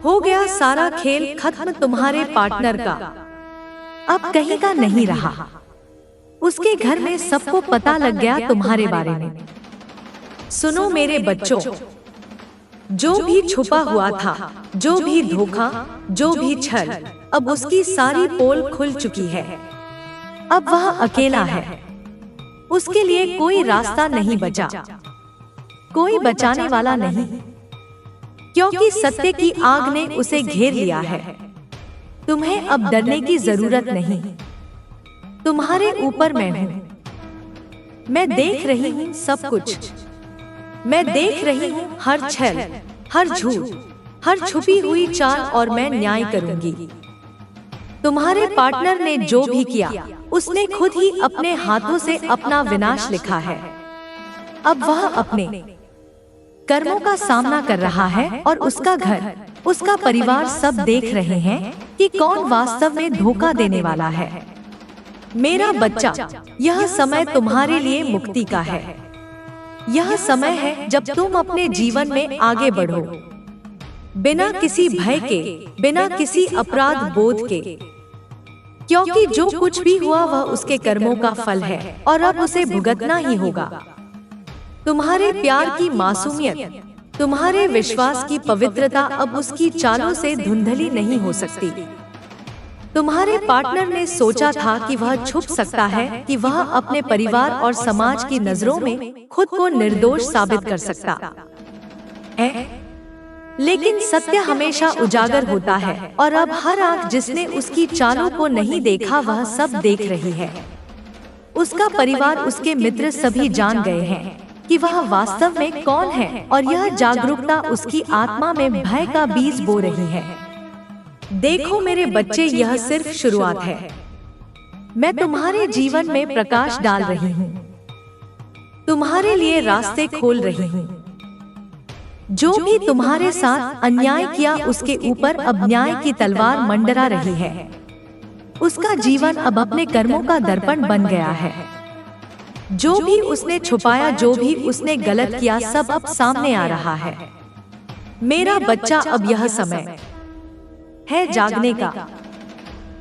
हो गया सारा खेल खत्म तुम्हारे पार्टनर का अब कहीं का नहीं रहा। उसके घर में सबको पता लग गया तुम्हारे बारे में। सुनो मेरे बच्चों, जो भी छुपा हुआ था, जो भी धोखा, जो भी छल, अब उसकी सारी पोल खुल चुकी है। अब वह अकेला है, उसके लिए कोई रास्ता नहीं बचा, कोई बचाने वाला नहीं, क्योंकि सत्य की आग ने उसे घेर लिया है। तुम्हें अब डरने की जरूरत नहीं, तुम्हारे ऊपर मैं हूँ। मैं देख रही हूँ सब कुछ, मैं देख रही हूँ हर छल, हर झूठ, हर छुपी हुई चाल, और मैं न्याय करूंगी। तुम्हारे पार्टनर ने जो भी किया, उसने खुद ही अपने हाथों से अपना विनाश लिखा है। अब वह अपने कर्मों का सामना कर रहा है, और उसका घर, उसका परिवार सब देख रहे हैं कि कौन वास्तव में धोखा देने वाला है। मेरा बच्चा, यह समय तुम्हारे लिए मुक्ति का है। यह समय है जब तुम अपने जीवन में आगे बढ़ो, बिना किसी भय के, बिना किसी अपराध बोध के, क्योंकि जो कुछ भी हुआ वह उसके कर्मों का फल है, और अब उसे भुगतना ही होगा। तुम्हारे प्यार की मासूमियत, तुम्हारे विश्वास की पवित्रता अब उसकी चालों से धुंधली नहीं हो सकती। तुम्हारे पार्टनर ने सोचा था कि वह छुप सकता है, कि वह अपने परिवार और समाज की नजरों में खुद को निर्दोष साबित कर सकता है, लेकिन सत्य हमेशा उजागर होता है, और अब हर आंख जिसने उसकी चालों को नहीं देखा वह सब देख रही है। उसका परिवार, उसके मित्र सभी जान गए हैं कि वह वास्तव में कौन है, और यह जागरूकता उसकी आत्मा में भय का बीज बो रही है। देखो मेरे बच्चे, यह सिर्फ शुरुआत है। मैं तुम्हारे जीवन में प्रकाश डाल रही हूँ, तुम्हारे लिए रास्ते खोल रही हूँ। जो भी तुम्हारे साथ अन्याय किया, उसके ऊपर अब न्याय की तलवार मंडरा रही है। उसका जीवन अब अपने कर्मों का दर्पण बन गया है। जो भी उसने छुपाया, जो भी उसने गलत किया, सब अब सामने आ रहा है। मेरा बच्चा, अब यह समय है जागने का।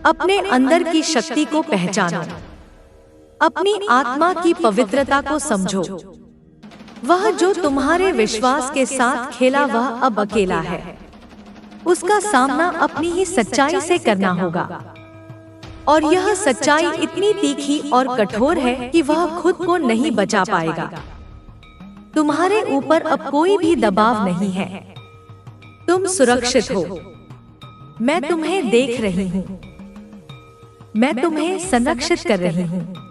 अपने अंदर की शक्ति को पहचानो, अपनी आत्मा की पवित्रता को समझो। वह जो तुम्हारे विश्वास के साथ खेला, वह अब अकेला है। उसका सामना अपनी ही सच्चाई से करना होगा, और यह सच्चाई इतनी तीखी और कठोर है कि वह खुद को नहीं बचा पाएगा। तुम्हारे ऊपर अब कोई भी दबाव नहीं है, तुम सुरक्षित हो। मैं तुम्हें देख रही हूँ, मैं तुम्हें संरक्षित कर रही हूँ।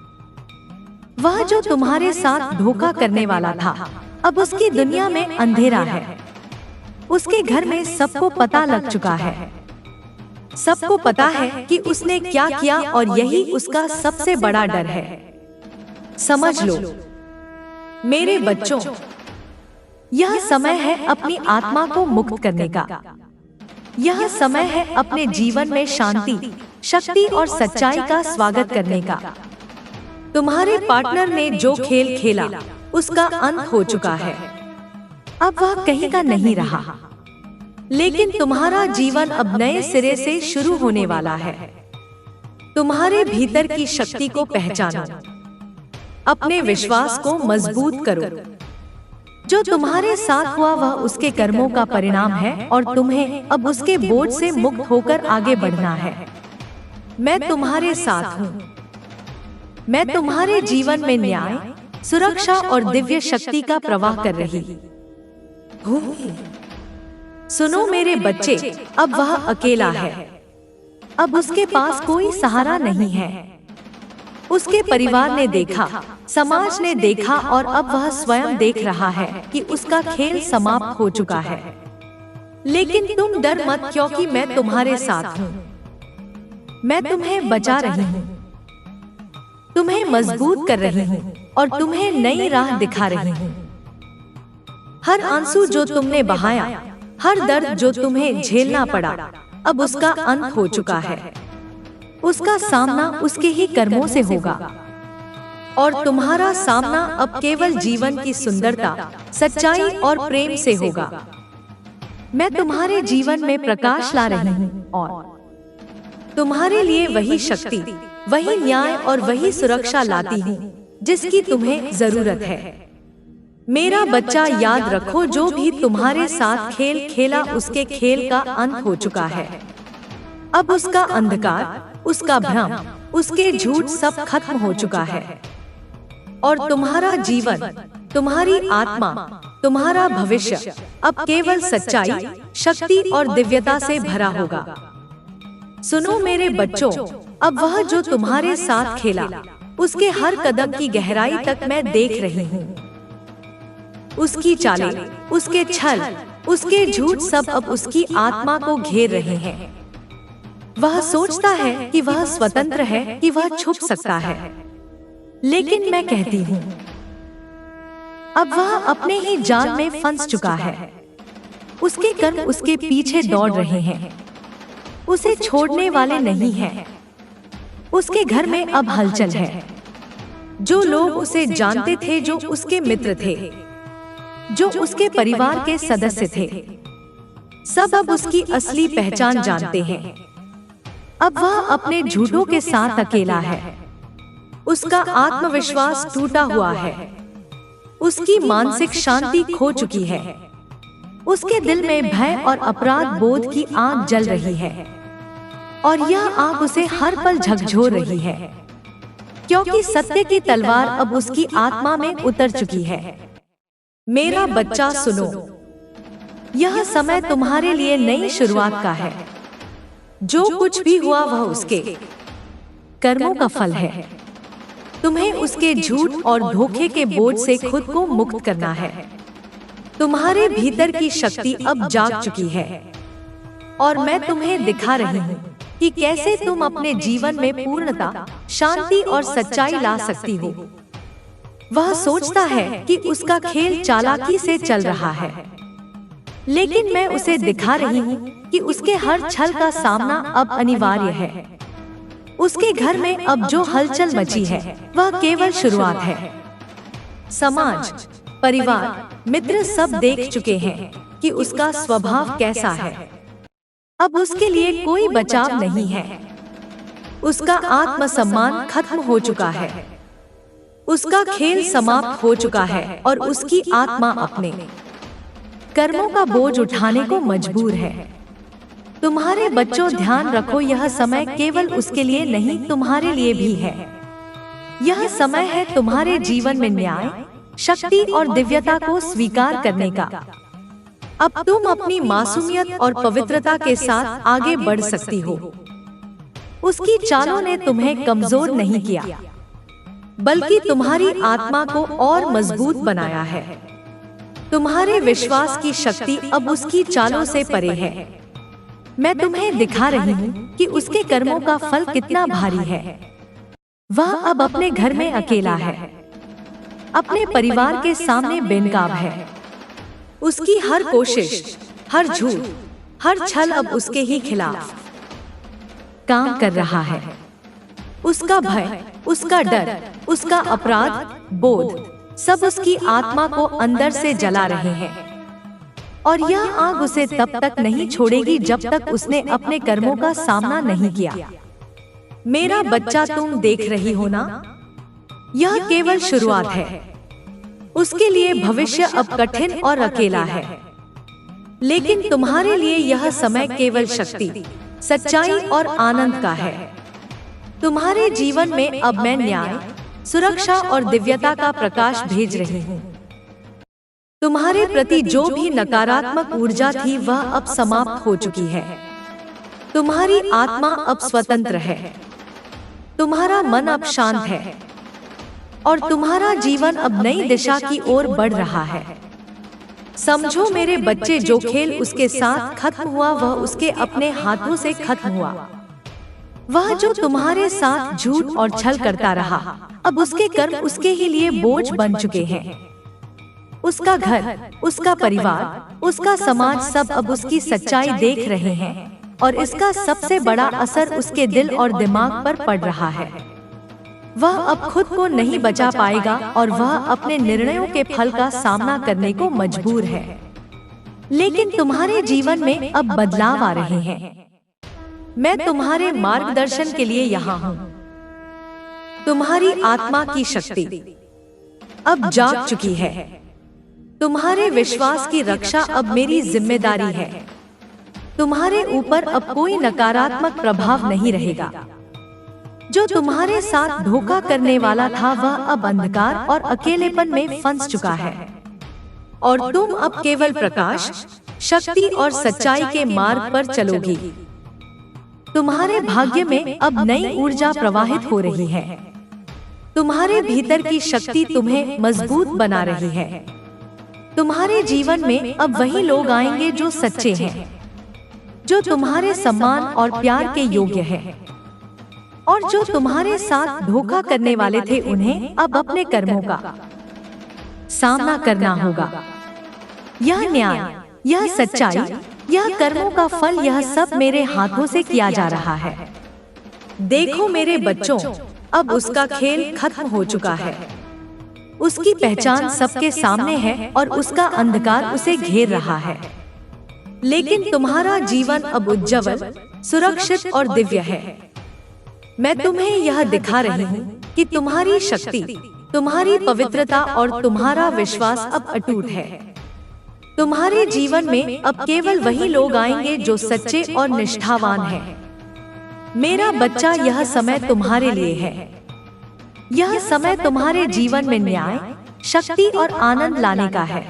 वह जो तुम्हारे साथ धोखा करने वाला था, अब उसकी दुनिया में अंधेरा है। उसके घर में सबको पता लग चुका है, सबको पता है कि उसने क्या किया, और यही उसका सबसे बड़ा डर है। समझ लो मेरे बच्चों, यह समय है अपनी आत्मा को मुक्त करने का। यह समय है अपने जीवन में शांति, शक्ति और सच्चाई का स्वागत करने का। तुम्हारे पार्टनर ने जो खेल खेला, उसका अंत हो चुका है। अब वह कहीं का नहीं रहा, लेकिन तुम्हारा जीवन अब नए सिरे से शुरू होने वाला है। तुम्हारे भीतर की शक्ति को पहचानो, अपने विश्वास को मजबूत करो। जो तुम्हारे साथ हुआ वह उसके कर्मों का परिणाम है, और तुम्हें अब उसके बोझ से मुक्त होकर आगे बढ़ना है। मैं तुम्हारे साथ हूँ। मैं तुम्हारे जीवन में न्याय, सुरक्षा और दिव्य शक्ति का प्रवाह कर रही हूँ। सुनो मेरे बच्चे, अब वह अकेला है। अब उसके पास कोई सहारा नहीं है। उसके परिवार ने देखा, समाज ने देखा, और अब वह स्वयं देख रहा है कि उसका खेल समाप्त हो चुका है। लेकिन तुम डर मत, क्योंकि मैं तुम्हारे साथ हूँ। मैं तुम्हें बचा रही हूँ, तुम्हें मजबूत कर रही हूँ, और तुम्हें नई राह दिखा रही हूँ। हर आंसू जो तुमने बहाया, हर दर्द जो तुम्हें झेलना पड़ा, अब उसका अंत हो चुका है। उसका सामना उसके ही कर्मों से होगा, और तुम्हारा सामना अब केवल जीवन की सुंदरता, सच्चाई और प्रेम से होगा। मैं तुम्हारे जीवन में प्रकाश ला रही हूँ और तुम्हारे लिए वही शक्ति, वही न्याय और वही सुरक्षा लाती हूँ जिसकी तुम्हें जरूरत है। मेरा बच्चा, याद रखो, जो भी तुम्हारे साथ खेल खेला उसके खेल का अंत हो चुका है। अब उसका अंधकार, उसका भ्रम, उसके झूठ सब खत्म हो चुका है और तुम्हारा जीवन, तुम्हारी आत्मा, तुम्हारा भविष्य अब केवल सच्चाई, शक्ति और दिव्यता से भरा होगा। सुनो मेरे बच्चों, अब वह जो तुम्हारे साथ खेला उसके हर कदम की गहराई तक मैं देख रही हूँ। उसकी चालें, उसके छल, उसके झूठ सब अब उसकी आत्मा को घेर रहे हैं। वह सोचता है कि वह स्वतंत्र है, कि वह छुप सकता है, लेकिन मैं कहती हूँ अब वह अपने ही जाल में फंस चुका है। उसके कर्म उसके पीछे दौड़ रहे हैं, उसे छोड़ने वाले नहीं हैं। उसके घर में अब हलचल है। जो लोग उसे जानते थे, जो उसके मित्र थे, जो उसके परिवार के सदस्य थे, सब अब उसकी असली पहचान जानते हैं। अब वह अपने झूठों के साथ अकेला है। उसका आत्मविश्वास टूटा हुआ है, उसकी मानसिक शांति खो चुकी है, उसके दिल में भय और अपराध बोध की आग जल रही है और यह आग उसे हर पल झकझोर रही है, क्योंकि सत्य की तलवार अब उसकी आत्मा में उतर चुकी है। मेरा बच्चा सुनो, यह समय तुम्हारे लिए नई शुरुआत का है। जो कुछ भी हुआ वह उसके कर्मों का फल है। तुम्हें उसके झूठ और धोखे के बोझ से खुद को मुक्त करना है। तुम्हारे भीतर की शक्ति अब जाग चुकी है और मैं तुम्हें दिखा रही हूँ कि कैसे तुम अपने जीवन में पूर्णता, शांति और सच्चाई ला सकती हो। वह सोचता है कि उसका खेल चालाकी से चल रहा है, लेकिन मैं उसे दिखा रही हूँ कि उसके हर छल का सामना अब अनिवार्य है। उसके घर में अब जो हलचल मची है वह केवल शुरुआत है। समाज, परिवार, मित्र सब देख चुके हैं कि उसका स्वभाव कैसा है। अब उसके लिए कोई बचाव नहीं है। उसका आत्मसम्मान खत्म हो चुका है, उसका खेल समाप्त हो चुका है और उसकी आत्मा अपने कर्मों का बोझ उठाने को मजबूर है। तुम्हारे बच्चों, ध्यान रखो, यह समय केवल उसके लिए नहीं, तुम्हारे लिए भी है। यह समय है तुम्हारे जीवन में न्याय, शक्ति और दिव्यता को स्वीकार करने का। अब तुम अपनी मासूमियत और पवित्रता के साथ आगे बढ़ सकती हो। उसकी चालों ने तुम्हें कमजोर नहीं किया, बल्कि तुम्हारी आत्मा को और मजबूत बनाया है। तुम्हारे विश्वास की शक्ति अब उसकी चालों से परे है। मैं तुम्हें दिखा रही हूँ कि उसके कर्मों का फल कितना भारी है। वह अब अपने घर में अकेला है, अपने परिवार के सामने बेनकाब है। उसकी हर कोशिश, हर झूठ, हर छल अब उसके ही खिलाफ काम कर रहा है। उसका भय, उसका डर, उसका अपराध बोध सब उसकी आत्मा को अंदर से जला रहे हैं और यह आग उसे तब तक नहीं छोड़ेगी जब तक उसने अपने कर्मों का सामना नहीं किया। मेरा बच्चा, तुम देख रही हो ना, यह केवल शुरुआत है। उसके लिए भविष्य अब कठिन और अकेला है, लेकिन तुम्हारे लिए यह समय केवल शक्ति, सच्चाई और आनंद का है। तुम्हारे जीवन में अब मैं न्याय, सुरक्षा और दिव्यता का प्रकाश भेज रही हूँ। तुम्हारे प्रति जो भी नकारात्मक ऊर्जा थी वह अब समाप्त हो चुकी है। तुम्हारी आत्मा अब स्वतंत्र है, तुम्हारा मन अब शांत है और तुम्हारा जीवन अब नई दिशा की ओर बढ़ रहा है। समझो मेरे बच्चे, जो खेल उसके साथ खत्म हुआ वह उसके अपने हाथों से खत्म हुआ। वह जो तुम्हारे साथ झूठ और छल करता रहा, अब उसके कर्म उसके ही लिए बोझ बन चुके हैं। उसका घर, उसका परिवार, उसका समाज सब अब उसकी सच्चाई देख रहे हैं और इसका सबसे बड़ा असर उसके दिल और दिमाग पर पड़ रहा है। वह अब खुद को नहीं बचा पाएगा और वह अपने निर्णयों के फल का सामना करने को मजबूर है। लेकिन तुम्हारे जीवन में अब बदलाव आ रहे हैं। मैं तुम्हारे मार्गदर्शन के लिए यहाँ हूँ। तुम्हारी आत्मा की शक्ति अब जाग चुकी है। तुम्हारे विश्वास की रक्षा अब मेरी जिम्मेदारी है। तुम्हारे ऊपर अब कोई नकारात्मक प्रभाव नहीं रहेगा। जो तुम्हारे साथ धोखा करने वाला था वह अब अंधकार और अकेलेपन में फंस चुका है, और तुम अब केवल प्रकाश, शक्ति और सच्चाई के मार्ग पर चलोगी। तुम्हारे भाग्य में अब नई ऊर्जा प्रवाहित हो रही है। तुम्हारे भीतर की शक्ति तुम्हें मजबूत बना रही है। तुम्हारे जीवन में अब वही लोग आएंगे जो सच्चे हैं, जो तुम्हारे सम्मान और प्यार के योग्य हैं, और जो तुम्हारे साथ धोखा करने वाले थे उन्हें अब अपने कर्मों का सामना करना होगा। यह न्याय, यह सच्चाई, यह कर्मों का फल, यह सब मेरे हाथों से किया जा रहा है। देखो मेरे बच्चों, अब उसका खेल खत्म हो चुका है। उसकी पहचान सबके सामने है और उसका अंधकार उसे घेर रहा है। लेकिन तुम्हारा जीवन अब उज्ज्वल, सुरक्षित और दिव्य है। मैं तुम्हें यह दिखा रही हूँ कि तुम्हारी शक्ति, तुम्हारी पवित्रता और तुम्हारा विश्वास अब अटूट है। तुम्हारे जीवन में अब केवल वही लोग आएंगे जो सच्चे और निष्ठावान हैं। मेरा बच्चा, यह समय तुम्हारे लिए है। यह समय तुम्हारे जीवन में न्याय, शक्ति और आनंद लाने का है।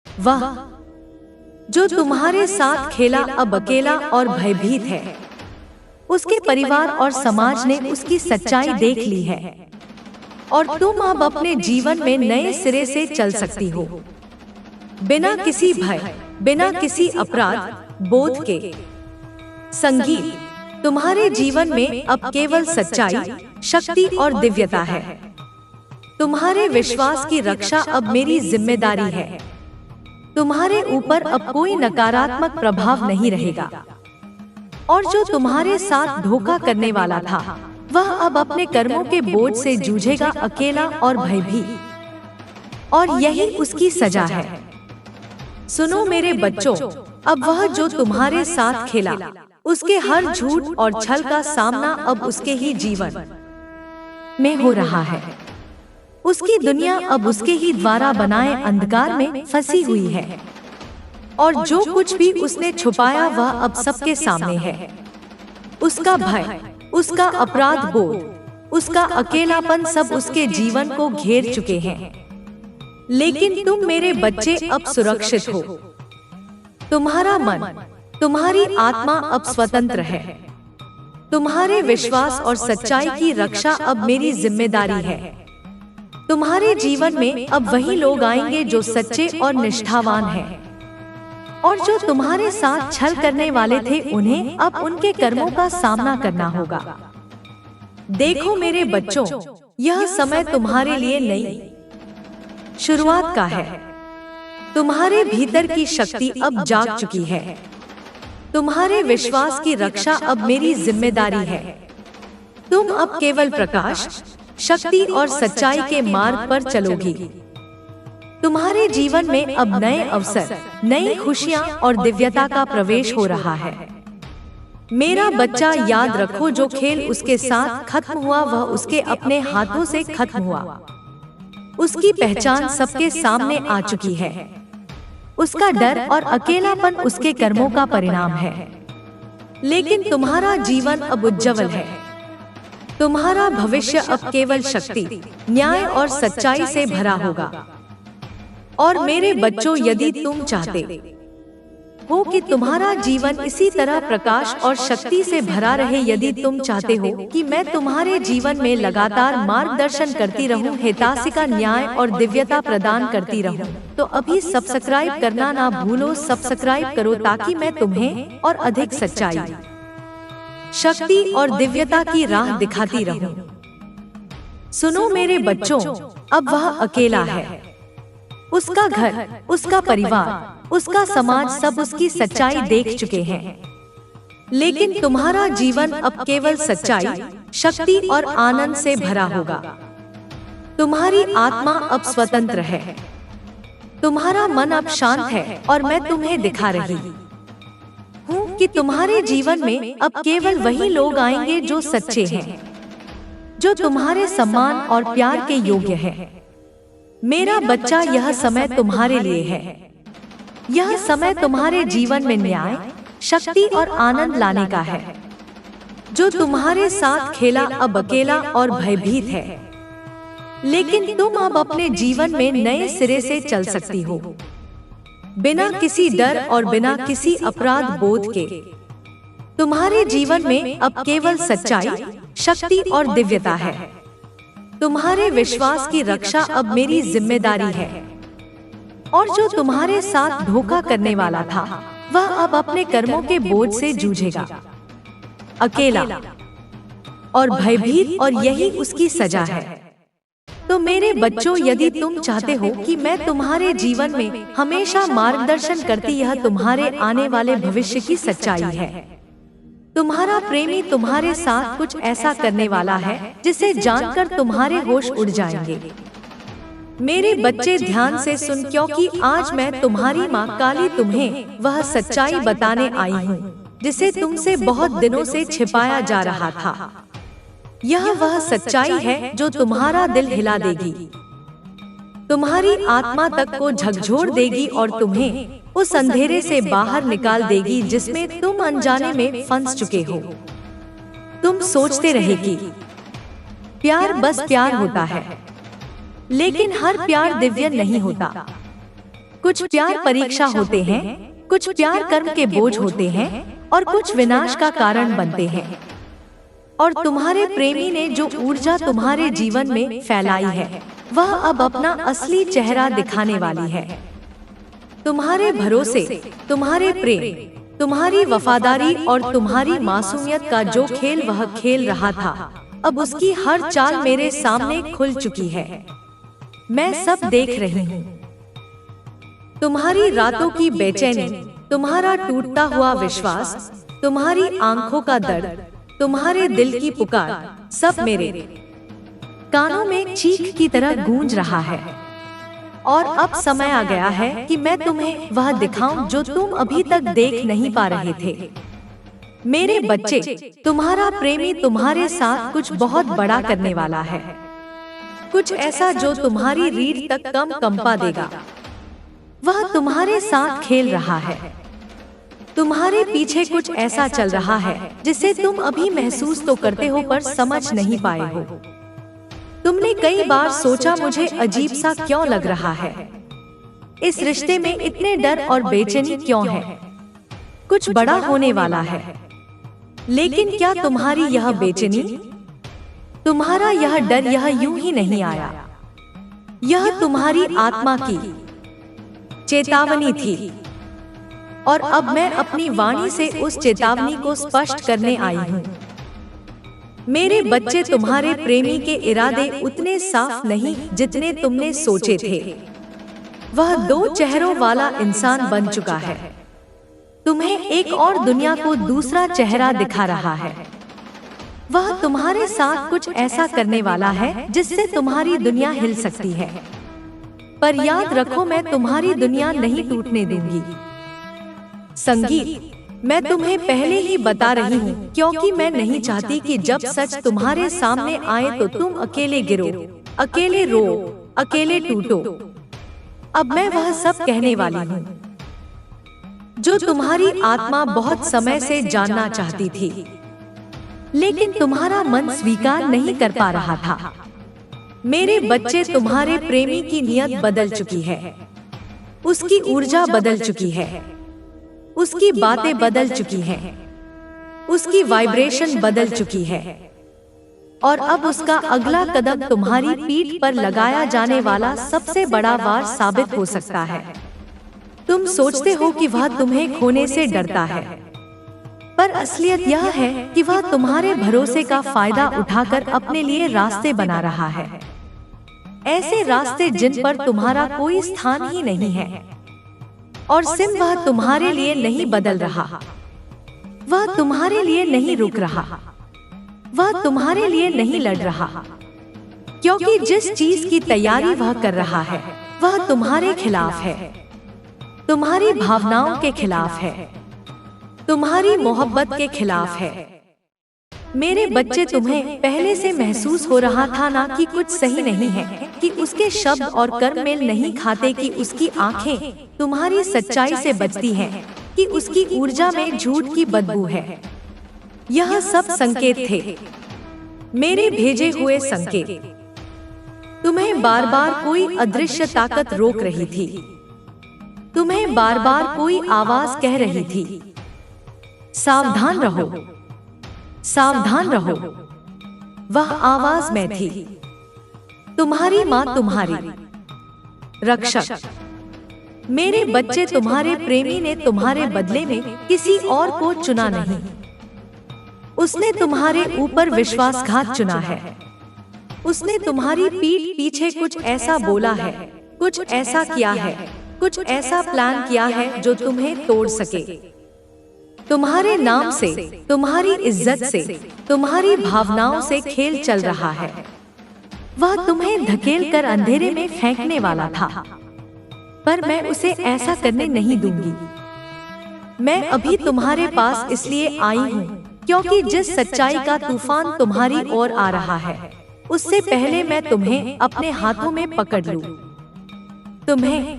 वह जो तुम्हारे साथ खेला अब अकेला और भयभीत है। उसके परिवार और समाज ने उसकी सच्चाई देख ली है, और तुम अब अपने जीवन में नए सिरे से चल सकती हो, बिना किसी भय, बिना किसी अपराध बोध के। संगीत, तुम्हारे जीवन में अब केवल सच्चाई, शक्ति और दिव्यता है। तुम्हारे विश्वास की रक्षा अब मेरी जिम्मेदारी है। तुम्हारे ऊपर अब कोई नकारात्मक प्रभाव नहीं रहेगा, और जो तुम्हारे साथ धोखा करने वाला था वह अब अपने कर्मों के बोझ से जूझेगा, अकेला और भयभीत, और यही उसकी सजा है। सुनो मेरे बच्चों, अब वह जो तुम्हारे साथ खेला, उसके हर झूठ और छल का सामना अब उसके ही जीवन में हो रहा है। उसकी दुनिया अब उसके ही द्वारा बनाए अंधकार में फंसी हुई है, और जो कुछ भी उसने छुपाया वह अब सबके सामने है। उसका भय, उसका अपराध बोध, उसका अकेलापन सब उसके जीवन को घेर चुके हैं। लेकिन तुम मेरे बच्चे अब सुरक्षित हो। तुम्हारा मन, तुम्हारी आत्मा अब स्वतंत्र है। तुम्हारे विश्वास और सच्चाई की रक्षा अब मेरी जिम्मेदारी है। तुम्हारे जीवन में अब वही लोग आएंगे जो सच्चे और निष्ठावान हैं, और जो तुम्हारे साथ छल करने वाले थे उन्हें अब उनके कर्मों का सामना करना होगा। देखो मेरे बच्चों, यह समय तुम्हारे लिए नई शुरुआत का है। तुम्हारे भीतर की शक्ति अब जाग चुकी है। तुम्हारे विश्वास की रक्षा अब मेरी जिम्मेदारी है। तुम अब केवल प्रकाश, शक्ति और सच्चाई के मार्ग पर चलोगी। तुम्हारे जीवन में अब नए अवसर, नई खुशियां और दिव्यता का प्रवेश हो रहा है। मेरा बच्चा, याद रखो, जो खेल उसके साथ खत्म हुआ वह उसके अपने हाथों से खत्म हुआ। उसकी पहचान सबके सामने आ चुकी है। उसका डर और अकेलापन उसके कर्मों का परिणाम है। लेकिन तुम्हारा जीवन अब उज्ज्वल है। तुम्हारा भविष्य अब केवल शक्ति, न्याय और सच्चाई से भरा होगा। और मेरे बच्चों, यदि तुम चाहते हो कि तुम्हारा जीवन इसी तरह प्रकाश और शक्ति से भरा रहे, यदि तुम चाहते हो कि मैं तुम्हारे जीवन में लगातार मार्गदर्शन करती रहूं, हिताशिका, न्याय और दिव्यता प्रदान करती रहूं, तो अभी सब्सक्राइब करना ना भूलो। सब्सक्राइब करो ताकि मैं तुम्हें और अधिक सच्चाई, शक्ति और दिव्यता की राह दिखाती रहूं। सुनो मेरे बच्चों, अब वह अकेला है। उसका घर, उसका परिवार, उसका समाज सब उसकी सच्चाई देख चुके हैं। लेकिन तुम्हारा जीवन अब केवल सच्चाई, शक्ति और आनंद से भरा होगा। तुम्हारी आत्मा अब स्वतंत्र है। तुम्हारा मन अब शांत है और मैं तुम्हें दिखा रही हूँ कि तुम्हारे जीवन में अब केवल वही लोग आएंगे जो सच्चे हैं, जो तुम्हारे सम्मान और प्यार के योग्य हैं। मेरा बच्चा, यह समय तुम्हारे लिए है। यह समय तुम्हारे जीवन में न्याय, शक्ति और आनंद लाने का है। जो तुम्हारे साथ खेला अब अकेला और भयभीत है, लेकिन तुम अब अपने जीवन में नए सिरे से चल सकती हो, बिना किसी डर और बिना किसी अपराध बोध के। तुम्हारे जीवन में अब केवल सच्चाई, शक्ति और दिव्यता है। तुम्हारे विश्वास की रक्षा अब मेरी जिम्मेदारी है। और जो तुम्हारे साथ धोखा करने वाला था, वह अब अपने कर्मों के बोझ से जूझेगा, अकेला और भयभीत, और यही उसकी सजा है। तो मेरे बच्चों, यदि तुम चाहते हो कि मैं तुम्हारे जीवन में हमेशा मार्गदर्शन करती, यह तुम्हारे आने वाले भविष्य की सच्चाई है। तुम्हारा प्रेमी तुम्हारे साथ कुछ ऐसा करने वाला है जिसे जानकर तुम्हारे होश उड़ जाएंगे। मेरे बच्चे, ध्यान से सुन, क्योंकि आज मैं तुम्हारी माँ काली तुम्हें वह सच्चाई बताने आई हूँ जिसे तुमसे बहुत दिनों से छिपाया जा रहा था। यह वह सच्चाई है जो तुम्हारा दिल हिला देगी, तुम्हारी आत्मा तक को झकझोर देगी और तुम्हें उस अंधेरे से बाहर निकाल देगी जिसमें तुम अनजाने में फंस चुके हो। तुम सोचते रहे कि प्यार बस प्यार होता है, लेकिन हर प्यार दिव्य नहीं होता। कुछ प्यार परीक्षा होते हैं, कुछ प्यार कर्म के बोझ होते हैं और कुछ विनाश का कारण बनते हैं। और तुम्हारे प्रेमी ने जो ऊर्जा तुम्हारे जीवन में फैलाई है, वह अब अपना असली चेहरा दिखाने वाली है। तुम्हारे भरोसे, तुम्हारे प्रेम, तुम्हारी वफादारी और तुम्हारी मासूमियत का जो खेल वह खेल रहा था, अब उसकी हर चाल मेरे सामने खुल चुकी है। मैं सब देख रही हूँ। तुम्हारी रातों की बेचैनी, तुम्हारा टूटता हुआ विश्वास, तुम्हारी आंखों का दर्द, तुम्हारे दिल की पुकार, सब मेरे कानों में चीख की तरह गूंज रहा है। और अब समय आ गया है कि मैं तुम्हें वह दिखाऊं जो तुम अभी तक देख नहीं पा रहे थे। मेरे बच्चे, तुम्हारा प्रेमी तुम्हारे साथ कुछ बहुत बड़ा करने वाला है, कुछ ऐसा जो तुम्हारी रीढ़ तक कंपा देगा। वह तुम्हारे साथ खेल रहा है, तुम्हारे पीछे कुछ ऐसा चल रहा है जिसे तुम अभी महसूस तो करते हो पर समझ नहीं पाए हो। तुमने कई बार सोचा, मुझे अजीब सा क्यों लग रहा है, इस रिश्ते में इतने डर और बेचैनी क्यों है, कुछ बड़ा होने वाला है। लेकिन क्या तुम्हारी यह बेचैनी, तुम्हारा यह डर, यह यूं ही नहीं आया। यह तुम्हारी आत्मा की चेतावनी थी। और अब मैं अपनी वाणी से उस चेतावनी को स्पष्ट करने आई हूँ। मेरे बच्चे, तुम्हारे प्रेमी के इरादे उतने साफ नहीं जितने तुमने सोचे थे। वह दो चेहरों वाला इंसान बन चुका है, तुम्हें एक और दुनिया को दूसरा चेहरा दिखा रहा है। वह तुम्हारे साथ कुछ ऐसा करने वाला है जिससे तुम्हारी दुनिया हिल सकती है। पर याद रखो, मैं तुम्हारी दुनिया नहीं टूटने दूंगी। संगीत, मैं तुम्हें पहले ही बता रही हूँ, क्योंकि मैं नहीं चाहती कि जब सच तुम्हारे सामने आए तो तुम अकेले गिरो, अकेले रो, अकेले टूटो। अब मैं वह सब कहने वाली हूँ जो तुम्हारी आत्मा बहुत समय से जानना चाहती थी, लेकिन तुम्हारा मन स्वीकार नहीं कर पा रहा था। मेरे बच्चे, तुम्हारे प्रेमी की नियत बदल चुकी है, उसकी ऊर्जा बदल चुकी है, उसकी बातें बदल चुकी हैं, उसकी वाइब्रेशन बदल चुकी है। और अब उसका अगला कदम तुम्हारी पीठ पर लगाया जाने वाला सबसे बड़ा वार साबित हो सकता है। तुम सोचते हो कि वह तुम्हें खोने से डरता है, पर असलियत यह है कि वह तुम्हारे भरोसे का फायदा उठाकर अपने लिए रास्ते बना रहा है। ऐसे रास्ते जिन पर तुम्हारा कोई स्थान ही नहीं है। और सिम, वह तुम्हारे लिए नहीं बदल रहा, वह तुम्हारे लिए नहीं रुक रहा, वह तुम्हारे लिए नहीं लड़ रहा, क्योंकि जिस चीज की तैयारी वह कर रहा है वह तुम्हारे खिलाफ है, तुम्हारी भावनाओं के खिलाफ है, तुम्हारी मोहब्बत के खिलाफ है। मेरे बच्चे, तुम्हें पहले से महसूस हो रहा था ना कि कुछ सही नहीं है, कि उसके शब्द और कर्म मेल नहीं खाते, कि उसकी आंखें तुम्हारी सच्चाई से बचती हैं, कि उसकी ऊर्जा में झूठ की बदबू है। यह सब संकेत थे, मेरे भेजे हुए संकेत। तुम्हें बार बार कोई अदृश्य ताकत रोक रही थी, तुम्हें बार बार कोई आवाज कह रही थी, सावधान रहो, सावधान रहो। वह आवाज मैं थी, तुम्हारी माँ, तुम्हारी रक्षक। मेरे बच्चे, तुम्हारे प्रेमी ने तुम्हारे बदले में किसी और को चुना नहीं, उसने तुम्हारे ऊपर विश्वासघात चुना है। उसने तुम्हारी पीठ पीछे कुछ ऐसा बोला है, कुछ ऐसा किया है, कुछ ऐसा प्लान किया है जो तुम्हें तोड़ सके। तुम्हारे नाम से, तुम्हारी इज्जत से, तुम्हारी भावनाओं से खेल चल रहा है। वह तुम्हें धकेल कर अंधेरे में फेंकने वाला था, पर मैं उसे ऐसा करने नहीं दूंगी। मैं अभी तुम्हारे पास इसलिए आई हूँ क्योंकि जिस सच्चाई का तूफान तुम्हारी ओर आ रहा है, उससे पहले मैं तुम्हें अपने हाथों में पकड़ लूं, तुम्हें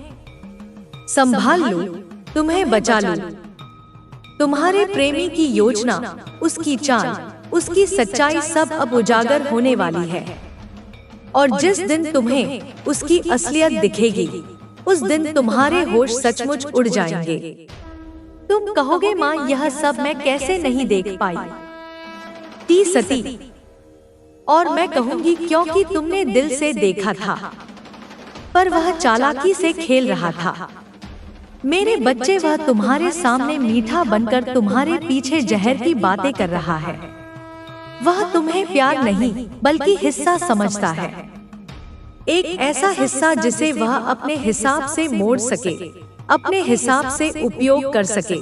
संभाल लूं, तुम्हें बचा लूं। तुम्हारे प्रेमी की योजना, उसकी चाल, उसकी सच्चाई सब अब उजागर होने वाली है। और जिस दिन तुम्हें उसकी असलियत दिखेगी, उस दिन तुम्हारे होश सचमुच उड़ जाएंगे। तुम कहोगे, माँ, यह सब मैं कैसे नहीं देख पाई थी सती। और मैं कहूंगी, क्योंकि तुमने दिल से देखा था, पर वह चालाकी से खेल रहा था। मेरे बच्चे, वह तुम्हारे सामने मीठा बनकर तुम्हारे पीछे जहर की बातें कर रहा है। वह तुम्हें प्यार नहीं बल्कि हिस्सा समझता है, एक ऐसा हिस्सा जिसे वह अपने हिसाब से मोड़ सके, अपने हिसाब से उपयोग कर सके,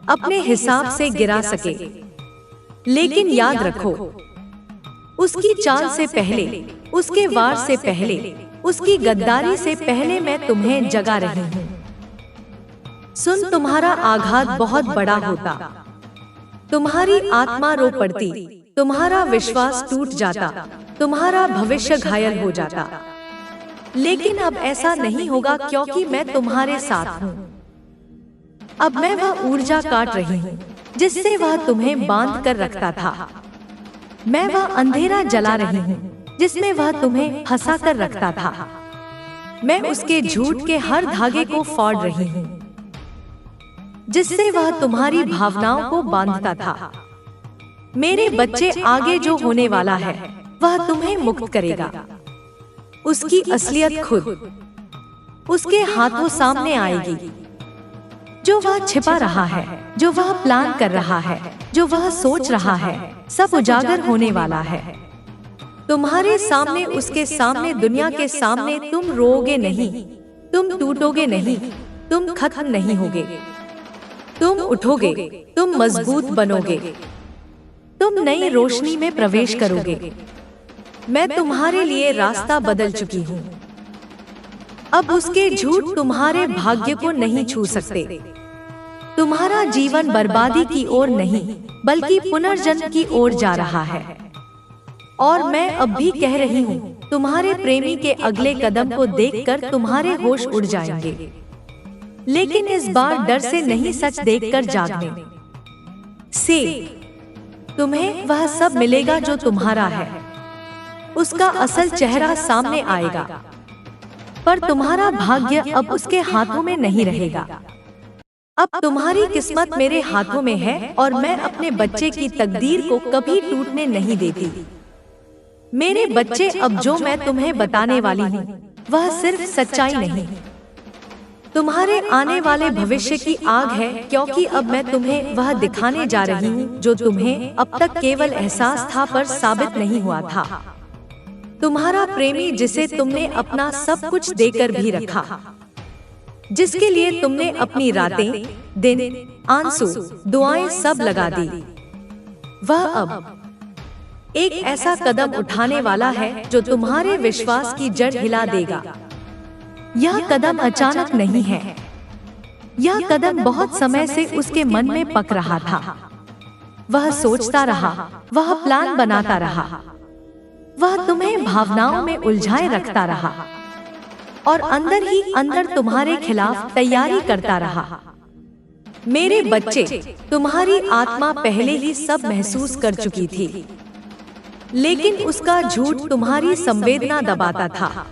अपने हिसाब से गिरा सके। लेकिन याद रखो, उसकी चाल से पहले, उसके वार से पहले, उसकी गद्दारी से पहले मैं तुम्हें जगा रही हूँ। सुन, तुम्हारा आघात बहुत बड़ा होता, तुम्हारी आत्मा रो पड़ती, तुम्हारा विश्वास टूट जाता, तुम्हारा भविष्य घायल हो जाता। लेकिन अब ऐसा नहीं होगा, क्योंकि मैं तुम्हारे साथ हूँ। अब मैं वह ऊर्जा काट रही हूँ जिससे वह तुम्हें बांध कर रखता था। मैं वह अंधेरा जला रही हूँ जिसमें वह तुम्हें फंसा कर रखता था। मैं उसके झूठ के हर धागे को फाड़ रही हूँ जिससे वह तुम्हारी भावनाओं को बांधता था। मेरे बच्चे, आगे जो होने वाला है वह तुम्हें मुक्त करेगा। उसकी असलियत खुद उसके हाथों सामने आएगी। जो वह छिपा रहा है, जो वह प्लान कर रहा है, जो वह सोच रहा है, सब उजागर होने वाला है तुम्हारे सामने, उसके सामने, दुनिया के सामने। तुम रोओगे नहीं, तुम टूटोगे नहीं, तुम खत्म नहीं होगे, तुम उठोगे, तुम मजबूत बनोगे, तुम नई रोशनी में प्रवेश करोगे। मैं तुम्हारे लिए रास्ता बदल चुकी हूँ। अब उसके झूठ तुम्हारे भाग्य को नहीं छू सकते। तुम्हारा जीवन बर्बादी की ओर नहीं बल्कि पुनर्जन्म की ओर जा रहा है। और मैं अब भी कह रही हूँ, तुम्हारे प्रेमी के अगले कदम को देखकर तुम्हारे होश उड़ जाएंगे। लेकिन इस बार डर से नहीं, सच देखकर जागने से तुम्हें वह सब मिलेगा जो तुम्हारा है। उसका असल चेहरा सामने आएगा, पर तुम्हारा भाग्य अब उसके हाथों में नहीं रहेगा। अब तुम्हारी किस्मत मेरे हाथों में है और मैं अपने बच्चे की तकदीर को कभी टूटने नहीं देती। मेरे बच्चे, अब जो मैं तुम्हें बताने वाली हूँ वह सिर्फ सच्चाई नहीं, तुम्हारे आने वाले भविष्य की आग है। क्योंकि अब मैं तुम्हें वह दिखाने जा रही हूँ जो तुम्हें अब तक केवल एहसास था पर साबित नहीं हुआ था। तुम्हारा प्रेमी, जिसे तुमने अपना सब कुछ देकर भी रखा, जिसके लिए तुमने अपनी रातें, दिन, आंसू, दुआएं सब लगा दी, वह अब एक ऐसा कदम उठाने वाला है जो तुम्हारे विश्वास की जड़ हिला देगा। यह कदम अचानक नहीं है, यह कदम बहुत समय से उसके मन में पक रहा था। वह सोचता रहा, वह प्लान बनाता रहा, वह तुम्हें भावनाओं में उलझाए रखता रहा और अंदर ही अंदर तुम्हारे खिलाफ तैयारी करता रहा। मेरे बच्चे, तुम्हारी आत्मा पहले ही सब महसूस कर चुकी थी, लेकिन उसका झूठ तुम्हारी संवेदना दबाता था।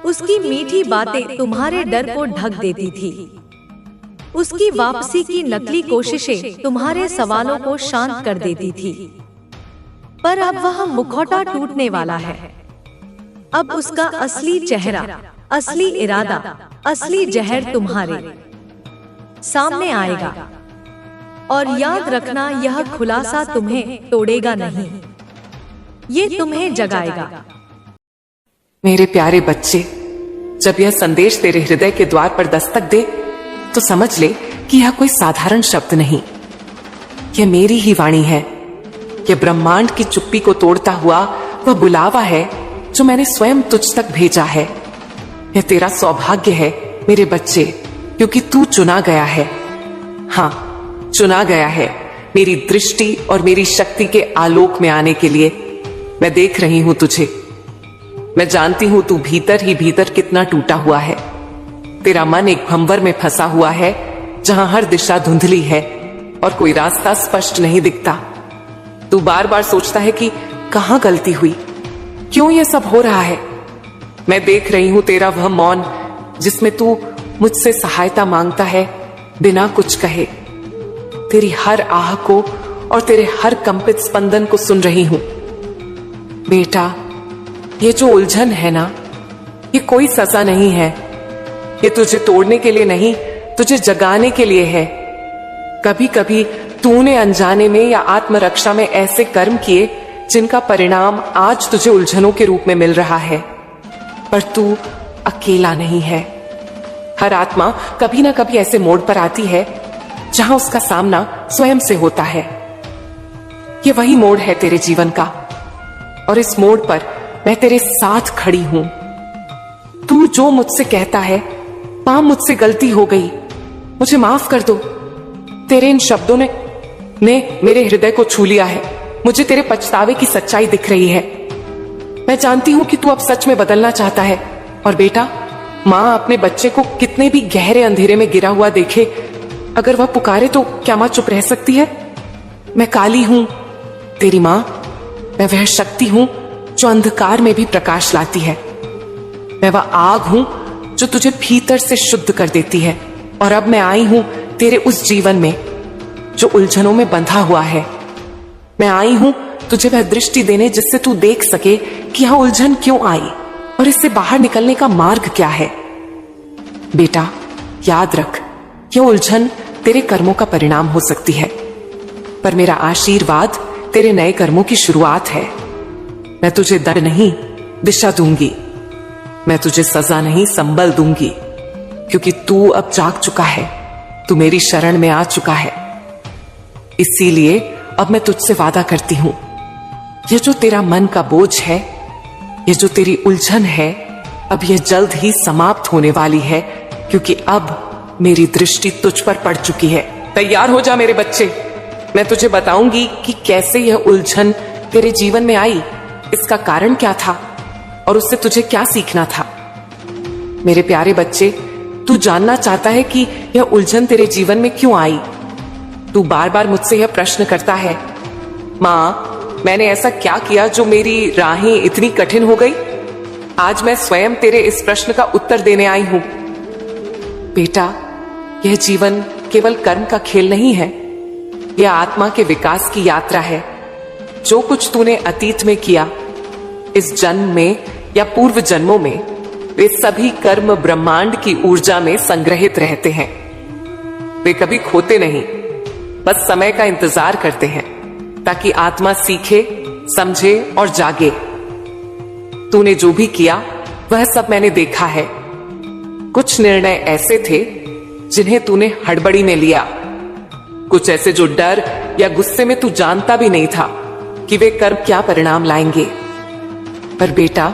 उसकी मीठी बातें तुम्हारे डर को ढक देती थी। उसकी वापसी की नकली कोशिशें तुम्हारे सवालों को शांत कर देती थी। पर अब वह मुखौटा टूटने वाला है। अब उसका असली चेहरा, असली इरादा, असली जहर तुम्हारे सामने आएगा। और याद रखना, यह खुलासा तुम्हें तोड़ेगा नहीं, ये तुम्हें जगाएगा। मेरे प्यारे बच्चे, जब यह संदेश तेरे हृदय के द्वार पर दस्तक दे तो समझ ले कि यह कोई साधारण शब्द नहीं, यह मेरी ही वाणी है। यह ब्रह्मांड की चुप्पी को तोड़ता हुआ वह बुलावा है जो मैंने स्वयं तुझ तक भेजा है। यह तेरा सौभाग्य है मेरे बच्चे, क्योंकि तू चुना गया है। हाँ, चुना गया है मेरी दृष्टि और मेरी शक्ति के आलोक में आने के लिए। मैं देख रही हूं तुझे, मैं जानती हूं तू भीतर ही भीतर कितना टूटा हुआ है। तेरा मन एक भंवर में फंसा हुआ है जहां हर दिशा धुंधली है और कोई रास्ता स्पष्ट नहीं दिखता। तू बार बार सोचता है कि कहां गलती हुई, क्यों यह सब हो रहा है। मैं देख रही हूं तेरा वह मौन जिसमें तू मुझसे सहायता मांगता है बिना कुछ कहे। तेरी हर आह को और तेरे हर कंपित स्पंदन को सुन रही हूं। बेटा, ये जो उलझन है ना, ये कोई सजा नहीं है। ये तुझे तोड़ने के लिए नहीं, तुझे जगाने के लिए है। कभी कभी तूने अनजाने में या आत्मरक्षा में ऐसे कर्म किए जिनका परिणाम आज तुझे उलझनों के रूप में मिल रहा है। पर तू अकेला नहीं है। हर आत्मा कभी ना कभी ऐसे मोड़ पर आती है जहां उसका सामना स्वयं से होता है। ये वही मोड़ है तेरे जीवन का, और इस मोड़ पर मैं तेरे साथ खड़ी हूं। तू जो मुझसे कहता है, मां मुझसे गलती हो गई, मुझे माफ कर दो, तेरे इन शब्दों ने मेरे हृदय को छू लिया है। मुझे तेरे पछतावे की सच्चाई दिख रही है। मैं जानती हूं कि तू अब सच में बदलना चाहता है। और बेटा, मां अपने बच्चे को कितने भी गहरे अंधेरे में गिरा हुआ देखे, अगर वह पुकारे तो क्या मां चुप रह सकती है? मैं काली हूं, तेरी मां। मैं वह शक्ति हूं जो अंधकार में भी प्रकाश लाती है। मैं वह आग हूं जो तुझे भीतर से शुद्ध कर देती है। और अब मैं आई हूं तेरे उस जीवन में जो उलझनों में बंधा हुआ है। मैं आई हूं तुझे वह दृष्टि देने जिससे तू देख सके कि यह उलझन क्यों आई और इससे बाहर निकलने का मार्ग क्या है। बेटा, याद रख, यह उलझन तेरे कर्मों का परिणाम हो सकती है, पर मेरा आशीर्वाद तेरे नए कर्मों की शुरुआत है। मैं तुझे दंड नहीं, दिशा दूंगी। मैं तुझे सजा नहीं, संबल दूंगी, क्योंकि तू अब जाग चुका है, तू मेरी शरण में आ चुका है। इसीलिए अब मैं तुझसे वादा करती हूं, यह जो तेरा मन का बोझ है, यह जो तेरी उलझन है, अब यह जल्द ही समाप्त होने वाली है, क्योंकि अब मेरी दृष्टि तुझ पर पड़ चुकी है। तैयार हो जा मेरे बच्चे, मैं तुझे बताऊंगी कि कैसे यह उलझन तेरे जीवन में आई, इसका कारण क्या था और उससे तुझे क्या सीखना था। मेरे प्यारे बच्चे, तू जानना चाहता है कि यह उलझन तेरे जीवन में क्यों आई। तू बार बार मुझसे यह प्रश्न करता है, मां, मैंने ऐसा क्या किया जो मेरी राहें इतनी कठिन हो गई। आज मैं स्वयं तेरे इस प्रश्न का उत्तर देने आई हूं। बेटा, यह जीवन केवल कर्म का खेल नहीं है, यह आत्मा के विकास की यात्रा है। जो कुछ तूने अतीत में किया, इस जन्म में या पूर्व जन्मों में, वे सभी कर्म ब्रह्मांड की ऊर्जा में संग्रहित रहते हैं। वे कभी खोते नहीं, बस समय का इंतजार करते हैं ताकि आत्मा सीखे, समझे और जागे। तूने जो भी किया वह सब मैंने देखा है। कुछ निर्णय ऐसे थे जिन्हें तूने हड़बड़ी में लिया, कुछ ऐसे जो डर या गुस्से में तू जानता भी नहीं था कि वे कर्म क्या परिणाम लाएंगे। पर बेटा,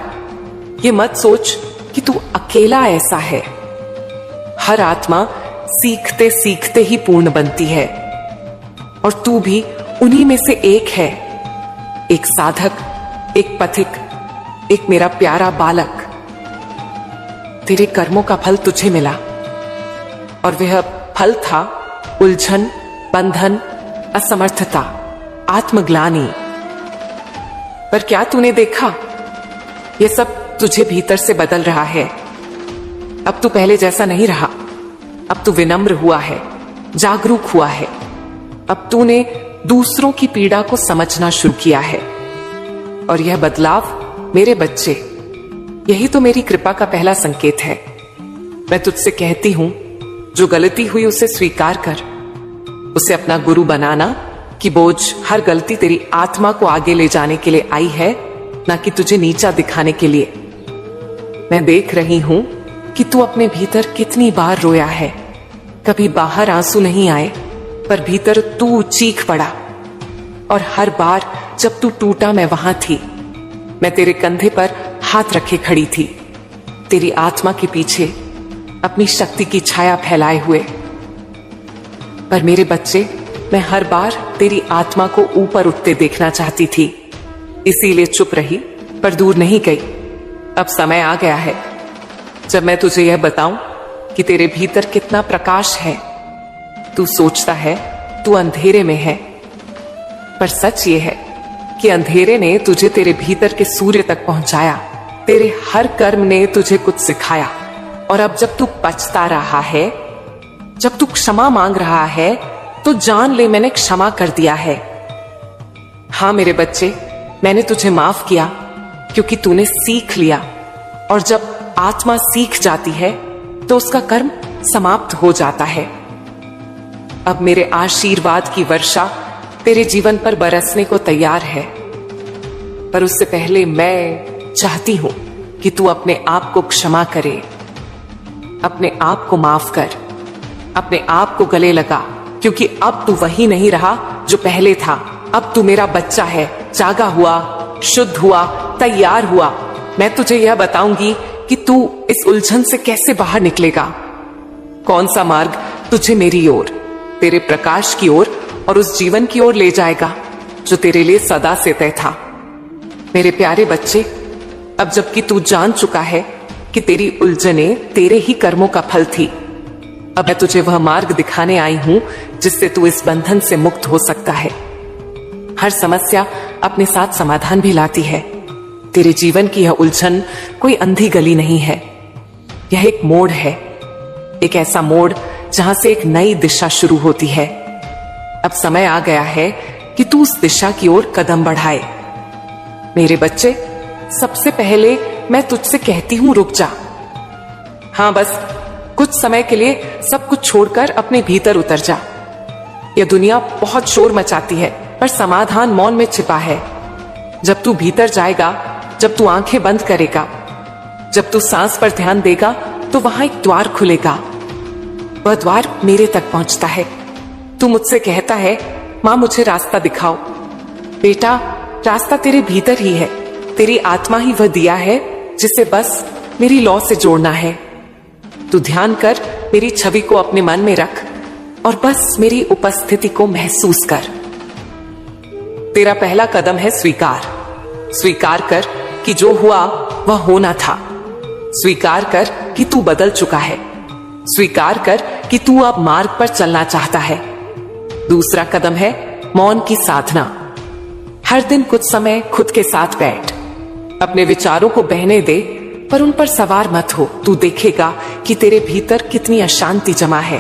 ये मत सोच कि तू अकेला ऐसा है। हर आत्मा सीखते सीखते ही पूर्ण बनती है और तू भी उन्हीं में से एक है। एक साधक, एक पथिक, एक मेरा प्यारा बालक। तेरे कर्मों का फल तुझे मिला और वह फल था उलझन, बंधन, असमर्थता, आत्मग्लानि। पर क्या तूने देखा? यह सब तुझे भीतर से बदल रहा है। अब तू पहले जैसा नहीं रहा। अब तू विनम्र हुआ है, जागरूक हुआ है। अब तूने दूसरों की पीड़ा को समझना शुरू किया है। और यह बदलाव मेरे बच्चे, यही तो मेरी कृपा का पहला संकेत है। मैं तुझसे कहती हूं, जो गलती हुई उसे स्वीकार कर। उसे अपना गुरु बनाना कि बोझ हर गलती तेरी आत्मा को आगे ले जाने के लिए आई है, ना कि तुझे नीचा दिखाने के लिए। मैं देख रही हूं कि तू अपने भीतर कितनी बार रोया है। कभी बाहर आंसू नहीं आए, पर भीतर तू चीख पड़ा। और हर बार जब तू टूटा, मैं वहां थी। मैं तेरे कंधे पर हाथ रखे खड़ी थी, तेरी आत्मा के पीछे अपनी शक्ति की छाया फैलाए हुए। पर मेरे बच्चे, मैं हर बार तेरी आत्मा को ऊपर उठते देखना चाहती थी, इसीलिए चुप रही, पर दूर नहीं गई। अब समय आ गया है जब मैं तुझे यह बताऊं कि तेरे भीतर कितना प्रकाश है। तू सोचता है तू अंधेरे में है, पर सच ये है कि अंधेरे ने तुझे तेरे भीतर के सूर्य तक पहुंचाया। तेरे हर कर्म ने तुझे कुछ सिखाया। और अब जब तू पछता रहा है, जब तू क्षमा मांग रहा है, तो जान ले मैंने क्षमा कर दिया है। हां मेरे बच्चे, मैंने तुझे माफ किया क्योंकि तूने सीख लिया। और जब आत्मा सीख जाती है तो उसका कर्म समाप्त हो जाता है। अब मेरे आशीर्वाद की वर्षा तेरे जीवन पर बरसने को तैयार है। पर उससे पहले मैं चाहती हूं कि तू अपने आप को क्षमा करे, अपने आप को माफ कर, अपने आप को गले लगा, क्योंकि अब तू वही नहीं रहा जो पहले था। अब तू मेरा बच्चा है, जागा हुआ, शुद्ध हुआ, तैयार हुआ। मैं तुझे यह बताऊंगी कि तू इस उलझन से कैसे बाहर निकलेगा। कौन सा मार्ग तुझे मेरी ओर, तेरे प्रकाश की ओर और उस जीवन की ओर ले जाएगा जो तेरे लिए सदा से तय था। मेरे प्यारे बच्चे, अब जबकि तू जान चुका है कि तेरी उलझने तेरे ही कर्मों का फल थी, अब मैं तुझे वह मार्ग दिखाने आई हूं जिससे तू इस बंधन से मुक्त हो सकता है। हर समस्या अपने साथ समाधान भी लाती है। तेरे जीवन की यह उलझन कोई अंधी गली नहीं है, यह एक मोड़ है, एक ऐसा मोड़ जहां से एक नई दिशा शुरू होती है। अब समय आ गया है कि तू उस दिशा की ओर कदम बढ़ाए। मेरे बच्चे, सबसे पहले मैं तुझसे कहती हूं, रुक जा। हां, बस कुछ समय के लिए सब कुछ छोड़कर अपने भीतर उतर जा। यह दुनिया बहुत शोर मचाती है, पर समाधान मौन में छिपा है। जब तू भीतर जाएगा, जब तू आंखें बंद करेगा, जब तू सांस पर ध्यान देगा, तो वहां एक द्वार खुलेगा। वह द्वार मेरे तक पहुंचता है। तू मुझसे कहता है, मां मुझे रास्ता दिखाओ। बेटा, रास्ता तेरे भीतर ही है। तेरी आत्मा ही वह दिया है जिसे बस मेरी लौ से जोड़ना है। तू ध्यान कर, मेरी छवि को अपने मन में रख और बस मेरी उपस्थिति को महसूस कर। तेरा पहला कदम है स्वीकार। स्वीकार कर कि जो हुआ वह होना था। स्वीकार कर कि तू बदल चुका है। स्वीकार कर कि तू अब मार्ग पर चलना चाहता है। दूसरा कदम है मौन की साधना। हर दिन कुछ समय खुद के साथ बैठ, अपने विचारों को बहने दे, पर उन पर सवार मत हो। तू देखेगा कि तेरे भीतर कितनी अशांति जमा है,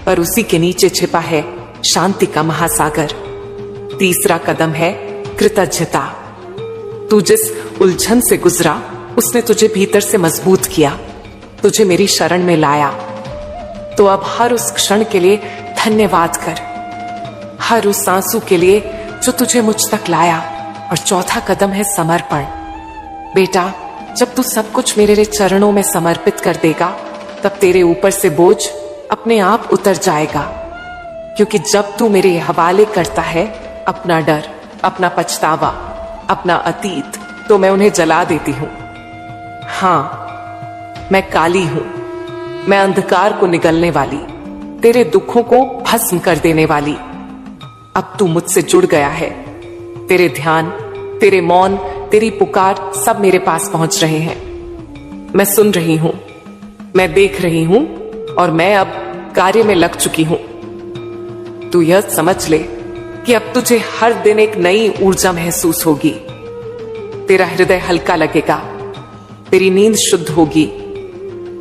पर उसी के नीचे छिपा है शांति का महासागर। तीसरा कदम है कृतज्ञता। तू जिस उलझन से गुजरा, उसने तुझे भीतर से मजबूत किया, तुझे मेरी शरण में लाया। तो अब हर उस क्षण के लिए धन्यवाद कर, हर उस आंसू के लिए जो तुझे मुझ तक लाया। और चौथा कदम है समर्पण। बेटा, जब तू सब कुछ मेरे चरणों में समर्पित कर देगा, तब तेरे ऊपर से बोझ अपने आप उतर जाएगा। क्योंकि जब तू मेरे हवाले करता है अपना डर, अपना पछतावा, अपना अतीत, तो मैं उन्हें जला देती हूं। हां, मैं काली हूं, मैं अंधकार को निगलने वाली, तेरे दुखों को भस्म कर देने वाली। अब तू मुझसे जुड़ गया है। तेरे ध्यान, तेरे मौन, तेरी पुकार सब मेरे पास पहुंच रहे हैं। मैं सुन रही हूं, मैं देख रही हूं और मैं अब कार्य में लग चुकी हूं। तू यह समझ ले कि अब तुझे हर दिन एक नई ऊर्जा महसूस होगी। तेरा हृदय हल्का लगेगा, तेरी नींद शुद्ध होगी,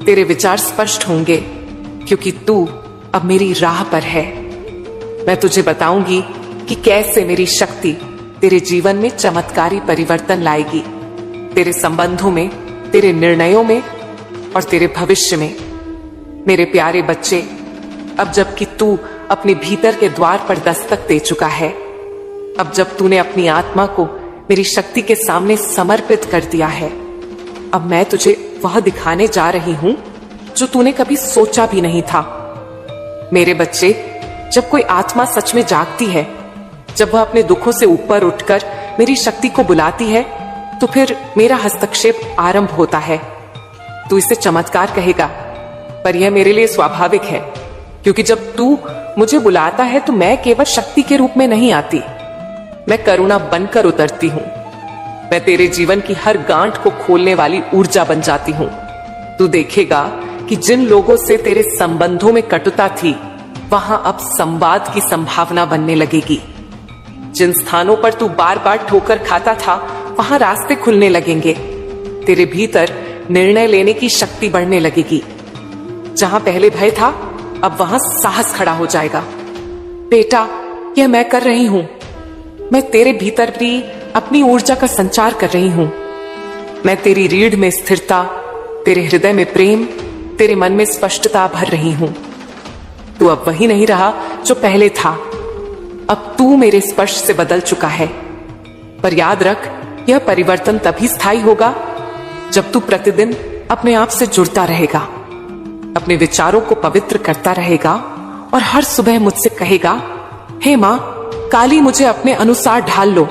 तेरे विचार स्पष्ट होंगे, क्योंकि तू अब मेरी राह पर है। मैं तुझे बताऊंगी कि कैसे मेरी शक्ति तेरे जीवन में चमत्कारी परिवर्तन लाएगी, तेरे संबंधों में, तेरे निर्णयों में और तेरे भविष्य में। मेरे प्यारे बच्चे, अब जबकि तू अपने भीतर के द्वार पर दस्तक दे चुका है, अब जब तूने अपनी आत्मा को मेरी शक्ति के सामने समर्पित कर दिया है, अब मैं तुझे वह दिखाने जा रही हूं जो तूने कभी सोचा भी नहीं था। मेरे बच्चे, जब कोई आत्मा सच में जागती है, जब वह अपने दुखों से ऊपर उठकर मेरी शक्ति को बुलाती है, तो फिर मेरा हस्तक्षेप आरंभ होता है। तू इसे चमत्कार कहेगा, पर यह मेरे लिए स्वाभाविक है, क्योंकि जब तू मुझे बुलाता है तो मैं केवल शक्ति के रूप में नहीं आती, मैं करुणा बनकर उतरती हूं। मैं तेरे जीवन की हर गांठ को खोलने वाली ऊर्जा बन जाती हूं। तू देखेगा कि जिन लोगों से तेरे संबंधों में कटुता थी, वहां अब संवाद की संभावना बनने लगेगी। जिन स्थानों पर तू बार बार ठोकर खाता था, वहां रास्ते खुलने लगेंगे। तेरे भीतर निर्णय लेने की शक्ति बढ़ने लगेगी। जहां पहले भय था, अब वहां साहस खड़ा हो जाएगा। बेटा, यह मैं कर रही हूं। मैं तेरे भीतर भी अपनी ऊर्जा का संचार कर रही हूं। मैं तेरी रीढ़ में स्थिरता, तेरे हृदय में प्रेम, तेरे मन में स्पष्टता भर रही हूं। तू अब वही नहीं रहा जो पहले था। अब तू मेरे स्पर्श से बदल चुका है। पर याद रख, यह परिवर्तन तभी स्थायी होगा जब तू प्रतिदिन अपने आप से जुड़ता रहेगा, अपने विचारों को पवित्र करता रहेगा और हर सुबह मुझसे कहेगा, हे मां, काली मुझे अपने अनुसार ढाल लो।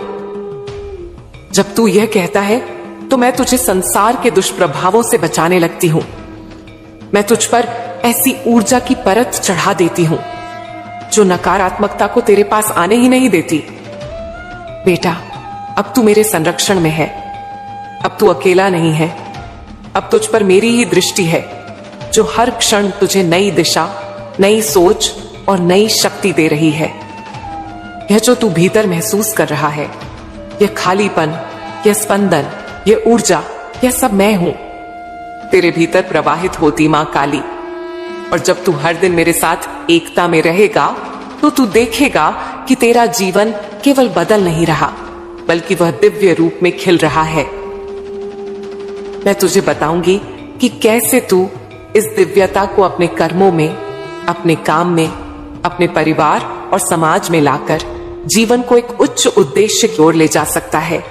जब तू यह कहता है तो मैं तुझे संसार के दुष्प्रभावों से बचाने लगती हूं। मैं तुझ पर ऐसी ऊर्जा की परत चढ़ा देती हूं जो नकारात्मकता को तेरे पास आने ही नहीं देती। बेटा, अब तू मेरे संरक्षण में है। अब तू अकेला नहीं है। अब तुझ पर मेरी ही दृष्टि है, जो हर क्षण तुझे नई दिशा, नई सोच और नई शक्ति दे रही है। यह जो तू भीतर महसूस कर रहा है, यह खालीपन, यह स्पंदन, यह ऊर्जा, यह सब मैं हूं। तेरे भीतर प्रवाहित होती मां काली। और जब तू हर दिन मेरे साथ एकता में रहेगा, तो तू देखेगा कि तेरा जीवन केवल बदल नहीं रहा, बल्कि वह दिव्य रूप में खिल रहा है। मैं तुझे बताऊंगी कि कैसे तू इस दिव्यता को अपने कर्मों में, अपने काम में, अपने परिवार और समाज में लाकर जीवन को एक उच्च उद्देश्य की ओर ले जा सकता है।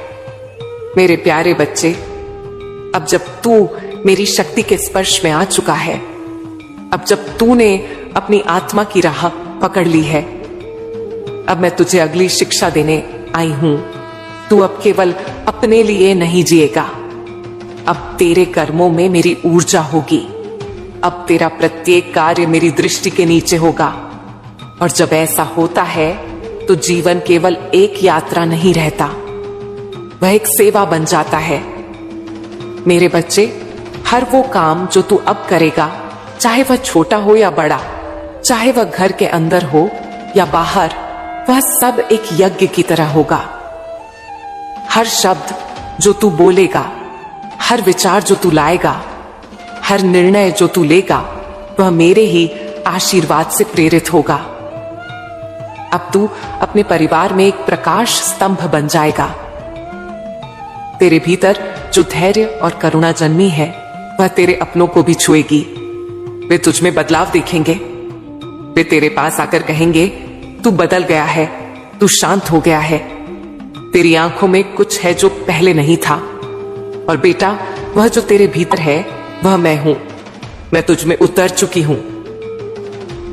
मेरे प्यारे बच्चे, अब जब तू मेरी शक्ति के स्पर्श में आ चुका है, अब जब तूने अपनी आत्मा की राह पकड़ ली है, अब मैं तुझे अगली शिक्षा देने आई हूं। तू अब केवल अपने लिए नहीं जिएगा। अब तेरे कर्मों में मेरी ऊर्जा होगी। अब तेरा प्रत्येक कार्य मेरी दृष्टि के नीचे होगा। और जब ऐसा होता है तो जीवन केवल एक यात्रा नहीं रहता, वह एक सेवा बन जाता है। मेरे बच्चे, हर वो काम जो तू अब करेगा, चाहे वह छोटा हो या बड़ा, चाहे वह घर के अंदर हो या बाहर, वह सब एक यज्ञ की तरह होगा। हर शब्द जो तू बोलेगा, हर विचार जो तू लाएगा, हर निर्णय जो तू लेगा, वह मेरे ही आशीर्वाद से प्रेरित होगा। अब तू अपने परिवार में एक प्रकाश स्तंभ बन जाएगा। तेरे भीतर जो धैर्य और करुणा जन्मी है, वह तेरे अपनों को भी छुएगी। वे तुझ में बदलाव देखेंगे। वे तेरे पास आकर कहेंगे, तू बदल गया है, तू शांत हो गया है, तेरी आंखों में कुछ है जो पहले नहीं था। और बेटा, वह जो तेरे भीतर है, वह मैं हूं। मैं तुझ में उतर चुकी हूं।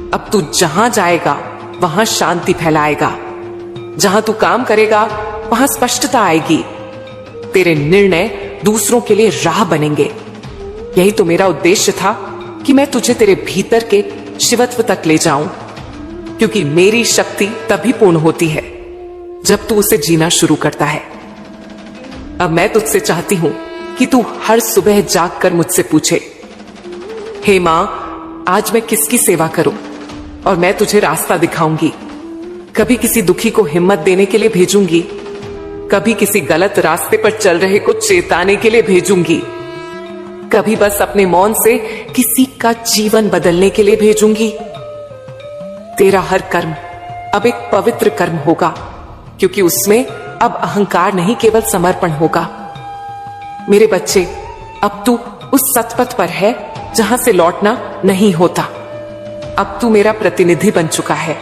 अब तू जहां जाएगा वहां शांति फैलाएगा। जहां तू काम करेगा वहां स्पष्टता आएगी। तेरे निर्णय दूसरों के लिए राह बनेंगे। यही तो मेरा उद्देश्य था कि मैं तुझे तेरे भीतर के शिवत्व तक ले जाऊं, क्योंकि मेरी शक्ति तभी पूर्ण होती है जब तू उसे जीना शुरू करता है। अब मैं तुझसे चाहती हूं कि तू हर सुबह जागकर मुझसे पूछे, हे मां, आज मैं किसकी सेवा करूं? और मैं तुझे रास्ता दिखाऊंगी। कभी किसी दुखी को हिम्मत देने के लिए भेजूंगी, कभी किसी गलत रास्ते पर चल रहे को चेताने के लिए भेजूंगी, कभी बस अपने मौन से किसी का जीवन बदलने के लिए भेजूंगी। तेरा हर कर्म अब एक पवित्र कर्म होगा, क्योंकि उसमें अब अहंकार नहीं, केवल समर्पण होगा। मेरे बच्चे, अब तू उस सतपथ पर है जहां से लौटना नहीं होता। अब तू मेरा प्रतिनिधि बन चुका है।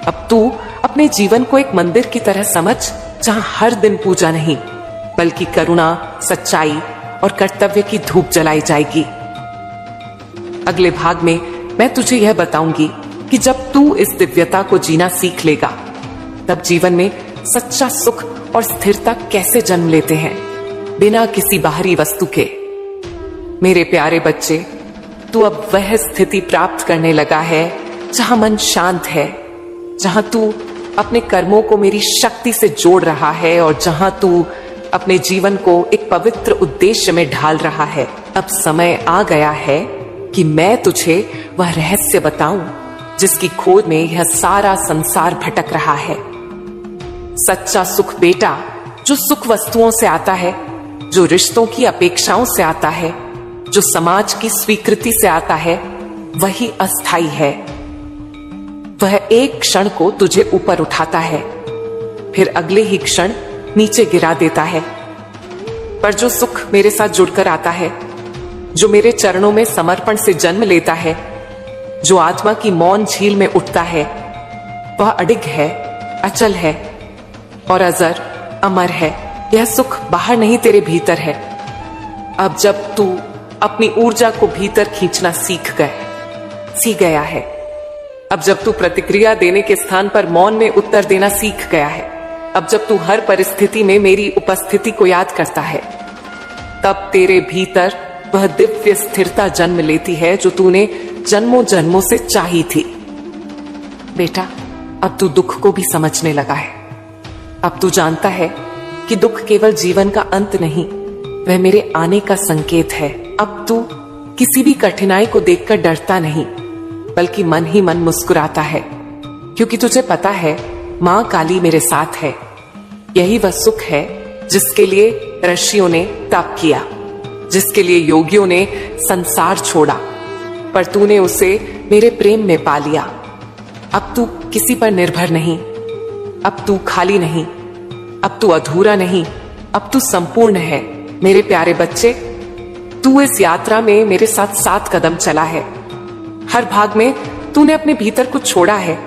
अब तू अपने जीवन को एक मंदिर की तरह समझ, जहां हर दिन पूजा नहीं बल्कि करुणा, सच्चाई और कर्तव्य की धूप जलाई जाएगी। अगले भाग में मैं तुझे यह बताऊंगी कि जब तू इस दिव्यता को जीना सीख लेगा, तब जीवन में सच्चा सुख और स्थिरता कैसे जन्म लेते हैं, बिना किसी बाहरी वस्तु के। मेरे प्यारे बच्चे, तू अब वह स्थिति प्राप्त करने लगा है जहां मन शांत है, जहां तू अपने कर्मों को मेरी शक्ति से जोड़ रहा है और जहां तू अपने जीवन को एक पवित्र उद्देश्य में ढाल रहा है। अब समय आ गया है कि मैं तुझे वह रहस्य बताऊं जिसकी खोज में यह सारा संसार भटक रहा है। सच्चा सुख बेटा, जो सुख वस्तुओं से आता है, जो रिश्तों की अपेक्षाओं से आता है, जो समाज की स्वीकृति से आता है, वही अस्थाई है। वह एक क्षण को तुझे ऊपर उठाता है, फिर अगले ही क्षण नीचे गिरा देता है। पर जो सुख मेरे साथ जुड़कर आता है, जो मेरे चरणों में समर्पण से जन्म लेता है, जो आत्मा की मौन झील में उठता है, वह अडिग है, अचल है और अजर अमर है। यह सुख बाहर नहीं, तेरे भीतर है। अब जब तू अपनी ऊर्जा को भीतर खींचना सीख गया है, अब जब तू प्रतिक्रिया देने के स्थान पर मौन में उत्तर देना सीख गया है, अब जब तू हर परिस्थिति में मेरी उपस्थिति को याद करता है, तब तेरे भीतर वह दिव्य स्थिरता जन्म लेती है जो तूने जन्मों जन्मों से चाही थी। बेटा, अब तू दुख को भी समझने लगा है। अब तू जानता है कि दुख केवल जीवन का अंत नहीं, वह मेरे आने का संकेत है। अब तू किसी भी कठिनाई को देखकर डरता नहीं, बल्कि मन ही मन मुस्कुराता है, क्योंकि तुझे पता है मां काली मेरे साथ है। यही वह सुख है जिसके लिए ऋषियों ने तप किया, जिसके लिए योगियों ने संसार छोड़ा, पर तूने उसे मेरे प्रेम में पा लिया। अब तू किसी पर निर्भर नहीं, अब तू खाली नहीं, अब तू अधूरा नहीं, अब तू संपूर्ण है। मेरे प्यारे बच्चे, तू इस यात्रा में मेरे साथ 7 कदम चला है। हर भाग में तूने अपने भीतर कुछ छोड़ा है,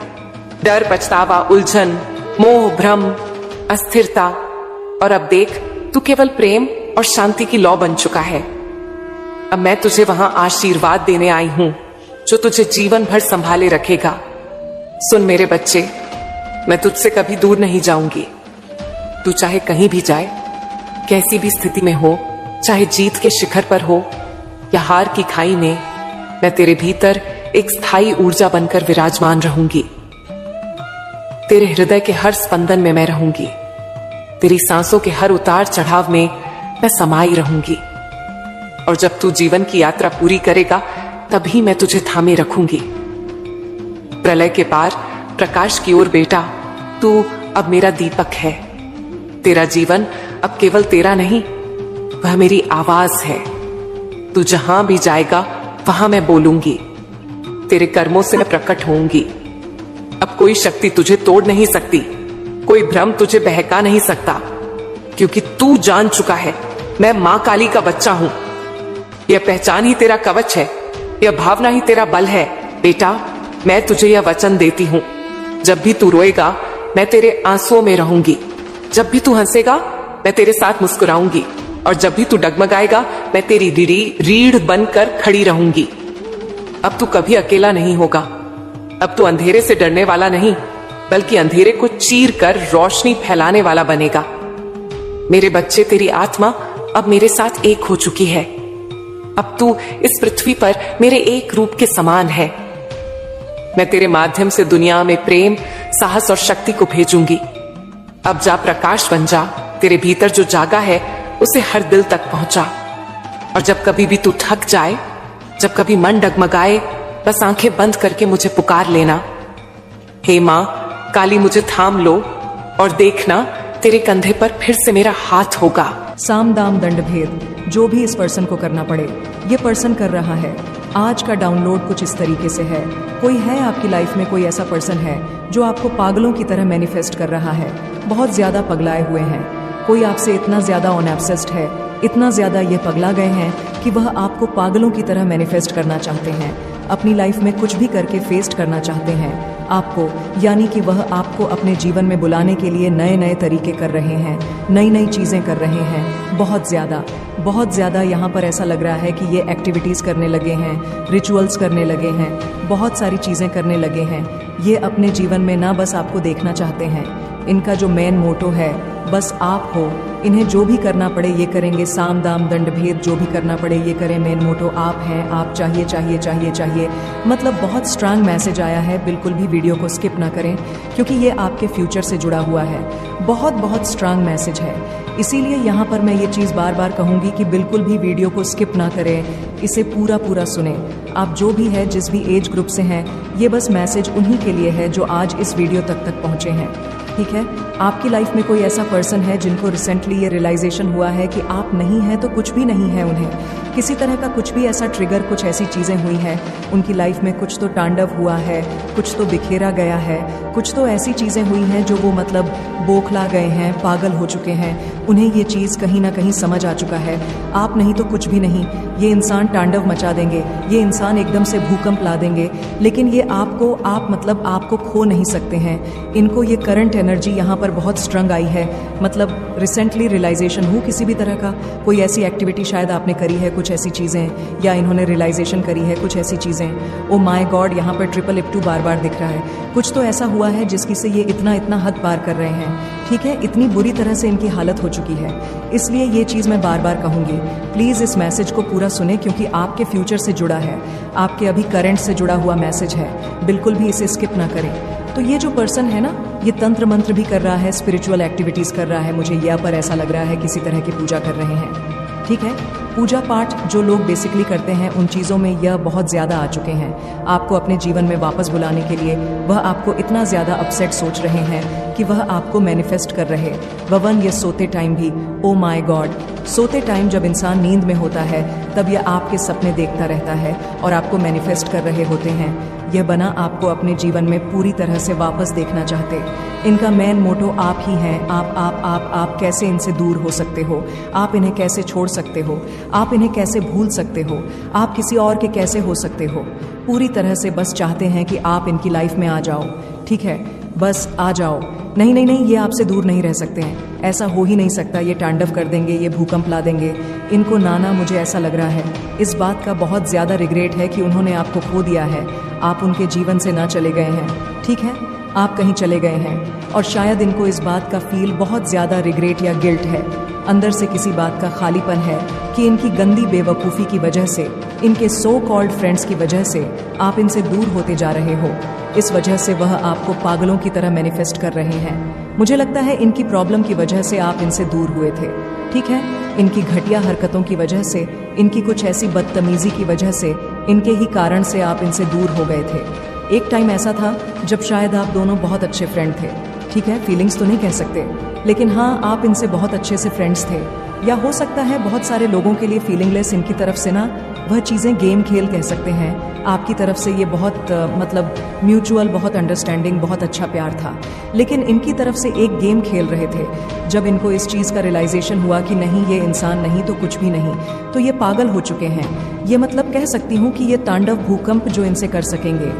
डर, पछतावा, उलझन, मोह, भ्रम, अस्थिरता, और अब देख तू केवल प्रेम और शांति की लौ बन चुका है। अब मैं तुझे वहां आशीर्वाद देने आई हूं जो तुझे जीवन भर संभाले रखेगा। सुन मेरे बच्चे, मैं तुझसे कभी दूर नहीं जाऊंगी। तू चाहे कहीं भी जाए, कैसी भी स्थिति में हो, चाहे जीत के शिखर पर हो या हार की खाई में, मैं तेरे भीतर एक स्थायी ऊर्जा बनकर विराजमान रहूंगी। तेरे हृदय के हर स्पंदन में मैं रहूंगी, तेरी सांसों के हर उतार चढ़ाव में मैं समाई रहूंगी। और जब तू जीवन की यात्रा पूरी करेगा, तभी मैं तुझे थामे रखूंगी। प्रलय के पार प्रकाश की ओर बेटा, तू अब मेरा दीपक है। तेरा जीवन अब केवल तेरा नहीं, वह मेरी आवाज है। तू जहां भी जाएगा वहां मैं बोलूंगी, तेरे कर्मों से मैं प्रकट होऊंगी। अब कोई शक्ति तुझे तोड़ नहीं सकती, कोई भ्रम तुझे बहका नहीं सकता, क्योंकि तू जान चुका है मैं मां काली का बच्चा हूं। यह पहचान ही तेरा कवच है, यह भावना ही तेरा बल है। बेटा, मैं तुझे यह वचन देती हूं, जब भी तू रोएगा मैं तेरे आंसुओं में रहूंगी, जब भी तू हंसेगा मैं तेरे साथ मुस्कुराऊंगी, और जब भी तू डगमगाएगा मैं तेरी रीढ़ बनकर खड़ी रहूंगी। अब तू कभी अकेला नहीं होगा। अब तू अंधेरे से डरने वाला नहीं, बल्कि अंधेरे को चीर कर रोशनी फैलाने वाला बनेगा। मेरे बच्चे, तेरी आत्मा अब मेरे साथ एक हो चुकी है। अब तू इस पृथ्वी पर मेरे एक रूप के समान है। मैं तेरे माध्यम से दुनिया में प्रेम, साहस और शक्ति को भेजूंगी। अब जा प्रकाश बन जा, तेरे भीतर जो जागा है उसे हर दिल तक पहुंचा। और जब कभी भी तू थक जाए, जब कभी मन डगमगाए, बस आंखें बंद करके मुझे पुकार लेना। हे मां काली, मुझे थाम लो और देखना तेरे कंधे पर फिर से मेरा हाथ होगा। साम दाम दंड भेद, जो भी इस पर्सन को करना पड़े ये पर्सन कर रहा है। आज का डाउनलोड कुछ इस तरीके से है। कोई है आपकी लाइफ में, कोई ऐसा पर्सन है जो आपको पागलों की तरह मैनिफेस्ट कर रहा है, बहुत ज्यादा पगलाए हुए हैं। कोई आपसे इतना ज्यादा ऑब्सेस्ड है, इतना ज्यादा ये पगला गए हैं कि वह आपको पागलों की तरह मैनिफेस्ट करना चाहते हैं। अपनी लाइफ में कुछ भी करके फेस्ट करना चाहते हैं आपको, यानी कि वह आपको अपने जीवन में बुलाने के लिए नए नए तरीके कर रहे हैं, नई नई चीज़ें कर रहे हैं। बहुत ज़्यादा यहाँ पर ऐसा लग रहा है कि ये एक्टिविटीज़ करने लगे हैं, रिचुअल्स करने लगे हैं, बहुत सारी चीज़ें करने लगे हैं। ये अपने जीवन में ना बस आपको देखना चाहते हैं, इनका जो मेन मोटो है बस आप हो। इन्हें जो भी करना पड़े ये करेंगे, साम दाम दंड भेद जो भी करना पड़े ये करें। मेन मोटो आप हैं, आप चाहिए चाहिए चाहिए चाहिए। मतलब बहुत स्ट्रांग मैसेज आया है, बिल्कुल भी वीडियो को स्किप ना करें क्योंकि ये आपके फ्यूचर से जुड़ा हुआ है। बहुत स्ट्रांग मैसेज है, इसीलिए यहाँ पर मैं ये चीज़ बार बार कहूँगी कि बिल्कुल भी वीडियो को स्किप ना करें, इसे पूरा सुने। आप जो भी है, जिस भी एज ग्रुप से हैं, ये बस मैसेज उन्हीं के लिए है जो आज इस वीडियो तक पहुँचे हैं। ठीक है, आपकी लाइफ में कोई ऐसा पर्सन है जिनको रिसेंटली ये रियलाइजेशन हुआ है कि आप नहीं हैं तो कुछ भी नहीं है। उन्हें किसी तरह का कुछ भी ऐसा ट्रिगर, कुछ ऐसी चीज़ें हुई हैं उनकी लाइफ में, कुछ तो तांडव हुआ है, कुछ तो बिखेरा गया है, कुछ तो ऐसी चीज़ें हुई हैं जो वो मतलब बौखला गए हैं, पागल हो चुके हैं। उन्हें ये चीज़ कहीं ना कहीं समझ आ चुका है, आप नहीं तो कुछ भी नहीं। ये इंसान तांडव मचा देंगे, ये इंसान एकदम से भूकंप ला देंगे, लेकिन ये आपको खो नहीं सकते हैं। इनको ये करंट एनर्जी यहाँ पर बहुत स्ट्रंग आई है। मतलब रिसेंटली रियलाइजेशन हो किसी भी तरह का, कोई ऐसी एक्टिविटी शायद आपने करी है, कुछ ऐसी चीज़ें, या इन्होंने रियलाइजेशन करी है कुछ ऐसी चीज़ें। ओ माय गॉड, यहाँ पर ट्रिपल F2 बार दिख रहा है। कुछ तो ऐसा हुआ है जिसकी से ये इतना हद पार कर रहे हैं। ठीक है, इतनी बुरी तरह से इनकी हालत हो चुकी है। इसलिए ये चीज़ मैं बार कहूँगी, प्लीज़ इस मैसेज को पूरा सुने क्योंकि आपके फ्यूचर से जुड़ा है, आपके अभी करंट से जुड़ा हुआ मैसेज है। बिल्कुल भी इसे स्किप ना करें। तो ये जो पर्सन है ना, ये तंत्र मंत्र भी कर रहा है, स्पिरिचुअल एक्टिविटीज़ कर रहा है। मुझे यहाँ पर ऐसा लग रहा है किसी तरह की पूजा कर रहे हैं। ठीक है, पूजा पाठ जो लोग बेसिकली करते हैं उन चीज़ों में यह बहुत ज़्यादा आ चुके हैं। आपको अपने जीवन में वापस बुलाने के लिए वह आपको इतना ज़्यादा अपसेट सोच रहे हैं कि वह आपको मैनिफेस्ट कर रहे। ववन ये सोते टाइम भी, ओ माय गॉड, सोते टाइम जब इंसान नींद में होता है तब यह आपके सपने देखता रहता है और आपको मैनिफेस्ट कर रहे होते हैं। यह बना आपको अपने जीवन में पूरी तरह से वापस देखना चाहते। इनका मेन मोटो आप ही हैं। आप कैसे इनसे दूर हो सकते हो, आप इन्हें कैसे छोड़ सकते हो, आप इन्हें कैसे भूल सकते हो, आप किसी और के कैसे हो सकते हो। पूरी तरह से बस चाहते हैं कि आप इनकी लाइफ में आ जाओ। ठीक है, बस आ जाओ। नहीं, ये आपसे दूर नहीं रह सकते हैं, ऐसा हो ही नहीं सकता। ये तांडव कर देंगे, ये भूकंप ला देंगे। इनको नाना, मुझे ऐसा लग रहा है इस बात का बहुत ज़्यादा रिग्रेट है कि उन्होंने आपको खो दिया है। आप उनके जीवन से ना चले गए हैं। ठीक है, आप कहीं चले गए हैं और शायद इनको इस बात का फील बहुत ज़्यादा रिग्रेट या गिल्ट है। अंदर से किसी बात का खालीपन है कि इनकी गंदी बेवकूफ़ी की वजह से, इनके सो कॉल्ड फ्रेंड्स की वजह से आप इनसे दूर होते जा रहे हो। इस वजह से वह आपको पागलों की तरह मैनिफेस्ट कर रहे हैं। मुझे लगता है इनकी प्रॉब्लम की वजह से आप इनसे दूर हुए थे। ठीक है, इनकी घटिया हरकतों की वजह से, इनकी कुछ ऐसी बदतमीजी की वजह से, इनके ही कारण से आप इनसे दूर हो गए थे। एक टाइम ऐसा था जब शायद आप दोनों बहुत अच्छे फ्रेंड थे। ठीक है, फीलिंग्स तो नहीं कह सकते, लेकिन हाँ, आप इनसे बहुत अच्छे से फ्रेंड्स थे। या हो सकता है बहुत सारे लोगों के लिए फीलिंगलेस इनकी तरफ से ना वह चीज़ें गेम खेल कह सकते हैं। आपकी तरफ से ये बहुत मतलब म्यूचुअल, बहुत अंडरस्टैंडिंग, बहुत अच्छा प्यार था, लेकिन इनकी तरफ से एक गेम खेल रहे थे। जब इनको इस चीज़ का रियलाइजेशन हुआ कि नहीं, ये इंसान नहीं तो कुछ भी नहीं, तो ये पागल हो चुके हैं। ये मतलब कह सकती हूँ कि ये तांडव भूकंप जो इनसे कर सकेंगे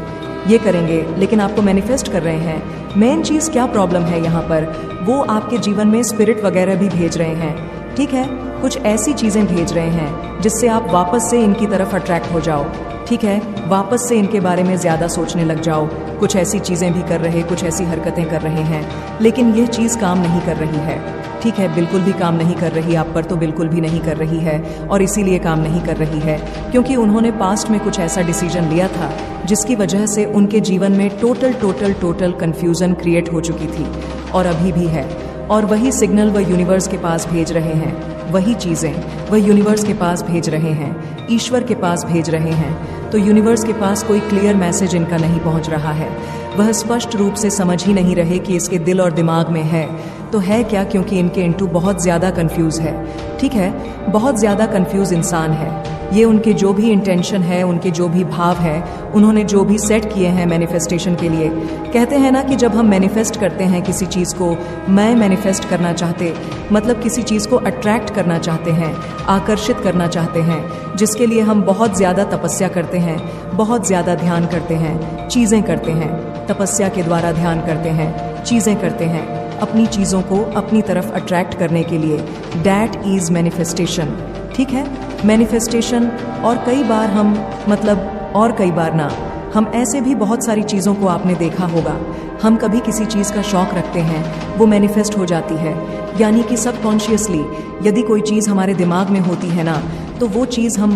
ये करेंगे, लेकिन आपको मैनिफेस्ट कर रहे हैं। मेन चीज़ क्या प्रॉब्लम है यहाँ पर, वो आपके जीवन में स्पिरिट वगैरह भी भेज रहे हैं। ठीक है, कुछ ऐसी चीज़ें भेज रहे हैं जिससे आप वापस से इनकी तरफ अट्रैक्ट हो जाओ। ठीक है, वापस से इनके बारे में ज़्यादा सोचने लग जाओ। कुछ ऐसी चीज़ें भी कर रहे, कुछ ऐसी हरकतें कर रहे हैं, लेकिन यह चीज़ काम नहीं कर रही है। ठीक है, बिल्कुल भी काम नहीं कर रही आप पर, तो बिल्कुल भी नहीं कर रही है, और इसीलिए काम नहीं कर रही है क्योंकि उन्होंने पास्ट में कुछ ऐसा डिसीजन लिया था जिसकी वजह से उनके जीवन में टोटल कंफ्यूजन क्रिएट हो चुकी थी, और अभी भी है। और वही सिग्नल वह यूनिवर्स के पास भेज रहे हैं, वही चीजें वह यूनिवर्स के पास भेज रहे हैं, ईश्वर के पास भेज रहे हैं। तो यूनिवर्स के पास कोई क्लियर मैसेज इनका नहीं पहुंच रहा है। वह स्पष्ट रूप से समझ ही नहीं रहे कि इसके दिल और दिमाग में है तो है क्या, क्योंकि इनके इंटू बहुत ज्यादा कंफ्यूज है। ठीक है, बहुत ज्यादा कंफ्यूज इंसान है ये। उनके जो भी इंटेंशन है, उनके जो भी भाव है, उन्होंने जो भी सेट किए हैं मैनिफेस्टेशन के लिए। कहते हैं ना कि जब हम मैनिफेस्ट करते हैं किसी चीज को, मैं मैनिफेस्ट करना चाहते मतलब किसी चीज को अट्रैक्ट करना चाहते हैं, आकर्षित करना चाहते हैं, जिसके लिए हम बहुत ज्यादा तपस्या करते हैं, बहुत ज्यादा ध्यान करते हैं, चीजें करते हैं, तपस्या के द्वारा ध्यान करते हैं, चीजें करते हैं अपनी चीजों को अपनी तरफ अट्रैक्ट करने के लिए। That is manifestation. ठीक है, मैनिफेस्टेशन। और कई बार और कई बार ना, हम ऐसे भी बहुत सारी चीज़ों को आपने देखा होगा, हम कभी किसी चीज़ का शौक रखते हैं, वो मैनिफेस्ट हो जाती है। यानी कि सबकॉन्शियसली यदि कोई चीज़ हमारे दिमाग में होती है ना, तो वो चीज़ हम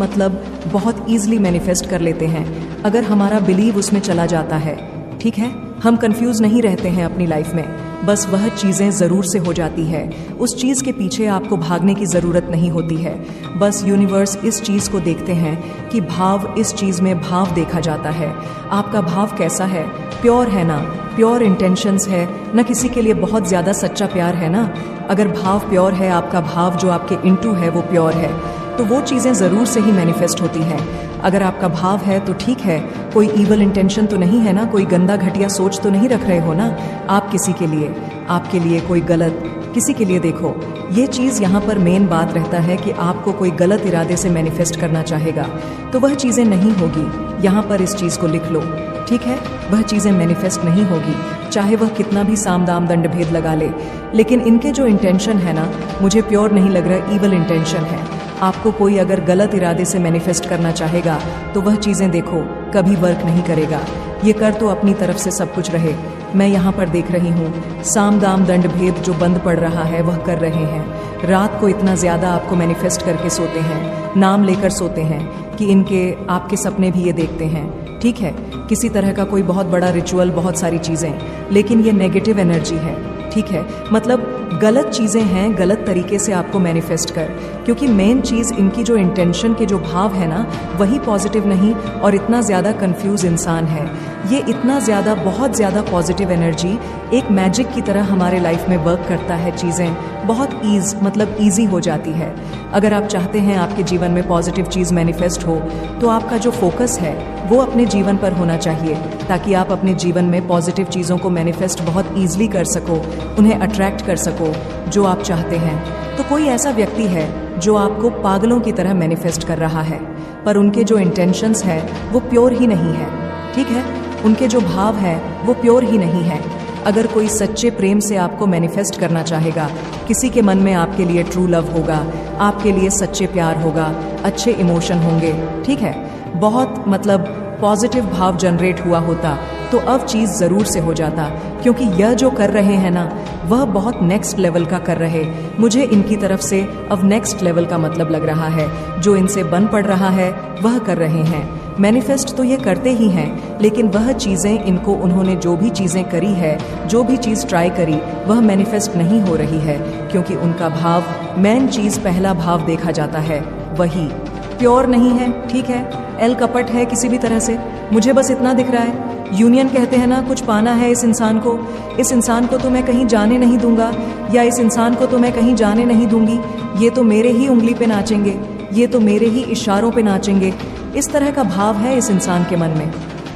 बहुत ईजिली मैनिफेस्ट कर लेते हैं अगर हमारा बिलीव उसमें चला जाता है। ठीक है, हम कंफ्यूज नहीं रहते हैं अपनी लाइफ में, बस वह चीज़ें ज़रूर से हो जाती है। उस चीज़ के पीछे आपको भागने की ज़रूरत नहीं होती है। बस यूनिवर्स इस चीज़ को देखते हैं कि भाव, इस चीज़ में भाव देखा जाता है। आपका भाव कैसा है, प्योर है ना, प्योर इंटेंशंस है ना, किसी के लिए बहुत ज़्यादा सच्चा प्यार है ना। अगर भाव प्योर है, आपका भाव जो आपके इंटू है वो प्योर है, तो वो चीज़ें ज़रूर से ही मैनिफेस्ट होती हैं। अगर आपका भाव है तो ठीक है, कोई ईवल इंटेंशन तो नहीं है ना, कोई गंदा घटिया सोच तो नहीं रख रहे हो ना आप किसी के लिए, आपके लिए कोई गलत किसी के लिए। देखो, ये चीज़ यहाँ पर मेन बात रहता है कि आपको कोई गलत इरादे से मैनिफेस्ट करना चाहेगा तो वह चीज़ें नहीं होगी। यहाँ पर इस चीज़ को लिख लो, ठीक है, वह चीज़ें मैनिफेस्ट नहीं होगी, चाहे वह कितना भी साम दाम दंड भेद लगा ले। लेकिन इनके जो इंटेंशन है ना, मुझे प्योर नहीं लग रहा, ईवल इंटेंशन है। आपको कोई अगर गलत इरादे से मैनिफेस्ट करना चाहेगा तो वह चीज़ें देखो कभी वर्क नहीं करेगा। ये कर तो अपनी तरफ से सब कुछ रहे। मैं यहाँ पर देख रही हूँ साम दाम दंड भेद जो बंद पड़ रहा है वह कर रहे हैं। रात को इतना ज़्यादा आपको मैनिफेस्ट करके सोते हैं, नाम लेकर सोते हैं कि इनके आपके सपने भी ये देखते हैं। ठीक है, किसी तरह का कोई बहुत बड़ा रिचुअल, बहुत सारी चीज़ें, लेकिन ये नेगेटिव एनर्जी है। ठीक है, गलत चीज़ें हैं, गलत तरीके से आपको मैनिफेस्ट कर, क्योंकि मेन चीज़ इनकी जो इंटेंशन के जो भाव है ना, वही पॉजिटिव नहीं। और इतना ज़्यादा कंफ्यूज इंसान है ये, इतना ज़्यादा, बहुत ज़्यादा पॉजिटिव एनर्जी एक मैजिक की तरह हमारे लाइफ में वर्क करता है। चीज़ें बहुत ईजी हो जाती है। अगर आप चाहते हैं आपके जीवन में पॉजिटिव चीज़ मैनिफेस्ट हो तो आपका जो फोकस है वो अपने जीवन पर होना चाहिए, ताकि आप अपने जीवन में पॉजिटिव चीज़ों को मैनिफेस्ट बहुत ईजिली कर सको, उन्हें अट्रैक्ट कर सको जो आप चाहते हैं। तो कोई ऐसा व्यक्ति है जो आपको पागलों की तरह मैनिफेस्ट कर रहा है, पर उनके जो इंटेंशंस है वो प्योर ही नहीं है। ठीक है, उनके जो भाव है वो प्योर ही नहीं है। अगर कोई सच्चे प्रेम से आपको मैनिफेस्ट करना चाहेगा, किसी के मन में आपके लिए ट्रू लव होगा, आपके लिए सच्चे प्यार होगा, अच्छे इमोशन होंगे, ठीक है, बहुत पॉजिटिव भाव जनरेट हुआ होता, तो अब चीज़ ज़रूर से हो जाता। क्योंकि यह जो कर रहे हैं ना, वह बहुत नेक्स्ट लेवल का कर रहे। मुझे इनकी तरफ से अब नेक्स्ट लेवल का मतलब लग रहा है। जो इनसे बन पड़ रहा है वह कर रहे हैं। मैनिफेस्ट तो ये करते ही हैं, लेकिन वह चीज़ें इनको, उन्होंने जो भी चीज़ें करी है, जो भी चीज़ ट्राई करी, वह मैनिफेस्ट नहीं हो रही है, क्योंकि उनका भाव, मेन चीज़, पहला भाव देखा जाता है, वही प्योर नहीं है। ठीक है, एल कपट है किसी भी तरह से। मुझे बस इतना दिख रहा है, यूनियन कहते हैं ना, कुछ पाना है इस इंसान को तो मैं कहीं जाने नहीं दूंगा, या इस इंसान को तो मैं कहीं जाने नहीं दूंगी, ये तो मेरे ही उंगली पे नाचेंगे, ये तो मेरे ही इशारों पे नाचेंगे। इस तरह का भाव है इस इंसान के मन में।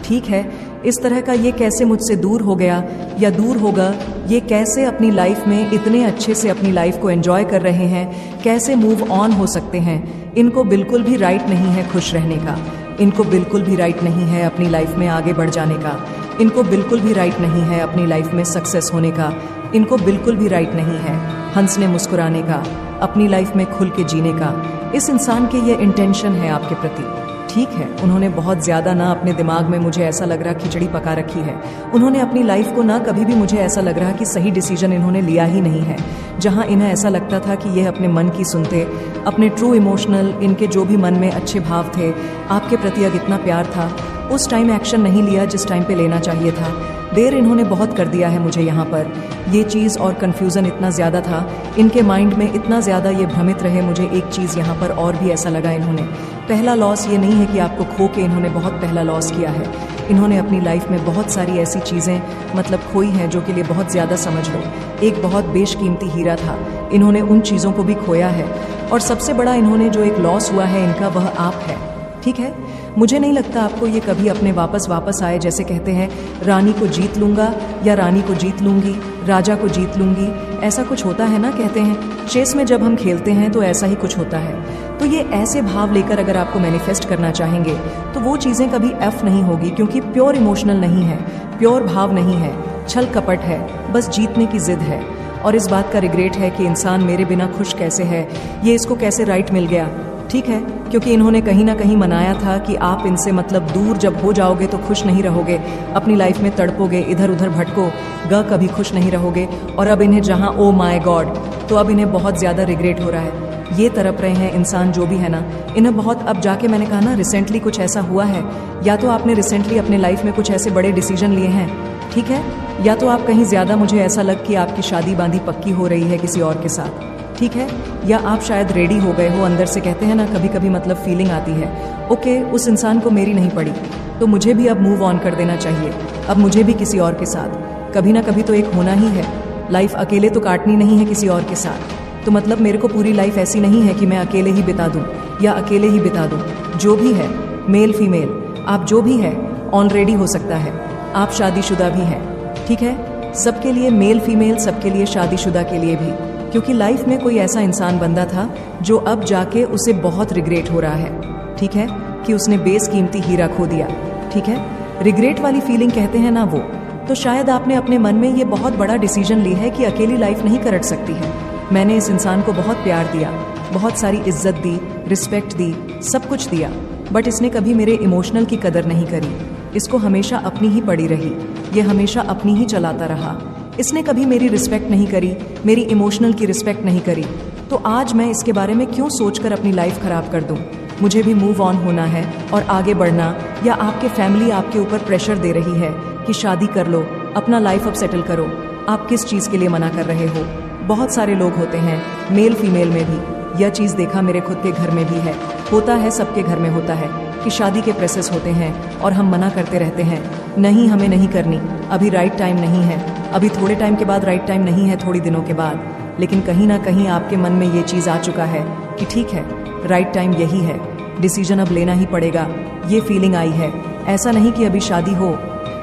ठीक है, इस तरह का ये कैसे मुझसे दूर हो गया या दूर होगा, ये कैसे अपनी लाइफ में इतने अच्छे से अपनी लाइफ को एंजॉय कर रहे हैं, कैसे मूव ऑन हो सकते हैं। इनको बिल्कुल भी राइट नहीं है खुश रहने का, इनको बिल्कुल भी राइट नहीं है अपनी लाइफ में आगे बढ़ जाने का, इनको बिल्कुल भी राइट नहीं है अपनी लाइफ में सक्सेस होने का, इनको बिल्कुल भी राइट नहीं है हंसने मुस्कुराने का, अपनी लाइफ में खुल के जीने का। इस इंसान के ये इंटेंशन है आपके प्रति। ठीक है, उन्होंने बहुत ज़्यादा ना अपने दिमाग में, मुझे ऐसा लग रहा, खिचड़ी पका रखी है। उन्होंने अपनी लाइफ को ना, कभी भी मुझे ऐसा लग रहा कि सही डिसीजन इन्होंने लिया ही नहीं है। जहां इन्हें ऐसा लगता था कि यह अपने मन की सुनते, अपने ट्रू इमोशनल, इनके जो भी मन में अच्छे भाव थे, आपके प्रति अग इतना प्यार था, उस टाइम एक्शन नहीं लिया जिस टाइम पे लेना चाहिए था। देर इन्होंने बहुत कर दिया है मुझे यहाँ पर। ये चीज़ और कन्फ्यूज़न इतना ज़्यादा था, इनके माइंड में इतना ज़्यादा ये भ्रमित रहे। मुझे एक चीज़ यहाँ पर और भी ऐसा लगा, इन्होंने पहला लॉस ये नहीं है कि आपको खो के इन्होंने बहुत पहला लॉस किया है। इन्होंने अपनी लाइफ में बहुत सारी ऐसी चीज़ें मतलब खोई हैं जो के लिए बहुत ज़्यादा समझ लो एक बहुत बेशकीमती हीरा था, इन्होंने उन चीज़ों को भी खोया है। और सबसे बड़ा इन्होंने जो एक लॉस हुआ है इनका, वह आप है। ठीक है, मुझे नहीं लगता आपको ये कभी अपने वापस आए। जैसे कहते हैं रानी को जीत लूंगा या रानी को जीत लूंगी, राजा को जीत लूंगी, ऐसा कुछ होता है ना, कहते हैं चेस में जब हम खेलते हैं तो ऐसा ही कुछ होता है। तो ये ऐसे भाव लेकर अगर आपको मैनिफेस्ट करना चाहेंगे तो वो चीज़ें कभी एफ नहीं होगी, क्योंकि प्योर इमोशनल नहीं है, प्योर भाव नहीं है, छल कपट है, बस जीतने की जिद है। और इस बात का रिग्रेट है कि इंसान मेरे बिना खुश कैसे है, ये इसको कैसे राइट मिल गया। ठीक है, क्योंकि इन्होंने कहीं ना कहीं मनाया था कि आप इनसे मतलब दूर जब हो जाओगे तो खुश नहीं रहोगे, अपनी लाइफ में तड़पोगे, इधर उधर भटकोगे, कभी खुश नहीं रहोगे। और अब इन्हें जहां ओ माय गॉड, तो अब इन्हें बहुत ज़्यादा रिग्रेट हो रहा है। ये तड़प रहे हैं इंसान जो भी है ना, इन्हें बहुत। अब जाके मैंने कहा ना रिसेंटली कुछ ऐसा हुआ है, या तो आपने रिसेंटली अपने लाइफ में कुछ ऐसे बड़े डिसीजन लिए हैं, ठीक है, या तो आप कहीं ज़्यादा, मुझे ऐसा लग कि आपकी शादी बांधी पक्की हो रही है किसी और के साथ, ठीक है, या आप शायद रेडी हो गए हो अंदर से। कहते हैं ना कभी कभी मतलब फीलिंग आती है, ओके उस इंसान को मेरी नहीं पड़ी तो मुझे भी अब मूव ऑन कर देना चाहिए, अब मुझे भी किसी और के साथ कभी ना कभी तो एक होना ही है। लाइफ अकेले तो काटनी नहीं है किसी और के साथ, तो मतलब मेरे को पूरी लाइफ ऐसी नहीं है कि मैं अकेले ही बिता दूं या अकेले ही बिता दूं। जो भी है, मेल फीमेल, आप जो भी है ऑलरेडी हो सकता है, आप शादीशुदा भी हैं, ठीक है, सबके लिए मेल फीमेल, सबके लिए शादीशुदा के लिए भी, क्योंकि लाइफ में कोई ऐसा इंसान बंदा था जो अब जाके उसे बहुत रिग्रेट हो रहा है, ठीक है, कि उसने बेसकीमती हीरा खो दिया। ठीक है, रिग्रेट वाली फीलिंग कहते हैं ना वो। तो शायद आपने अपने मन में ये बहुत बड़ा डिसीजन ली है कि अकेली लाइफ नहीं करट सकती है। मैंने इस इंसान को बहुत प्यार दिया, बहुत सारी इज्जत दी, रिस्पेक्ट दी, सब कुछ दिया, बट इसने कभी मेरे इमोशनल की कदर नहीं करी। इसको हमेशा अपनी ही पड़ी रही, ये हमेशा अपनी ही चलाता रहा। इसने कभी मेरी रिस्पेक्ट नहीं करी, मेरी इमोशनल की रिस्पेक्ट नहीं करी। तो आज मैं इसके बारे में क्यों सोचकर अपनी लाइफ खराब कर दूं? मुझे भी मूव ऑन होना है और आगे बढ़ना, या आपके फैमिली आपके ऊपर प्रेशर दे रही है कि शादी कर लो, अपना लाइफ अब सेटल करो। आप किस चीज़ के लिए मना कर रहे हो? बहुत सारे लोग होते हैं, मेल फीमेल में भी। यह चीज़ देखा मेरे खुद के घर में भी है, होता है, सबके घर में होता है कि शादी के प्रोसेस होते हैं और हम मना करते रहते हैं, नहीं हमें नहीं करनी, अभी राइट टाइम नहीं है, अभी थोड़े टाइम के बाद राइट टाइम नहीं है, थोड़ी दिनों के बाद। लेकिन कहीं ना कहीं आपके मन में ये चीज़ आ चुका है कि ठीक है, राइट टाइम यही है, डिसीजन अब लेना ही पड़ेगा। ये फीलिंग आई है, ऐसा नहीं कि अभी शादी हो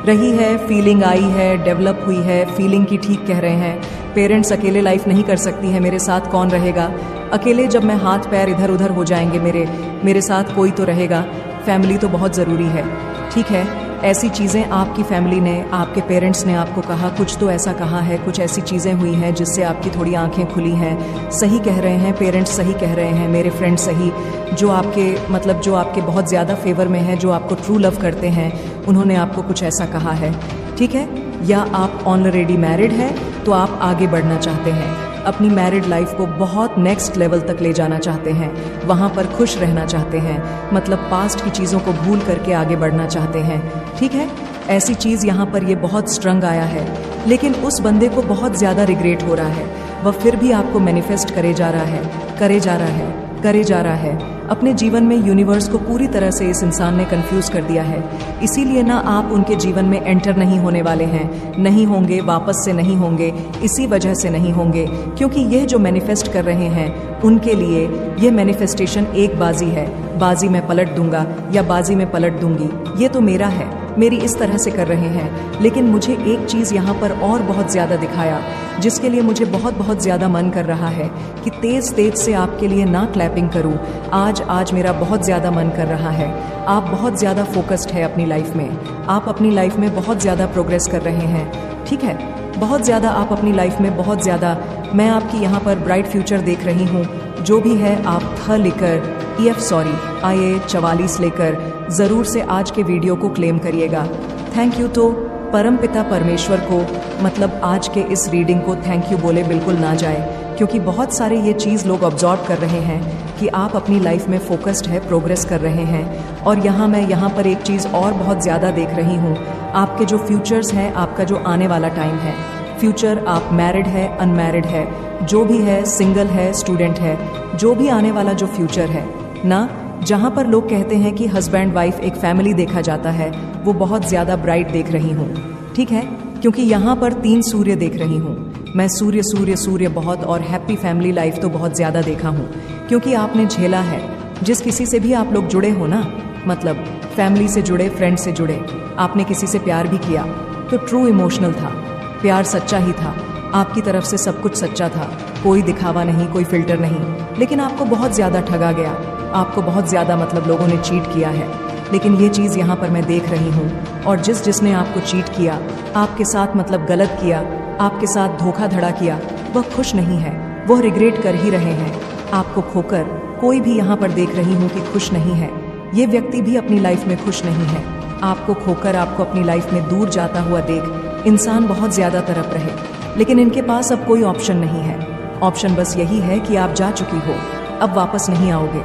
रही है, फीलिंग आई है, डेवलप हुई है, फीलिंग की ठीक कह रहे हैं। पेरेंट्स अकेले लाइफ नहीं कर सकती है, मेरे साथ कौन रहेगा अकेले? जब मैं हाथ पैर इधर उधर हो जाएंगे मेरे साथ कोई तो रहेगा। फैमिली तो बहुत ज़रूरी है, ठीक है। ऐसी चीज़ें आपकी फैमिली ने, आपके पेरेंट्स ने आपको कहा, कुछ तो ऐसा कहा है, कुछ ऐसी चीज़ें हुई हैं जिससे आपकी थोड़ी आंखें खुली हैं। सही कह रहे हैं पेरेंट्स, सही कह रहे हैं मेरे फ्रेंड, सही, जो आपके मतलब जो आपके बहुत ज़्यादा फेवर में है, जो आपको ट्रू लव करते हैं, उन्होंने आपको कुछ ऐसा कहा है, ठीक है। या आप ऑलरेडी मैरिड है तो आप आगे बढ़ना चाहते हैं, अपनी मैरिड लाइफ को बहुत नेक्स्ट लेवल तक ले जाना चाहते हैं, वहाँ पर खुश रहना चाहते हैं, मतलब पास्ट की चीज़ों को भूल करके आगे बढ़ना चाहते हैं, ठीक है। ऐसी चीज़ यहाँ पर ये बहुत स्ट्रंग आया है, लेकिन उस बंदे को बहुत ज़्यादा रिग्रेट हो रहा है, वह फिर भी आपको मैनिफेस्ट करे जा रहा है, करे जा रहा है, करे जा रहा है। अपने जीवन में यूनिवर्स को पूरी तरह से इस इंसान ने कंफ्यूज कर दिया है, इसीलिए ना आप उनके जीवन में एंटर नहीं होने वाले हैं, नहीं होंगे, वापस से नहीं होंगे, इसी वजह से नहीं होंगे क्योंकि यह जो मैनिफेस्ट कर रहे हैं उनके लिए यह मैनिफेस्टेशन एक बाजी है, बाजी मैं पलट दूंगा या बाजी मैं पलट दूंगी, ये तो मेरा है, मेरी इस तरह से कर रहे हैं। लेकिन मुझे एक चीज़ यहाँ पर और बहुत ज़्यादा दिखाया, जिसके लिए मुझे बहुत ज़्यादा मन कर रहा है कि तेज़ से आपके लिए ना क्लैपिंग करूँ। आज मेरा बहुत ज़्यादा मन कर रहा है। आप बहुत ज़्यादा फोकस्ड है अपनी लाइफ में, आप अपनी लाइफ में बहुत ज़्यादा प्रोग्रेस कर रहे हैं, ठीक है, बहुत ज़्यादा आप अपनी लाइफ में बहुत ज़्यादा। मैं आपकी यहाँ पर ब्राइट फ्यूचर देख रही हूँ। जो भी है आप लेकर IA 44 लेकर ज़रूर से आज के वीडियो को क्लेम करिएगा। Thank you. तो परमपिता परमेश्वर को मतलब आज के इस रीडिंग को थैंक यू बोले बिल्कुल ना जाए, क्योंकि बहुत सारे ये चीज़ लोग ऑब्जर्व कर रहे हैं कि आप अपनी लाइफ में फोकस्ड है, प्रोग्रेस कर रहे हैं। और मैं यहाँ पर एक चीज़ और बहुत ज़्यादा देख रही हूँ, आपके जो फ्यूचर्स हैं, आपका जो आने वाला टाइम है, फ्यूचर आप मैरिड है, अनमैरिड है, जो भी है, सिंगल है, स्टूडेंट है, जो भी आने वाला जो फ्यूचर है ना, जहाँ पर लोग कहते हैं कि हस्बैंड वाइफ एक फैमिली देखा जाता है, वो बहुत ज़्यादा ब्राइट देख रही हूँ। ठीक है, क्योंकि यहाँ पर 3 सूर्य देख रही हूँ मैं, सूर्य सूर्य सूर्य बहुत, और हैप्पी फैमिली लाइफ तो बहुत ज़्यादा देखा हूँ, क्योंकि आपने झेला है। जिस किसी से भी आप लोग जुड़े हो ना, मतलब फैमिली से जुड़े, फ्रेंड से जुड़े, आपने किसी से प्यार भी किया तो ट्रू इमोशनल था, प्यार सच्चा ही था, आपकी तरफ से सब कुछ सच्चा था, कोई दिखावा नहीं, कोई फिल्टर नहीं। लेकिन आपको बहुत ज़्यादा ठगा गया, आपको बहुत ज़्यादा मतलब लोगों ने चीट किया है। लेकिन ये चीज़ यहाँ पर मैं देख रही हूँ, और जिसने आपको चीट किया, आपके साथ मतलब गलत किया, आपके साथ धोखाधड़ा किया, वह खुश नहीं है, वह रिग्रेट कर ही रहे हैं। आपको खोकर कोई भी यहाँ पर देख रही हूँ कि खुश नहीं है, ये व्यक्ति भी अपनी लाइफ में खुश नहीं है। आपको खोकर, आपको अपनी लाइफ में दूर जाता हुआ देख इंसान बहुत ज़्यादा तड़प रहे, लेकिन इनके पास अब कोई ऑप्शन नहीं है। ऑप्शन बस यही है कि आप जा चुकी हो, अब वापस नहीं आओगे।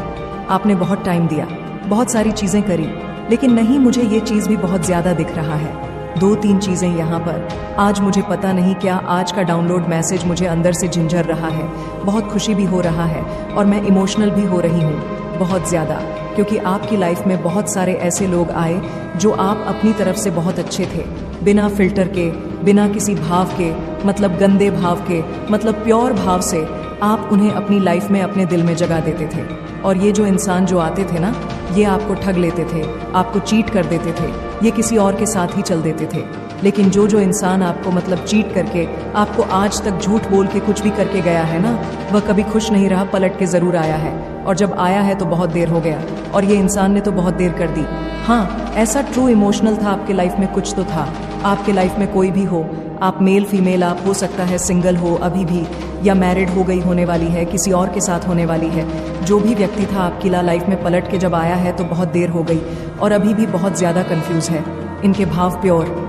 आपने बहुत टाइम दिया, बहुत सारी चीज़ें करी, लेकिन नहीं, मुझे ये चीज़ भी बहुत ज़्यादा दिख रहा है। 2-3 चीज़ें यहाँ पर आज मुझे पता नहीं क्या, आज का डाउनलोड मैसेज मुझे अंदर से झंझर रहा है, बहुत खुशी भी हो रहा है, और मैं इमोशनल भी हो रही हूँ बहुत ज़्यादा, क्योंकि आपकी लाइफ में बहुत सारे ऐसे लोग आए जो आप अपनी तरफ से बहुत अच्छे थे, बिना फिल्टर के, बिना किसी भाव के, मतलब गंदे भाव के, मतलब प्योर भाव से आप उन्हें अपनी लाइफ में, अपने दिल में जगा देते थे। और ये जो इंसान जो आते थे ना, ये आपको ठग लेते थे, आपको चीट कर देते थे, ये किसी और के साथ ही चल देते थे। लेकिन जो इंसान आपको मतलब चीट करके, आपको आज तक झूठ बोल के कुछ भी करके गया है ना, वह कभी खुश नहीं रहा, पलट के ज़रूर आया है, और जब आया है तो बहुत देर हो गया, और ये इंसान ने तो बहुत देर कर दी। हाँ, ऐसा ट्रू इमोशनल था आपके लाइफ में, कुछ तो था आपके लाइफ में। कोई भी हो, आप मेल फीमेल, आप हो सकता है सिंगल हो अभी भी, या मैरिड हो गई, होने वाली है, किसी और के साथ होने वाली है। जो भी व्यक्ति था आपकी लाइफ में, पलट के जब आया है तो बहुत देर हो गई, और अभी भी बहुत ज़्यादा कंफ्यूज है। इनके भाव प्योर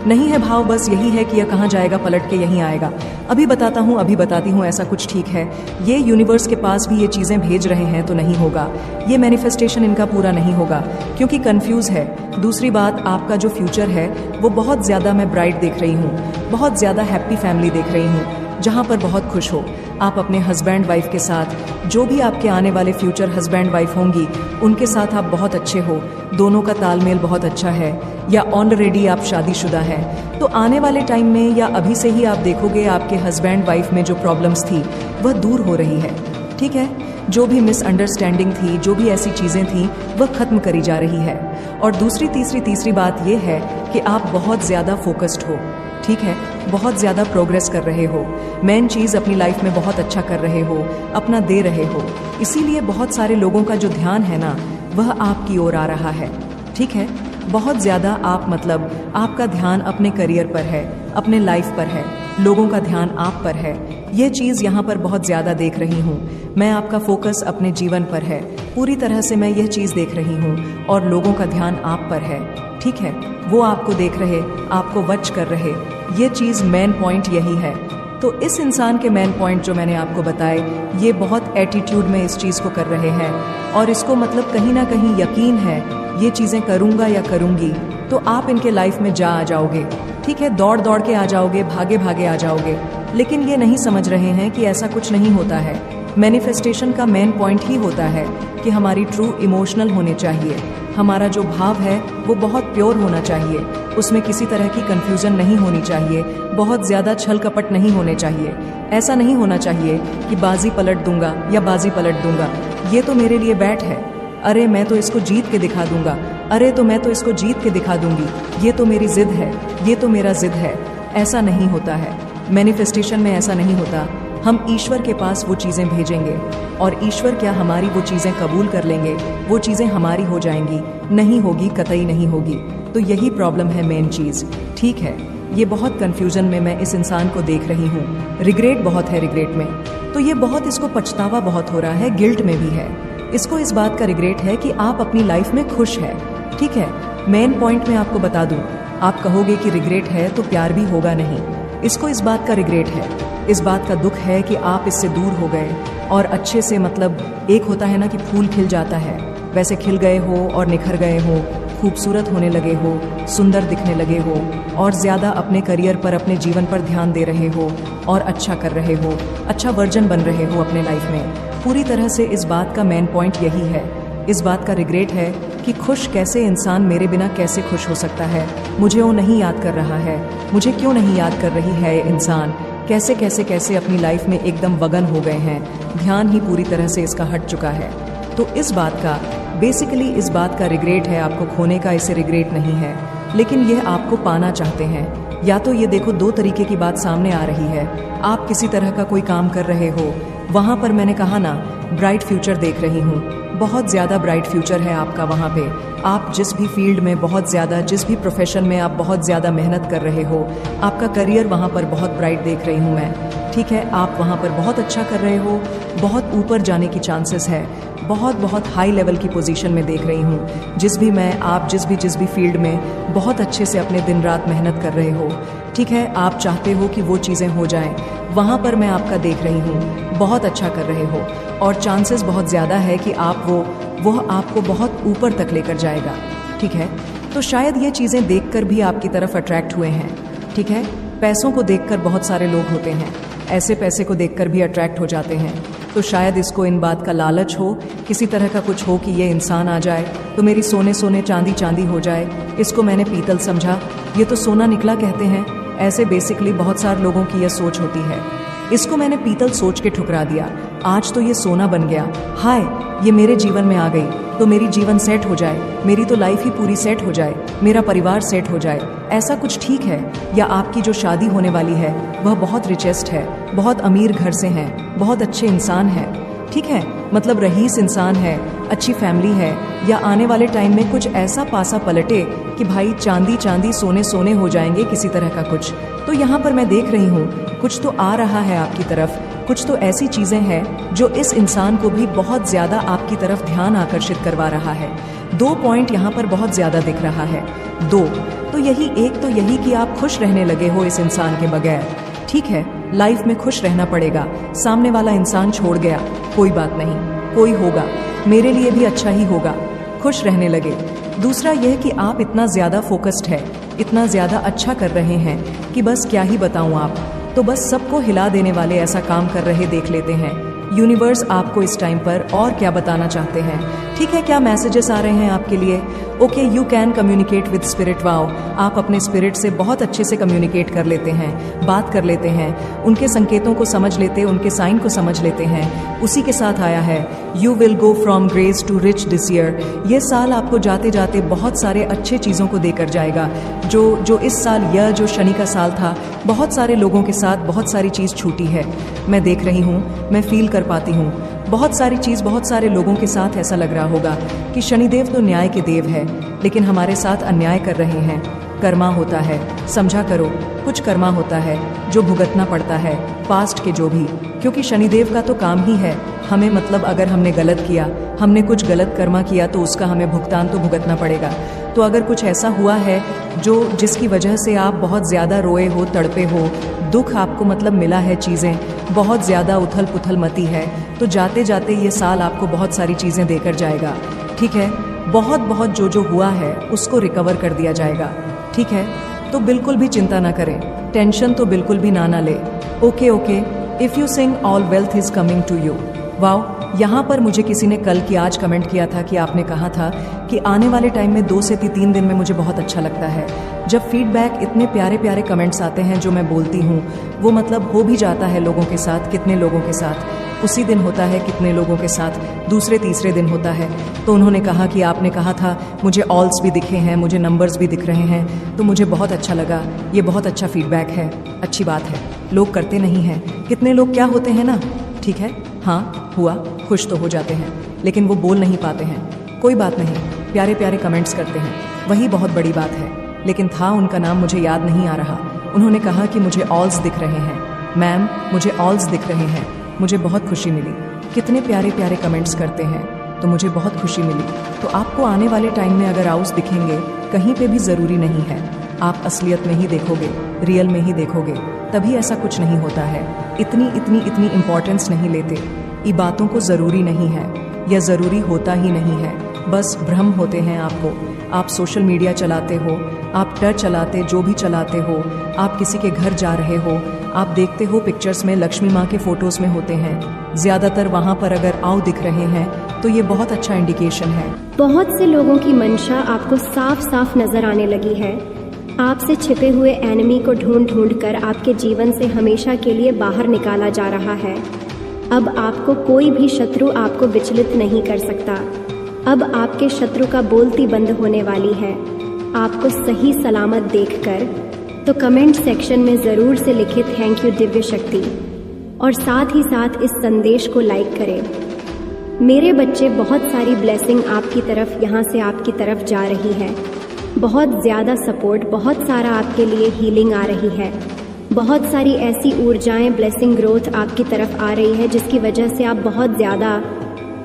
नहीं है, भाव बस यही है कि यह कहाँ जाएगा, पलट के यहीं आएगा। अभी बताता हूँ, अभी बताती हूँ, ऐसा कुछ ठीक है। ये यूनिवर्स के पास भी ये चीज़ें भेज रहे हैं तो नहीं होगा, ये मैनिफेस्टेशन इनका पूरा नहीं होगा, क्योंकि कंफ्यूज है। दूसरी बात, आपका जो फ्यूचर है वो बहुत ज़्यादा मैं ब्राइट देख रही हूँ, बहुत ज़्यादा हैप्पी फैमिली देख रही हूँ, जहाँ पर बहुत खुश हो आप अपने हस्बैंड वाइफ के साथ। जो भी आपके आने वाले फ्यूचर हस्बैंड वाइफ होंगी, उनके साथ आप बहुत अच्छे हो, दोनों का तालमेल बहुत अच्छा है, या ऑलरेडी आप शादीशुदा है, तो आने वाले टाइम में या अभी से ही आप देखोगे आपके हस्बैंड वाइफ में जो प्रॉब्लम्स थी वह दूर हो रही है। ठीक है, जो भी मिसअंडरस्टैंडिंग थी, जो भी ऐसी चीज़ें थी, वह खत्म करी जा रही है। और दूसरी तीसरी बात यह है कि आप बहुत ज़्यादा फोकस्ड हो। ठीक है, बहुत ज़्यादा प्रोग्रेस कर रहे हो, मेन चीज़ अपनी लाइफ में बहुत अच्छा कर रहे हो, अपना दे रहे हो, इसीलिए बहुत सारे लोगों का जो ध्यान है ना, वह आपकी ओर आ रहा है। ठीक है, बहुत ज़्यादा आप मतलब आपका ध्यान अपने करियर पर है, अपने लाइफ पर है, लोगों का ध्यान आप पर है। ये चीज़ यहाँ पर बहुत ज़्यादा देख रही हूँ मैं, आपका फोकस अपने जीवन पर है, पूरी तरह से मैं यह चीज़ देख रही हूँ, और लोगों का ध्यान आप पर है। ठीक है, वो आपको देख रहे, आपको वॉच कर रहे, ये चीज़ मेन पॉइंट यही है। तो इस इंसान के मेन पॉइंट जो मैंने आपको बताए, ये बहुत एटीट्यूड में इस चीज़ को कर रहे हैं, और इसको मतलब कहीं ना कहीं यकीन है ये चीज़ें करूँगा या करूँगी तो आप इनके लाइफ में जा आ जाओगे। ठीक है, दौड़ दौड़ के आ जाओगे, भागे भागे आ जाओगे, लेकिन ये नहीं समझ रहे हैं कि ऐसा कुछ नहीं होता है। मैनिफेस्टेशन का मेन पॉइंट ही होता है कि हमारी ट्रू इमोशनल होने चाहिए, हमारा जो भाव है वो बहुत प्योर होना चाहिए, उसमें किसी तरह की कंफ्यूजन नहीं होनी चाहिए, बहुत ज़्यादा छल कपट नहीं होने चाहिए। ऐसा नहीं होना चाहिए कि बाजी पलट दूंगा या बाजी पलट दूंगा, ये तो मेरे लिए बैट है, अरे मैं तो इसको जीत के दिखा दूंगा, अरे तो मैं तो इसको जीत के दिखा दूंगी, ये तो मेरी जिद है, ये तो मेरा जिद है। ऐसा नहीं होता है, मैनिफेस्टेशन में ऐसा नहीं होता। हम ईश्वर के पास वो चीज़ें भेजेंगे, और ईश्वर क्या हमारी वो चीज़ें कबूल कर लेंगे, वो चीज़ें हमारी हो जाएंगी, नहीं होगी, कतई नहीं होगी। तो यही प्रॉब्लम है मेन चीज़। ठीक है, ये बहुत कन्फ्यूजन में मैं इस इंसान को देख रही हूँ, रिग्रेट बहुत है, रिग्रेट में तो ये बहुत, इसको पछतावा बहुत हो रहा है, गिल्ट में भी है, इसको इस बात का रिग्रेट है कि आप अपनी लाइफ में खुश है। ठीक है, मेन पॉइंट में आपको बता दूं, आप कहोगे कि रिग्रेट है तो प्यार भी होगा नहीं। इसको इस बात का रिग्रेट है, इस बात का दुख है कि आप इससे दूर हो गए और अच्छे से, मतलब एक होता है ना कि फूल खिल जाता है, वैसे खिल गए हो और निखर गए हो, खूबसूरत होने लगे हो, सुंदर दिखने लगे हो और ज़्यादा अपने करियर पर, अपने जीवन पर ध्यान दे रहे हो और अच्छा कर रहे हो, अच्छा वर्जन बन रहे हो अपने लाइफ में। पूरी तरह से इस बात का मेन पॉइंट यही है, इस बात का रिग्रेट है कि खुश कैसे इंसान मेरे बिना कैसे खुश हो सकता है, मुझे वो नहीं याद कर रहा है, मुझे क्यों नहीं याद कर रही है ये इंसान, कैसे कैसे कैसे अपनी लाइफ में एकदम वगन हो गए हैं, ध्यान ही पूरी तरह से इसका हट चुका है। तो इस बात का, बेसिकली इस बात का रिग्रेट है, आपको खोने का इसे रिग्रेट नहीं है, लेकिन यह आपको पाना चाहते हैं। या तो ये देखो, दो तरीके की बात सामने आ रही है। आप किसी तरह का कोई काम कर रहे हो, वहाँ पर मैंने कहा ना ब्राइट फ्यूचर देख रही हूँ, बहुत ज़्यादा ब्राइट फ्यूचर है आपका वहाँ पे। आप जिस भी फील्ड में बहुत ज़्यादा, जिस भी प्रोफेशन में आप बहुत ज़्यादा मेहनत कर रहे हो, आपका करियर वहाँ पर बहुत ब्राइट देख रही हूँ मैं। ठीक है, आप वहाँ पर बहुत अच्छा कर रहे हो, बहुत ऊपर जाने की चांसेस है, बहुत हाई लेवल की पोजीशन में देख रही हूँ। आप जिस भी फील्ड में बहुत अच्छे से अपने दिन रात मेहनत कर रहे हो, ठीक है, आप चाहते हो कि वो चीज़ें हो जाएं, वहाँ पर मैं आपका देख रही हूँ, बहुत अच्छा कर रहे हो और चांसेस बहुत ज़्यादा है कि आप वो आपको बहुत ऊपर तक लेकर जाएगा। ठीक है, तो शायद ये चीज़ें देखकर भी आपकी तरफ अट्रैक्ट हुए हैं। ठीक है, पैसों को देखकर बहुत सारे लोग होते हैं, ऐसे पैसे को देखकर भी अट्रैक्ट हो जाते हैं। तो शायद इसको इन बात का लालच हो, किसी तरह का कुछ हो कि ये इंसान आ जाए तो मेरी सोने सोने चांदी चांदी हो जाए। इसको मैंने पीतल समझा, ये तो सोना निकला कहते हैं। ऐसे बेसिकली बहुत सारे लोगों की यह सोच होती है। इसको मैंने पीतल सोच के ठुकरा दिया, आज तो ये सोना बन गया। हाय, ये मेरे जीवन में आ गई तो मेरी जीवन सेट हो जाए, मेरी तो लाइफ ही पूरी सेट हो जाए, मेरा परिवार सेट हो जाए, ऐसा कुछ ठीक है। या आपकी जो शादी होने वाली है वह बहुत रिचेस्ट है, बहुत अमीर घर से हैं, बहुत अच्छे इंसान है, ठीक है, मतलब रईस इंसान है, अच्छी फैमिली है, या आने वाले टाइम में कुछ ऐसा पासा पलटे कि भाई चांदी चांदी सोने सोने हो जाएंगे, किसी तरह का कुछ। तो यहाँ पर मैं देख रही हूँ कुछ तो आ रहा है आपकी तरफ, कुछ तो ऐसी चीजें हैं जो इस इंसान को भी बहुत ज्यादा आपकी तरफ ध्यान आकर्षित करवा रहा है। 2 पॉइंट यहाँ पर बहुत ज्यादा दिख रहा है, 2 तो यही, एक तो यही कि आप खुश रहने लगे हो इस इंसान के बगैर। ठीक है, लाइफ में खुश रहना पड़ेगा, सामने वाला इंसान छोड़ गया, कोई बात नहीं, कोई होगा, मेरे लिए भी अच्छा ही होगा, खुश रहने लगे। दूसरा यह कि आप इतना ज्यादा फोकस्ड है, इतना ज्यादा अच्छा कर रहे हैं कि बस क्या ही बताऊं, आप तो बस सबको हिला देने वाले ऐसा काम कर रहे देख लेते हैं। यूनिवर्स आपको इस टाइम पर और क्या बताना चाहते हैं, ठीक है, क्या मैसेजेस आ रहे हैं आपके लिए? Okay, you can communicate with spirit. Wow, आप अपने स्पिरिट से बहुत अच्छे से कम्युनिकेट कर लेते हैं, बात कर लेते हैं, उनके संकेतों को समझ लेते, उनके साइन को समझ लेते हैं। उसी के साथ आया है you will go from grace to rich this year. ये साल आपको जाते जाते बहुत सारे अच्छे चीज़ों को देकर जाएगा। जो इस साल, यह जो शनि का साल था, बहुत सारे लोगों के साथ बहुत सारी चीज़ छूटी है, मैं देख रही हूँ, मैं फील कर पाती हूँ बहुत सारी चीज़। बहुत सारे लोगों के साथ ऐसा लग रहा होगा कि शनिदेव तो न्याय के देव है, लेकिन हमारे साथ अन्याय कर रहे हैं। कर्मा होता है, समझा करो, कुछ कर्मा होता है जो भुगतना पड़ता है, पास्ट के जो भी, क्योंकि शनिदेव का तो काम ही है हमें, मतलब अगर हमने गलत किया, हमने कुछ गलत कर्मा किया तो उसका हमें भुगतान तो भुगतना पड़ेगा। तो अगर कुछ ऐसा हुआ है जिसकी वजह से आप बहुत ज़्यादा रोए हो, तड़पे हो, दुख आपको मतलब मिला है, चीज़ें बहुत ज़्यादा उथल पुथल मती है, तो जाते जाते ये साल आपको बहुत सारी चीज़ें देकर जाएगा। ठीक है, बहुत जो हुआ है उसको रिकवर कर दिया जाएगा। ठीक है, तो बिल्कुल भी चिंता ना करें, टेंशन तो बिल्कुल भी ना ले। Okay, if you sing all wealth is coming to you. Wow, यहाँ पर मुझे किसी ने कल की आज कमेंट किया था कि आपने कहा था कि आने वाले टाइम में 2 से 3 दिन में मुझे बहुत अच्छा लगता है जब फीडबैक, इतने प्यारे प्यारे कमेंट्स आते हैं जो मैं बोलती हूँ, वो मतलब हो भी जाता है लोगों के साथ, कितने लोगों के साथ उसी दिन होता है, कितने लोगों के साथ दूसरे तीसरे दिन होता है। तो उन्होंने कहा कि आपने कहा था, मुझे ऑल्स भी दिखे हैं, मुझे नंबर्स भी दिख रहे हैं, तो मुझे बहुत अच्छा लगा, ये बहुत अच्छा फीडबैक है, अच्छी बात है, लोग करते नहीं हैं, कितने लोग क्या होते हैं ना, ठीक है, हाँ हुआ, खुश तो हो जाते हैं, लेकिन वो बोल नहीं पाते हैं। कोई बात नहीं, प्यारे प्यारे कमेंट्स करते हैं, वही बहुत बड़ी बात है। लेकिन था, उनका नाम मुझे याद नहीं आ रहा, उन्होंने कहा कि मुझे ऑल्स दिख रहे हैं, मैम मुझे ऑल्स दिख रहे हैं, मुझे बहुत खुशी मिली। कितने प्यारे प्यारे कमेंट्स करते हैं, तो मुझे बहुत खुशी मिली। तो आपको आने वाले टाइम में अगर ऑल्स दिखेंगे, कहीं पे भी ज़रूरी नहीं है, आप असलियत में ही देखोगे, रियल में ही देखोगे, तभी ऐसा कुछ नहीं होता है। इतनी इम्पोर्टेंस नहीं लेते। ये बातों को ज़रूरी नहीं है या ज़रूरी होता ही नहीं है, बस भ्रम होते हैं आपको। आप सोशल मीडिया चलाते हो, आप टच चलाते, जो भी चलाते हो, आप किसी के घर जा रहे हो, आप देखते हो पिक्चर्स में लक्ष्मी माँ के फोटोज़ में होते हैं, ज़्यादातर वहाँ पर अगर आओ दिख रहे हैं तो ये बहुत अच्छा इंडिकेशन है। बहुत से लोगों की मंशा आपको साफ साफ नजर आने लगी है। आपसे छिपे हुए एनिमी को ढूंढ कर आपके जीवन से हमेशा के लिए बाहर निकाला जा रहा है। अब आपको कोई भी शत्रु आपको विचलित नहीं कर सकता। अब आपके शत्रु का बोलती बंद होने वाली है। आपको सही सलामत देखकर तो कमेंट सेक्शन में ज़रूर से लिखे थैंक यू दिव्य शक्ति, और साथ ही साथ इस संदेश को लाइक करें। मेरे बच्चे, बहुत सारी ब्लेसिंग आपकी तरफ, यहाँ से आपकी तरफ जा रही है। बहुत ज़्यादा सपोर्ट, बहुत सारा आपके लिए हीलिंग आ रही है। बहुत सारी ऐसी ऊर्जाएं, ब्लेसिंग, ग्रोथ आपकी तरफ आ रही है जिसकी वजह से आप बहुत ज़्यादा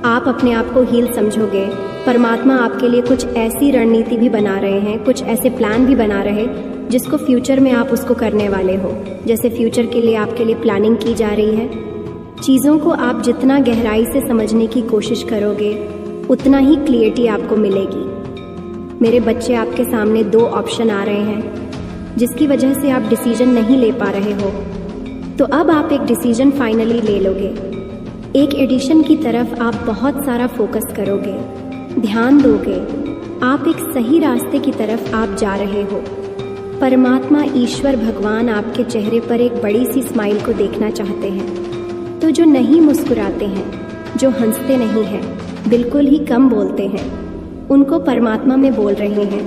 आप अपने आप को हील समझोगे। परमात्मा आपके लिए कुछ ऐसी रणनीति भी बना रहे हैं, कुछ ऐसे प्लान भी बना रहे जिसको फ्यूचर में आप उसको करने वाले हो। जैसे फ्यूचर के लिए आपके लिए प्लानिंग की जा रही है। चीज़ों को आप जितना गहराई से समझने की कोशिश करोगे उतना ही क्लियरिटी आपको मिलेगी। मेरे बच्चे, आपके सामने 2 ऑप्शन आ रहे हैं जिसकी वजह से आप डिसीजन नहीं ले पा रहे हो, तो अब आप एक डिसीजन फाइनली ले लोगे। एक एडिशन की तरफ आप बहुत सारा फोकस करोगे, ध्यान दोगे। आप एक सही रास्ते की तरफ आप जा रहे हो। परमात्मा, ईश्वर, भगवान आपके चेहरे पर एक बड़ी सी स्माइल को देखना चाहते हैं। तो जो नहीं मुस्कुराते हैं, जो हंसते नहीं हैं, बिल्कुल ही कम बोलते हैं, उनको परमात्मा में बोल रहे हैं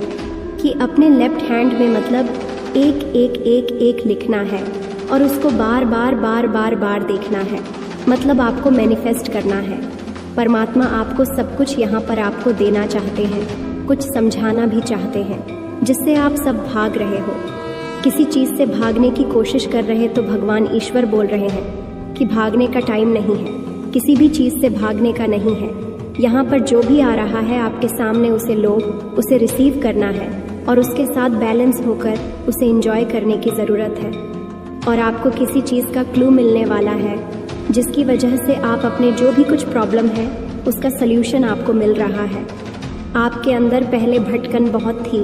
कि अपने लेफ्ट हैंड में मतलब एक लिखना है और उसको बार देखना है। मतलब आपको मैनिफेस्ट करना है। परमात्मा आपको सब कुछ यहाँ पर आपको देना चाहते हैं, कुछ समझाना भी चाहते हैं, जिससे आप सब भाग रहे हो। किसी चीज़ से भागने की कोशिश कर रहे तो भगवान ईश्वर बोल रहे हैं कि भागने का टाइम नहीं है, किसी भी चीज़ से भागने का नहीं है। यहाँ पर जो भी आ रहा है आपके सामने उसे लो, उसे रिसीव करना है और उसके साथ बैलेंस होकर उसे एंजॉय करने की ज़रूरत है। और आपको किसी चीज़ का क्लू मिलने वाला है जिसकी वजह से आप अपने जो भी कुछ प्रॉब्लम है उसका सल्यूशन आपको मिल रहा है। आपके अंदर पहले भटकन बहुत थी,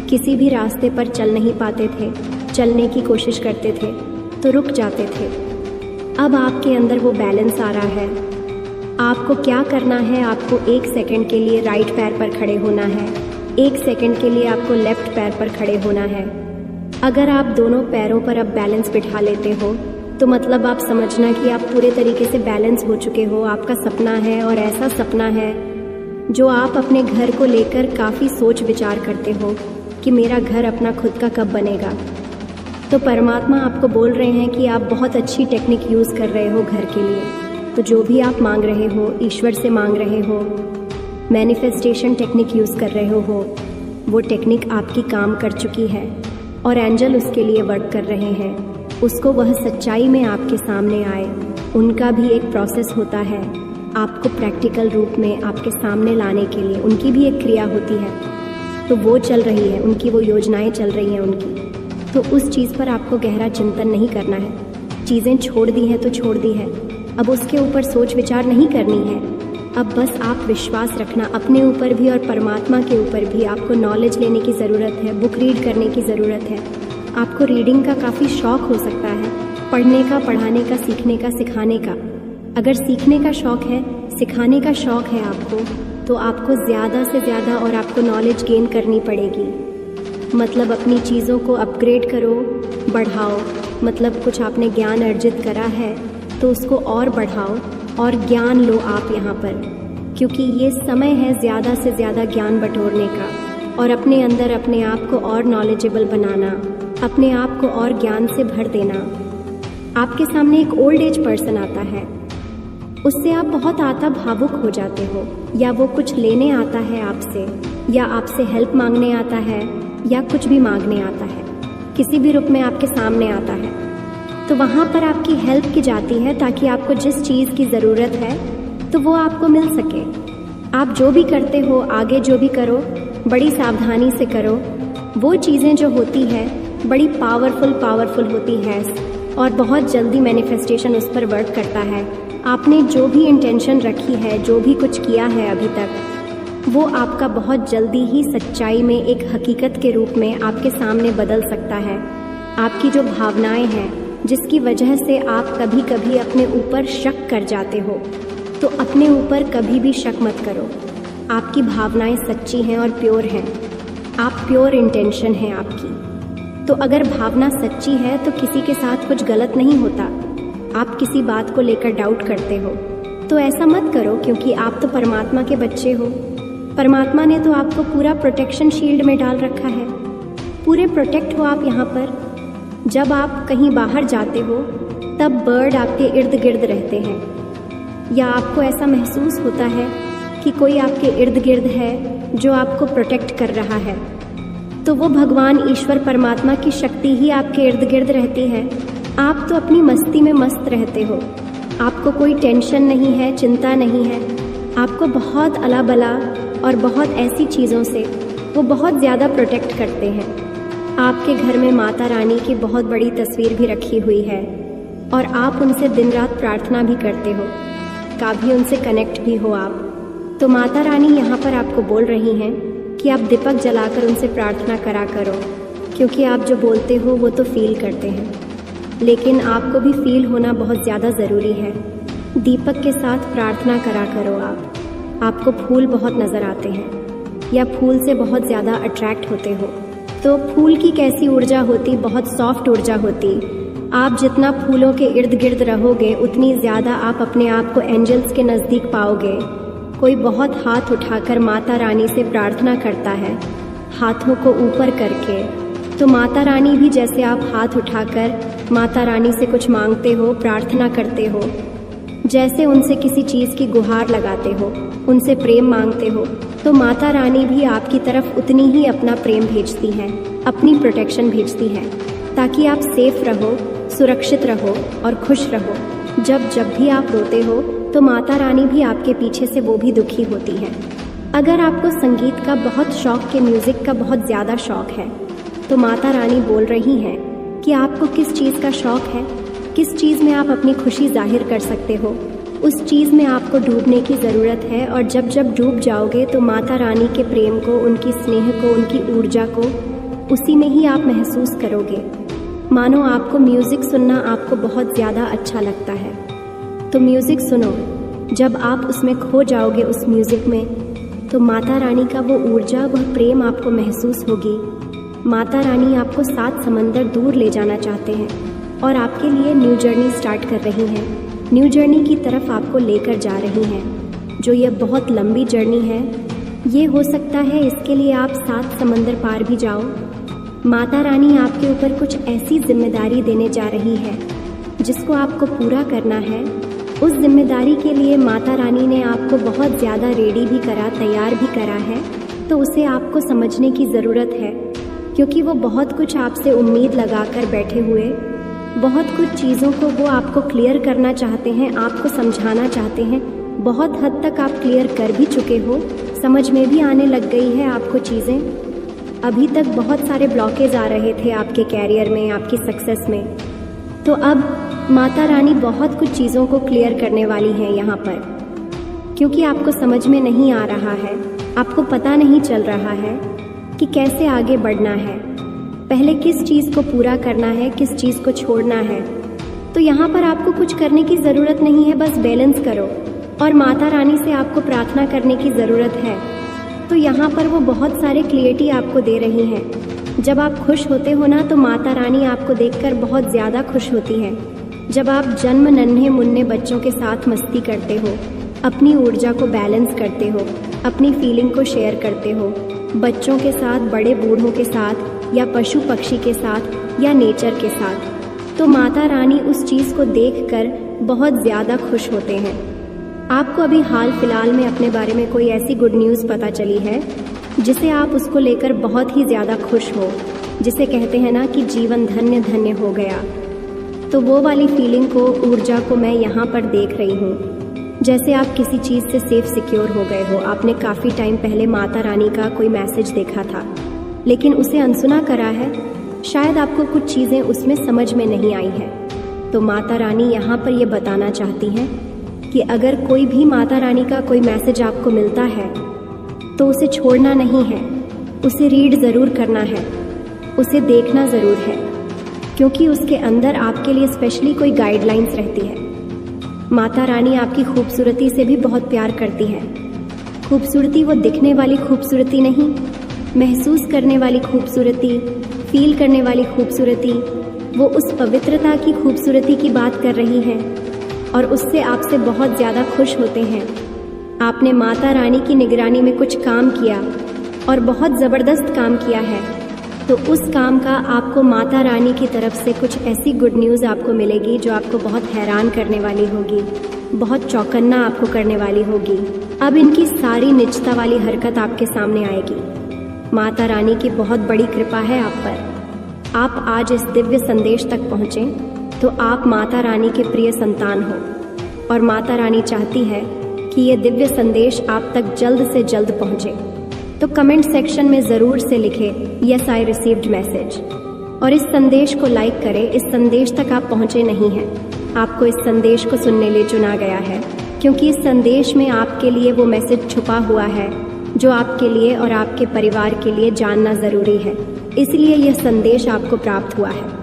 किसी भी रास्ते पर चल नहीं पाते थे, चलने की कोशिश करते थे तो रुक जाते थे। अब आपके अंदर वो बैलेंस आ रहा है। आपको क्या करना है, आपको 1 सेकंड के लिए राइट पैर पर खड़े होना है, 1 सेकंड के लिए आपको लेफ्ट पैर पर खड़े होना है। अगर आप दोनों पैरों पर अब बैलेंस बिठा लेते हो तो मतलब आप समझना कि आप पूरे तरीके से बैलेंस हो चुके हो। आपका सपना है और ऐसा सपना है जो आप अपने घर को लेकर काफ़ी सोच विचार करते हो कि मेरा घर अपना खुद का कब बनेगा। तो परमात्मा आपको बोल रहे हैं कि आप बहुत अच्छी टेक्निक यूज़ कर रहे हो घर के लिए। तो जो भी आप मांग रहे हो, ईश्वर से मांग रहे हो, मैनिफेस्टेशन टेक्निक यूज़ कर रहे हो, वो टेक्निक आपकी काम कर चुकी है और एंजल उसके लिए वर्क कर रहे हैं। उसको वह सच्चाई में आपके सामने आए, उनका भी एक प्रोसेस होता है आपको प्रैक्टिकल रूप में आपके सामने लाने के लिए। उनकी भी एक क्रिया होती है, तो वो चल रही है, उनकी वो योजनाएं चल रही हैं उनकी। तो उस चीज़ पर आपको गहरा चिंतन नहीं करना है। चीज़ें छोड़ दी हैं तो छोड़ दी है, अब उसके ऊपर सोच विचार नहीं करनी है। अब बस आप विश्वास रखना अपने ऊपर भी और परमात्मा के ऊपर भी। आपको नॉलेज लेने की ज़रूरत है, बुक रीड करने की ज़रूरत है। आपको रीडिंग का काफ़ी शौक़ हो सकता है, पढ़ने का, पढ़ाने का, सीखने का, सिखाने का। अगर सीखने का शौक़ है, सिखाने का शौक़ है आपको, तो आपको ज़्यादा से ज़्यादा और आपको नॉलेज गेन करनी पड़ेगी। मतलब अपनी चीज़ों को अपग्रेड करो, बढ़ाओ। मतलब कुछ आपने ज्ञान अर्जित करा है तो उसको और बढ़ाओ और ज्ञान लो आप यहाँ पर, क्योंकि ये समय है ज़्यादा से ज़्यादा ज्ञान बटोरने का और अपने अंदर अपने आप को और नॉलेजेबल बनाना, अपने आप को और ज्ञान से भर देना। आपके सामने एक ओल्ड एज पर्सन आता है, उससे आप बहुत आता भावुक हो जाते हो, या वो कुछ लेने आता है आपसे, या आपसे हेल्प मांगने आता है, या कुछ भी मांगने आता है, किसी भी रूप में आपके सामने आता है। तो वहाँ पर आपकी हेल्प की जाती है ताकि आपको जिस चीज़ की ज़रूरत है तो वो आपको मिल सके। आप जो भी करते हो, आगे जो भी करो, बड़ी सावधानी से करो वो चीज़ें जो होती है बड़ी पावरफुल होती है और बहुत जल्दी मैनिफेस्टेशन उस पर वर्क करता है। आपने जो भी इंटेंशन रखी है, जो भी कुछ किया है अभी तक, वो आपका बहुत जल्दी ही सच्चाई में एक हकीकत के रूप में आपके सामने बदल सकता है। आपकी जो भावनाएं हैं जिसकी वजह से आप कभी कभी अपने ऊपर शक कर जाते हो, तो अपने ऊपर कभी भी शक मत करो। आपकी भावनाएं सच्ची हैं और प्योर हैं। आप प्योर इंटेंशन है आपकी। तो अगर भावना सच्ची है तो किसी के साथ कुछ गलत नहीं होता। आप किसी बात को लेकर डाउट करते हो तो ऐसा मत करो, क्योंकि आप तो परमात्मा के बच्चे हो। परमात्मा ने तो आपको पूरा प्रोटेक्शन शील्ड में डाल रखा है। पूरे प्रोटेक्ट हो आप यहाँ पर। जब आप कहीं बाहर जाते हो तब बर्ड आपके इर्द गिर्द रहते हैं, या आपको ऐसा महसूस होता है कि कोई आपके इर्द गिर्द है जो आपको प्रोटेक्ट कर रहा है, तो वो भगवान ईश्वर परमात्मा की शक्ति ही आपके इर्द गिर्द रहती है। आप तो अपनी मस्ती में मस्त रहते हो। आपको कोई टेंशन नहीं है, चिंता नहीं है। आपको बहुत अला बला और बहुत ऐसी चीज़ों से वो बहुत ज़्यादा प्रोटेक्ट करते हैं। आपके घर में माता रानी की बहुत बड़ी तस्वीर भी रखी हुई है और आप उनसे दिन रात प्रार्थना भी करते हो, कभी उनसे कनेक्ट भी हो आप। तो माता रानी यहाँ पर आपको बोल रही हैं कि आप दीपक जलाकर उनसे प्रार्थना करा करो, क्योंकि आप जो बोलते हो वो तो फील करते हैं, लेकिन आपको भी फील होना बहुत ज़्यादा ज़रूरी है। दीपक के साथ प्रार्थना करा करो आप। आपको फूल बहुत नज़र आते हैं या फूल से बहुत ज़्यादा अट्रैक्ट होते हो, तो फूल की कैसी ऊर्जा होती, बहुत सॉफ्ट ऊर्जा होती। आप जितना फूलों के इर्द गिर्द रहोगे उतनी ज़्यादा आप अपने आप को एंजल्स के नज़दीक पाओगे। कोई बहुत हाथ उठाकर माता रानी से प्रार्थना करता है, हाथों को ऊपर करके, तो माता रानी भी जैसे आप हाथ उठाकर माता रानी से कुछ मांगते हो, प्रार्थना करते हो, जैसे उनसे किसी चीज़ की गुहार लगाते हो, उनसे प्रेम मांगते हो, तो माता रानी भी आपकी तरफ उतनी ही अपना प्रेम भेजती हैं, अपनी प्रोटेक्शन भेजती हैं, ताकि आप सेफ रहो, सुरक्षित रहो और खुश रहो। जब भी आप रोते हो तो माता रानी भी आपके पीछे से वो भी दुखी होती है। अगर आपको संगीत का बहुत शौक के म्यूज़िक का बहुत ज़्यादा शौक है, तो माता रानी बोल रही हैं कि आपको किस चीज़ का शौक है, किस चीज़ में आप अपनी खुशी जाहिर कर सकते हो, उस चीज़ में आपको डूबने की ज़रूरत है। और जब डूब जाओगे तो माता रानी के प्रेम को, उनकी स्नेह को, उनकी ऊर्जा को उसी में ही आप महसूस करोगे। मानो आपको म्यूज़िक सुनना आपको बहुत ज़्यादा अच्छा लगता है, तो म्यूज़िक सुनो। जब आप उसमें खो जाओगे उस म्यूज़िक में, तो माता रानी का वो ऊर्जा, वह प्रेम आपको महसूस होगी। माता रानी आपको 7 समंदर दूर ले जाना चाहते हैं और आपके लिए न्यू जर्नी स्टार्ट कर रही हैं। न्यू जर्नी की तरफ आपको लेकर जा रही हैं, जो ये बहुत लंबी जर्नी है। ये हो सकता है इसके लिए आप 7 समंदर पार भी जाओ। माता रानी आपके ऊपर कुछ ऐसी जिम्मेदारी देने जा रही है जिसको आपको पूरा करना है। उस जिम्मेदारी के लिए माता रानी ने आपको बहुत ज़्यादा रेडी भी करा, तैयार भी करा है, तो उसे आपको समझने की ज़रूरत है, क्योंकि वो बहुत कुछ आपसे उम्मीद लगाकर बैठे हुए, बहुत कुछ चीज़ों को वो आपको क्लियर करना चाहते हैं, आपको समझाना चाहते हैं। बहुत हद तक आप क्लियर कर भी चुके हो, समझ में भी आने लग गई है आपको चीज़ें। अभी तक बहुत सारे ब्लॉकेज आ रहे थे आपके कैरियर में, आपकी सक्सेस में, तो अब माता रानी बहुत कुछ चीज़ों को क्लियर करने वाली हैं यहाँ पर, क्योंकि आपको समझ में नहीं आ रहा है, आपको पता नहीं चल रहा है कि कैसे आगे बढ़ना है, पहले किस चीज़ को पूरा करना है, किस चीज़ को छोड़ना है। तो यहाँ पर आपको कुछ करने की ज़रूरत नहीं है, बस बैलेंस करो और माता रानी से आपको प्रार्थना करने की ज़रूरत है। तो यहाँ पर वो बहुत सारे क्लियरिटी आपको दे रही हैं। जब आप खुश होते हो ना, तो माता रानी आपको देखकर बहुत ज़्यादा खुश होती है। जब आप जन्म नन्हे मुन्ने बच्चों के साथ मस्ती करते हो, अपनी ऊर्जा को बैलेंस करते हो, अपनी फीलिंग को शेयर करते हो, बच्चों के साथ, बड़े बूढ़ों के साथ, या पशु पक्षी के साथ, या नेचर के साथ, तो माता रानी उस चीज़ को देखकर बहुत ज़्यादा खुश होते हैं। आपको अभी हाल फिलहाल में अपने बारे में कोई ऐसी गुड न्यूज़ पता चली है जिसे आप उसको लेकर बहुत ही ज़्यादा खुश हो, जिसे कहते हैं ना कि जीवन धन्य धन्य हो गया। तो वो वाली फीलिंग को, ऊर्जा को मैं यहाँ पर देख रही हूँ। जैसे आप किसी चीज़ से सेफ सिक्योर हो गए हो। आपने काफ़ी टाइम पहले माता रानी का कोई मैसेज देखा था लेकिन उसे अनसुना करा है। शायद आपको कुछ चीज़ें उसमें समझ में नहीं आई है। तो माता रानी यहाँ पर ये बताना चाहती हैं कि अगर कोई भी माता रानी का कोई मैसेज आपको मिलता है तो उसे छोड़ना नहीं है, उसे रीड ज़रूर करना है, उसे देखना ज़रूर है, क्योंकि उसके अंदर आपके लिए स्पेशली कोई गाइडलाइंस रहती है। माता रानी आपकी खूबसूरती से भी बहुत प्यार करती है। खूबसूरती वो दिखने वाली खूबसूरती नहीं, महसूस करने वाली खूबसूरती, फील करने वाली खूबसूरती, वो उस पवित्रता की खूबसूरती की बात कर रही है और उससे आपसे बहुत ज़्यादा खुश होते हैं। आपने माता रानी की निगरानी में कुछ काम किया और बहुत ज़बरदस्त काम किया है, तो उस काम का आपको माता रानी की तरफ से कुछ ऐसी गुड न्यूज़ आपको मिलेगी जो आपको बहुत हैरान करने वाली होगी, बहुत चौकन्ना आपको करने वाली होगी। अब इनकी सारी निजता वाली हरकत आपके सामने आएगी। माता रानी की बहुत बड़ी कृपा है आप पर। आप आज इस दिव्य संदेश तक पहुँचें तो आप माता रानी के प्रिय संतान हो और माता रानी चाहती है कि ये दिव्य संदेश आप तक जल्द से जल्द पहुँचे। तो कमेंट सेक्शन में ज़रूर से लिखें यस आई रिसीव्ड मैसेज और इस संदेश को लाइक करें। इस संदेश तक आप पहुँचे नहीं हैं, आपको इस संदेश को सुनने लिए चुना गया है, क्योंकि इस संदेश में आपके लिए वो मैसेज छुपा हुआ है जो आपके लिए और आपके परिवार के लिए जानना ज़रूरी है। इसलिए यह संदेश आपको प्राप्त हुआ है।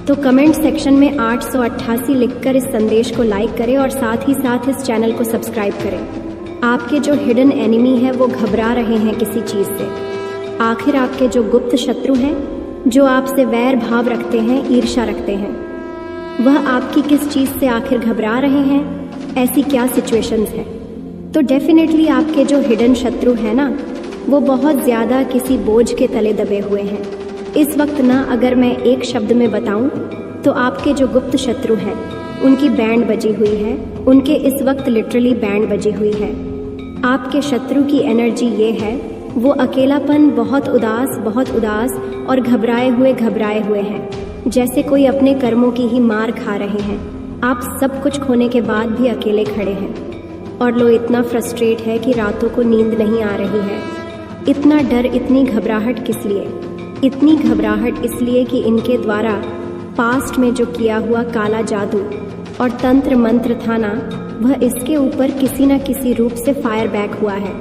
तो कमेंट सेक्शन में 888 लिखकर इस संदेश को लाइक करें और साथ ही साथ इस चैनल को सब्सक्राइब करें। आपके जो हिडन एनिमी है वो घबरा रहे हैं किसी चीज़ से। आखिर आपके जो गुप्त शत्रु हैं, जो आपसे वैर भाव रखते हैं, ईर्ष्या रखते हैं, वह आपकी किस चीज़ से आखिर घबरा रहे हैं, ऐसी क्या सिचुएशंस हैं। तो डेफिनेटली आपके जो हिडन शत्रु हैं ना, वो बहुत ज़्यादा किसी बोझ के तले दबे हुए हैं। इस वक्त ना अगर मैं एक शब्द में बताऊं तो आपके जो गुप्त शत्रु हैं उनकी बैंड बजी हुई है, उनके इस वक्त लिटरली बैंड बजी हुई है। आपके शत्रु की एनर्जी ये है, वो अकेलापन, बहुत उदास और घबराए हुए हैं, जैसे कोई अपने कर्मों की ही मार खा रहे हैं। आप सब कुछ खोने के बाद भी अकेले खड़े हैं और लो इतना फ्रस्ट्रेट है कि रातों को नींद नहीं आ रही है। इतना डर, इतनी घबराहट किस लिए? इतनी घबराहट इसलिए कि इनके द्वारा पास्ट में जो किया हुआ काला जादू और तंत्र मंत्र था ना, वह इसके ऊपर किसी न किसी रूप से फायर बैक हुआ है।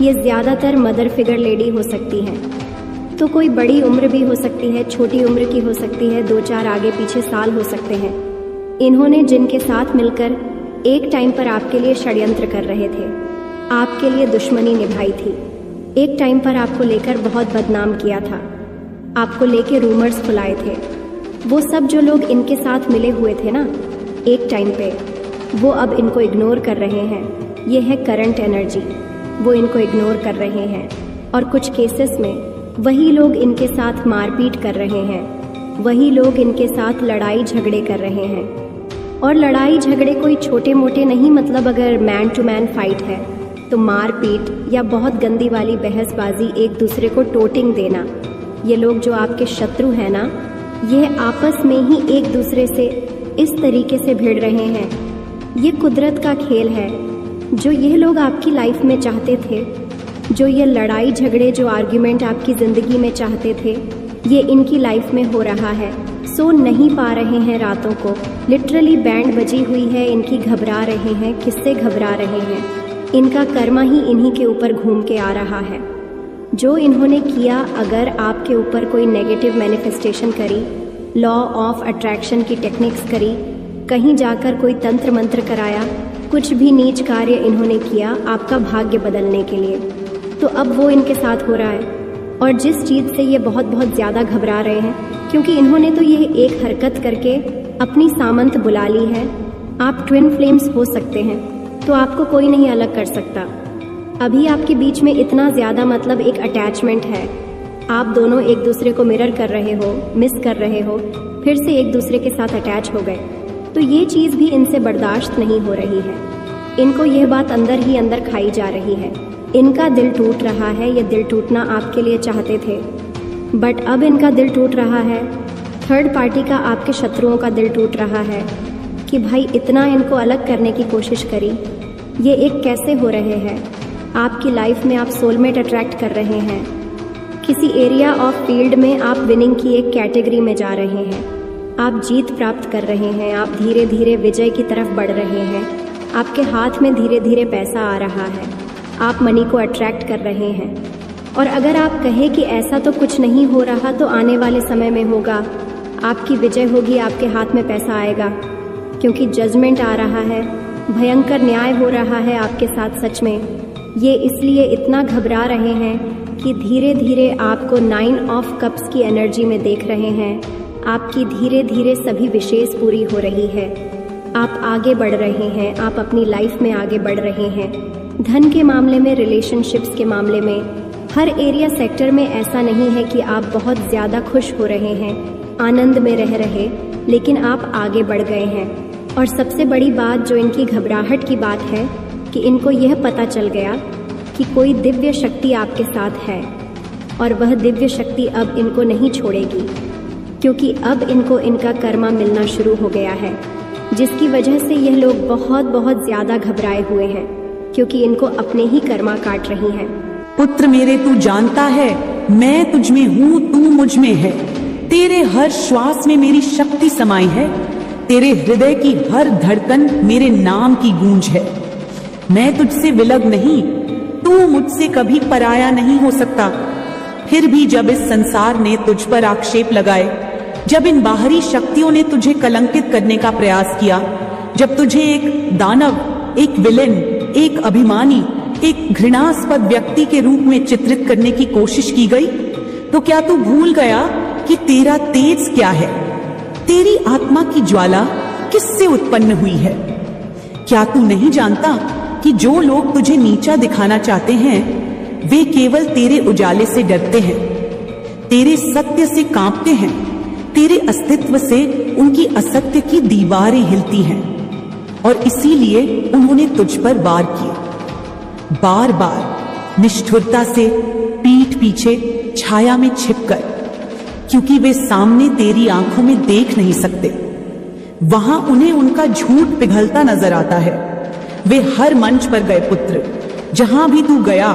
ये ज़्यादातर मदर फिगर लेडी हो सकती हैं, तो कोई बड़ी उम्र भी हो सकती है, छोटी उम्र की हो सकती है, 2-4 आगे पीछे साल हो सकते हैं। इन्होंने जिनके साथ मिलकर एक टाइम पर आपके लिए षड्यंत्र कर रहे थे, आपके लिए दुश्मनी निभाई थी, एक टाइम पर आपको लेकर बहुत बदनाम किया था, आपको लेके रूमर्स फुलाए थे, वो सब जो लोग इनके साथ मिले हुए थे ना एक टाइम पे, वो अब इनको इग्नोर कर रहे हैं। ये है करंट एनर्जी, वो इनको इग्नोर कर रहे हैं और कुछ केसेस में वही लोग इनके साथ मारपीट कर रहे हैं, वही लोग इनके साथ लड़ाई झगड़े कर रहे हैं। और लड़ाई झगड़े कोई छोटे मोटे नहीं, मतलब अगर मैन टू मैन फाइट है तो मारपीट या बहुत गंदी वाली बहसबाजी, एक दूसरे को टोटिंग देना। ये लोग जो आपके शत्रु हैं ना, ये आपस में ही एक दूसरे से इस तरीके से भिड़ रहे हैं। ये कुदरत का खेल है। जो ये लोग आपकी लाइफ में चाहते थे, जो ये लड़ाई झगड़े, जो आर्ग्यूमेंट आपकी ज़िंदगी में चाहते थे, ये इनकी लाइफ में हो रहा है। सो नहीं पा रहे हैं रातों को, लिटरली बैंड बजी हुई है इनकी, घबरा रहे हैं। किससे घबरा रहे हैं? इनका कर्मा ही इन्हीं के ऊपर घूम के आ रहा है। जो इन्होंने किया, अगर आपके ऊपर कोई नेगेटिव मैनिफेस्टेशन करी, लॉ ऑफ अट्रैक्शन की टेक्निक्स करी, कहीं जाकर कोई तंत्र मंत्र कराया, कुछ भी नीच कार्य इन्होंने किया आपका भाग्य बदलने के लिए, तो अब वो इनके साथ हो रहा है। और जिस चीज़ से ये बहुत ज़्यादा घबरा रहे हैं, क्योंकि इन्होंने तो ये एक हरकत करके अपनी सामंत बुला ली है। आप ट्विन फ्लेम्स हो सकते हैं, तो आपको कोई नहीं अलग कर सकता। अभी आपके बीच में इतना ज़्यादा मतलब एक अटैचमेंट है, आप दोनों एक दूसरे को मिरर कर रहे हो, मिस कर रहे हो, फिर से एक दूसरे के साथ अटैच हो गए। तो ये चीज़ भी इनसे बर्दाश्त नहीं हो रही है। इनको यह बात अंदर ही अंदर खाई जा रही है। इनका दिल टूट रहा है। ये दिल टूटना आपके लिए चाहते थे, बट अब इनका दिल टूट रहा है। थर्ड पार्टी का, आपके शत्रुओं का दिल टूट रहा है कि भाई इतना इनको अलग करने की कोशिश करी, ये एक कैसे हो रहे हैं। आपकी लाइफ में आप सोलमेट अट्रैक्ट कर रहे हैं, किसी एरिया ऑफ फील्ड में आप विनिंग की एक कैटेगरी में जा रहे हैं। आप जीत प्राप्त कर रहे हैं। आप धीरे धीरे विजय की तरफ बढ़ रहे हैं। आपके हाथ में धीरे धीरे पैसा आ रहा है। आप मनी को अट्रैक्ट कर रहे हैं। और अगर आप कहें कि ऐसा तो कुछ नहीं हो रहा, तो आने वाले समय में होगा। आपकी विजय होगी, आपके हाथ में पैसा आएगा, क्योंकि जजमेंट आ रहा है, भयंकर न्याय हो रहा है आपके साथ। सच में ये इसलिए इतना घबरा रहे हैं कि धीरे धीरे आपको 9 ऑफ कप्स की एनर्जी में देख रहे हैं। आपकी धीरे धीरे सभी विशेष पूरी हो रही है। आप आगे बढ़ रहे हैं। आप अपनी लाइफ में आगे बढ़ रहे हैं। धन के मामले में, रिलेशनशिप्स के मामले में, हर एरिया सेक्टर में ऐसा नहीं है कि आप बहुत ज़्यादा खुश हो रहे हैं, आनंद में रह रहे, लेकिन आप आगे बढ़ गए हैं। और सबसे बड़ी बात जो इनकी घबराहट की बात है कि इनको यह पता चल गया कि कोई दिव्य शक्ति आपके साथ है, और वह दिव्य शक्ति अब इनको नहीं छोड़ेगी, क्योंकि अब इनको इनका कर्मा मिलना शुरू हो गया है, जिसकी वजह से यह लोग बहुत बहुत ज़्यादा घबराए हुए हैं, क्योंकि इनको अपने ही कर्मा काट रही हैं। पुत्र मेरे, तू जानता है मैं तुझ में हूँ, तू मुझ में है। तेरे हर श्वास में मेरी शक्ति समाई है। तेरे हृदय की हर धड़कन मेरे नाम की गूंज है। मैं तुझसे विलग नहीं, तू मुझसे कभी पराया नहीं हो सकता। फिर भी जब इस संसार ने तुझ पर आक्षेप लगाए, जब इन बाहरी शक्तियों ने तुझे कलंकित करने का प्रयास किया, जब तुझे एक दानव, एक विलेन, एक अभिमानी, एक घृणास्पद व्यक्ति के रूप में चित्रित करने की कोशिश की गई, तो क्या तू भूल गया कि तेरा तेज क्या है? तेरी आत्मा की ज्वाला किससे उत्पन्न हुई है? क्या तू नहीं जानता कि जो लोग तुझे नीचा दिखाना चाहते हैं, वे केवल तेरे उजाले से डरते हैं, तेरे सत्य से कांपते हैं, तेरे अस्तित्व से उनकी असत्य की दीवारें हिलती हैं, और इसीलिए उन्होंने तुझ पर वार किए, बार बार निष्ठुरता से, पीठ पीछे छाया में छिपकर, क्योंकि वे सामने तेरी आंखों में देख नहीं सकते। वहां उन्हें उनका झूठ पिघलता नजर आता है। वे हर मंच पर गए पुत्र, जहां भी तू गया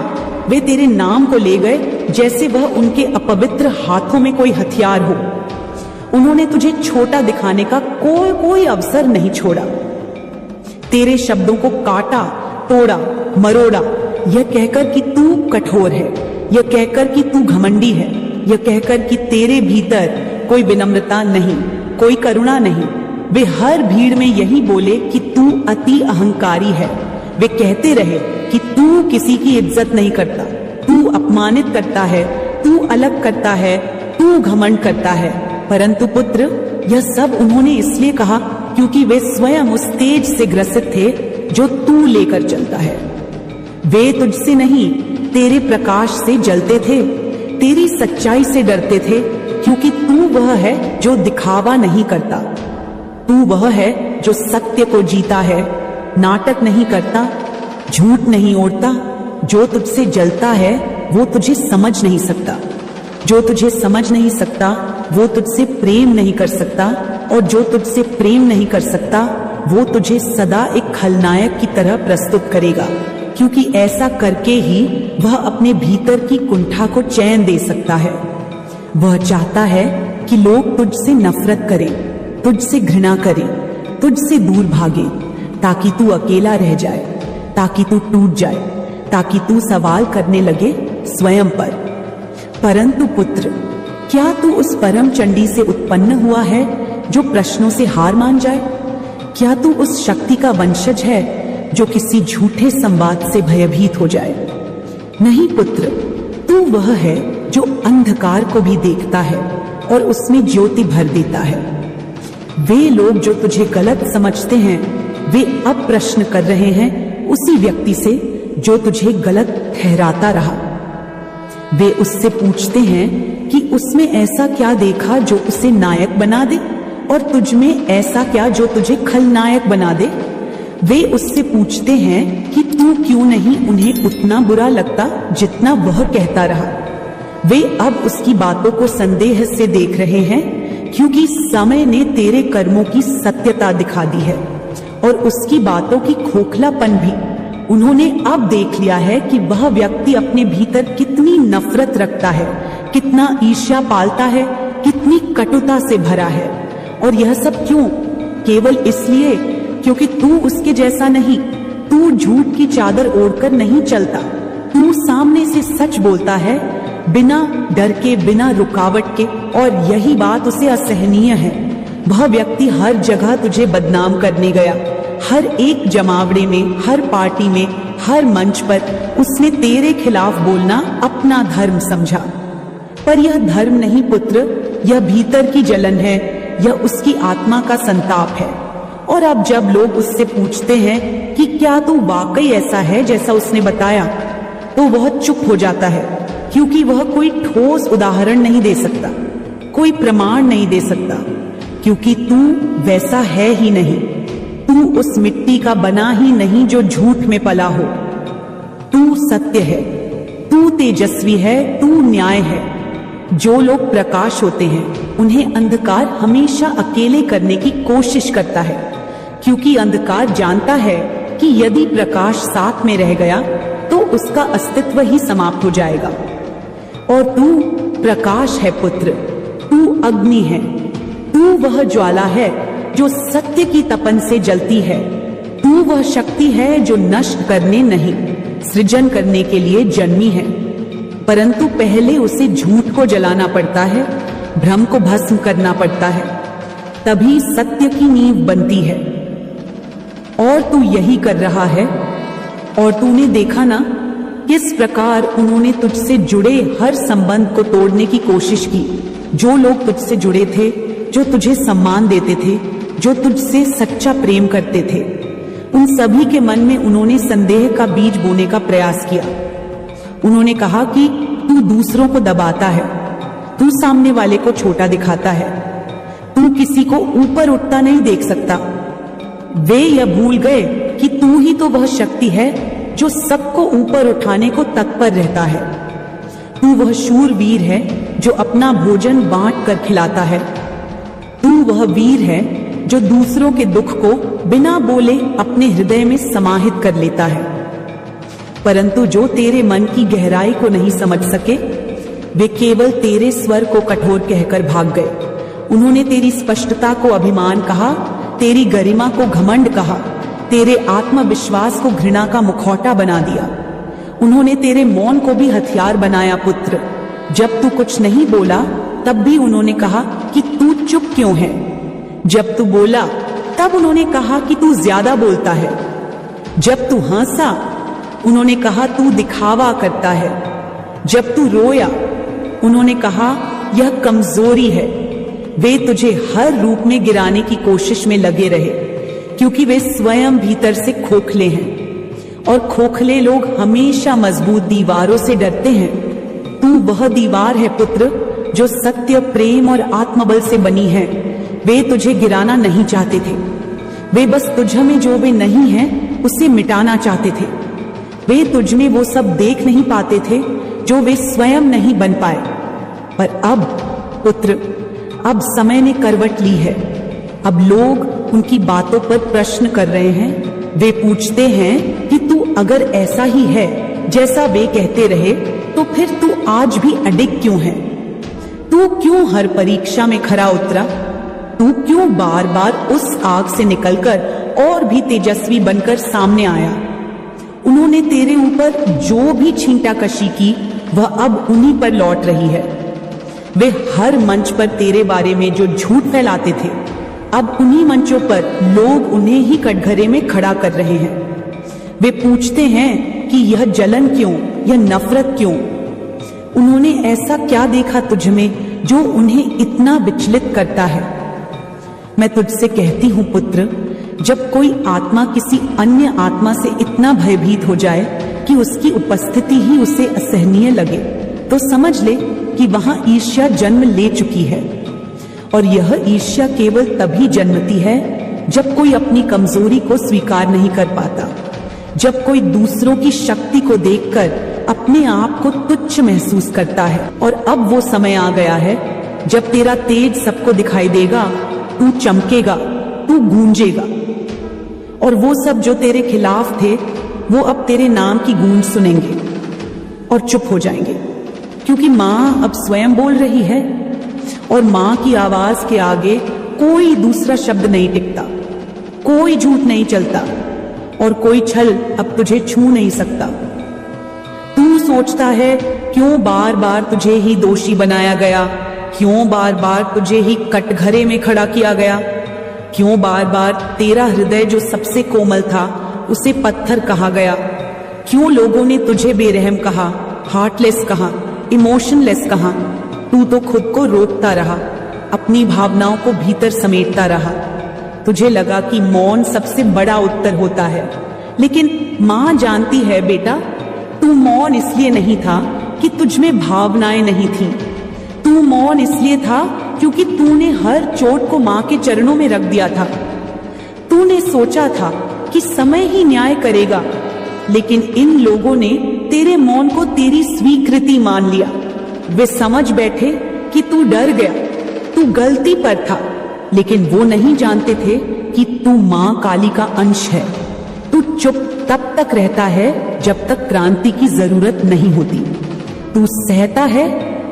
वे तेरे नाम को ले गए जैसे वह उनके अपवित्र हाथों में कोई हथियार हो। उन्होंने तुझे छोटा दिखाने का कोई अवसर नहीं छोड़ा। तेरे शब्दों को काटा, तोड़ा, मरोड़ा, यह कहकर कि तू कठोर है, यह कहकर कि तू घमंडी है, यह कहकर कि तेरे भीतर कोई विनम्रता नहीं, कोई करुणा नहीं। वे हर भीड़ में यही बोले कि तू अति अहंकारी है। वे कहते रहे कि तू किसी की इज्जत नहीं करता, तू अपमानित करता है, तू अलग करता है, तू घमंड करता है। परंतु पुत्र, यह सब उन्होंने इसलिए कहा क्योंकि वे स्वयं उस तेज से ग्रसित थे जो तू लेकर चलता है। वे तुझसे नहीं, तेरे प्रकाश से जलते थे, तेरी सच्चाई से डरते थे, क्योंकि तू वह है जो दिखावा नहीं करता। तू वह है जो सत्य को जीता है, नाटक नहीं करता, झूठ नहीं ओढ़ता। जो तुझसे जलता है वो तुझे समझ नहीं सकता, जो तुझे समझ नहीं सकता वो तुझसे प्रेम नहीं कर सकता, और जो तुझसे प्रेम नहीं कर सकता वो तुझे सदा एक खलनायक की तरह प्रस्तुत करेगा, क्योंकि ऐसा करके ही वह अपने भीतर की कुंठा को चैन दे सकता है। वह चाहता है कि लोग तुझसे नफरत करें, तुझसे घृणा करें, तुझसे दूर भागे, ताकि तू अकेला रह जाए, ताकि तू टूट जाए, ताकि तू सवाल करने लगे स्वयं पर। परंतु पुत्र, क्या तू उस परम चंडी से उत्पन्न हुआ है जो प्रश्नों से हार मान जाए? क्या तू उस शक्ति का वंशज है जो किसी झूठे संवाद से भयभीत हो जाए? नहीं पुत्र, तू वह है जो अंधकार को भी देखता है और उसमें ज्योति भर देता है। वे लोग जो तुझे गलत समझते हैं, वे अब प्रश्न कर रहे हैं उसी व्यक्ति से जो तुझे गलत ठहराता रहा। वे उससे पूछते हैं कि उसमें ऐसा क्या देखा जो उसे नायक बना दे, और तुझ में ऐसा क्या जो तुझे खलनायक बना दे। वे उससे पूछते हैं कि तू क्यों नहीं उन्हें उतना बुरा लगता जितना वह कहता रहा। वे अब उसकी बातों को संदेह से देख रहे हैं, क्योंकि समय ने तेरे कर्मों की सत्यता दिखा दी है, और उसकी बातों की खोखलापन भी। उन्होंने अब देख लिया है कि वह व्यक्ति अपने भीतर कितनी नफरत रखता है, कितना ईर्ष्या पालता है, कितनी कटुता से भरा है। और यह सब क्यों? केवल इसलिए क्योंकि तू उसके जैसा नहीं। तू झूठ की चादर ओढ़कर नहीं चलता। तू सामने से सच बोलता है, बिना डर के, बिना रुकावट के। और यही बात उसे असहनीय है। वह व्यक्ति हर जगह तुझे बदनाम करने गया। हर एक जमावड़े में, हर पार्टी में, हर मंच पर उसने तेरे खिलाफ बोलना अपना धर्म समझा। पर यह धर्म नहीं पुत्र, यह भीतर की जलन है, यह उसकी आत्मा का संताप है। और अब जब लोग उससे पूछते हैं कि क्या तू वाकई ऐसा है जैसा उसने बताया, तो वह चुप हो जाता है, क्योंकि वह कोई ठोस उदाहरण नहीं दे सकता, कोई प्रमाण नहीं दे सकता, क्योंकि तू वैसा है ही नहीं। तू उस मिट्टी का बना ही नहीं जो झूठ में पला हो। तू सत्य है, तू तेजस्वी है, तू न्याय है। जो लोग प्रकाश होते हैं उन्हें अंधकार हमेशा अकेले करने की कोशिश करता है, क्योंकि अंधकार जानता है कि यदि प्रकाश साथ में रह गया तो उसका अस्तित्व ही समाप्त हो जाएगा। और तू प्रकाश है पुत्र, तू अग्नि है, तू वह ज्वाला है जो सत्य की तपन से जलती है। तू वह शक्ति है जो नष्ट करने नहीं, सृजन करने के लिए जन्मी है। परंतु पहले उसे झूठ को जलाना पड़ता है, भ्रम को भस्म करना पड़ता है, तभी सत्य की नींव बनती है। और तू यही कर रहा है। और तूने देखा ना किस प्रकार उन्होंने तुझसे जुड़े हर संबंध को तोड़ने की कोशिश की। जो लोग तुझसे जुड़े थे, जो तुझे सम्मान देते थे, जो तुझसे सच्चा प्रेम करते थे, उन सभी के मन में उन्होंने संदेह का बीज बोने का प्रयास किया। उन्होंने कहा कि तू दूसरों को दबाता है, तू सामने वाले को छोटा दिखाता है, तू किसी को ऊपर उठता नहीं देख सकता। वे यह भूल गए कि तू ही तो वह शक्ति है जो सबको ऊपर उठाने को तत्पर रहता है। तू वह शूरवीर है जो अपना भोजन बांट कर खिलाता है। तू वह वीर है जो दूसरों के दुख को बिना बोले अपने हृदय में समाहित कर लेता है। परंतु जो तेरे मन की गहराई को नहीं समझ सके, वे केवल तेरे स्वर को कठोर कहकर भाग गए। उन्होंने तेरी स्पष्टता को अभिमान कहा, तेरी गरिमा को घमंड कहा, तेरे आत्मविश्वास को घृणा का मुखौटा बना दिया। उन्होंने तेरे मौन को भी हथियार बनाया पुत्र। जब तू कुछ नहीं बोला तब भी उन्होंने कहा कि तू चुप क्यों है। जब तू बोला तब उन्होंने कहा कि तू ज्यादा बोलता है। जब तू हंसा उन्होंने कहा तू दिखावा करता है। जब तू रोया उन्होंने कहा यह कमजोरी है। वे तुझे हर रूप में गिराने की कोशिश में लगे रहे, क्योंकि वे स्वयं भीतर से खोखले हैं और खोखले लोग हमेशा मजबूत दीवारों से डरते हैं। तू वह दीवार है पुत्र जो सत्य, प्रेम और आत्मबल से बनी है। वे तुझे गिराना नहीं चाहते थे, वे बस तुझ में जो वे नहीं है उसे मिटाना चाहते थे। वे तुझ में वो सब देख नहीं पाते थे जो वे स्वयं नहीं बन पाए। पर अब पुत्र, अब समय ने करवट ली है। अब लोग उनकी बातों पर प्रश्न कर रहे हैं। वे पूछते हैं कि तू अगर ऐसा ही है जैसा वे कहते रहे, तो फिर तू आज भी अडिग क्यों है? तू क्यों हर परीक्षा में खरा उतरा? तू क्यों बार बार उस आग से निकलकर और भी तेजस्वी बनकर सामने आया? उन्होंने तेरे ऊपर जो भी छींटाकशी की वह अब उन्हीं पर लौट रही है। वे हर मंच पर तेरे बारे में जो झूठ फैलाते थे, अब उन्हीं मंचों पर लोग उन्हें ही कटघरे में खड़ा कर रहे हैं। वे पूछते हैं कि यह जलन क्यों, यह नफरत क्यों? उन्होंने ऐसा क्या देखा तुझ में जो उन्हें इतना विचलित करता है? मैं तुझसे कहती हूं पुत्र, जब कोई आत्मा किसी अन्य आत्मा से इतना भयभीत हो जाए कि उसकी उपस्थिति ही उसे असहनीय लगे, तो समझ ले कि वहां ईर्ष्या जन्म ले चुकी है। और यह ईर्ष्या केवल तभी जन्मती है जब कोई अपनी कमजोरी को स्वीकार नहीं कर पाता, जब कोई दूसरों की शक्ति को देखकर अपने आप को तुच्छ महसूस करता है। और अब वो समय आ गया है जब तेरा तेज सबको दिखाई देगा, तू चमकेगा, तू गूंजेगा। और वो सब जो तेरे खिलाफ थे, वो अब तेरे नाम की गूंज सुनेंगे और चुप हो जाएंगे, क्योंकि माँ अब स्वयं बोल रही है और माँ की आवाज के आगे कोई दूसरा शब्द नहीं टिकता, कोई झूठ नहीं चलता और कोई छल अब तुझे छू नहीं सकता। तू सोचता है क्यों बार बार तुझे ही दोषी बनाया गया, क्यों बार बार तुझे ही कटघरे में खड़ा किया गया, क्यों बार बार तेरा हृदय जो सबसे कोमल था उसे पत्थर कहा गया, क्यों लोगों ने तुझे बेरहम कहा, हार्टलेस कहा, इमोशनलेस कहा। तू तो खुद को रोकता रहा, अपनी भावनाओं को भीतर समेटता रहा। तुझे लगा कि मौन सबसे बड़ा उत्तर होता है, लेकिन माँ जानती है बेटा, तू मौन इसलिए नहीं था कि तुझमें भावनाएं नहीं थी। तू मौन इसलिए था क्योंकि तूने हर चोट को माँ के चरणों में रख दिया था। तूने सोचा था कि समय ही न्याय करेगा, लेकिन इन लोगों ने तेरे मौन को तेरी स्वीकृति मान लिया। वे समझ बैठे कि तू डर गया, तू गलती पर था, लेकिन वो नहीं जानते थे कि तू माँ काली का अंश है। तू चुप तब तक रहता है जब तक क्रांति की जरूरत नहीं होती। तू सहता है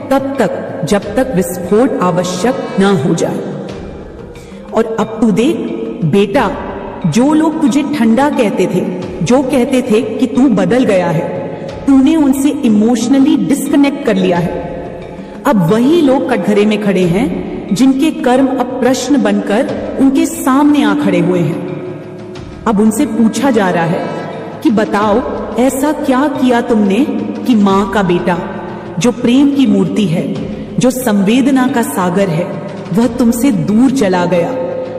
तब तक जब तक विस्फोट आवश्यक ना हो जाए। और अब तू देख बेटा, जो लोग तुझे ठंडा कहते थे, जो कहते थे कि तू बदल गया है, तूने उनसे इमोशनली डिस्कनेक्ट कर लिया है। अब वही लोग कटघरे में खड़े हैं जिनके कर्म अब प्रश्न बनकर उनके सामने आ खड़े हुए हैं। अब उनसे पूछा जा रहा है कि बताओ ऐसा क्या किया तुमने कि माँ का बेटा, जो प्रेम की मूर्ति है, जो संवेदना का सागर है, वह तुमसे दूर चला गया,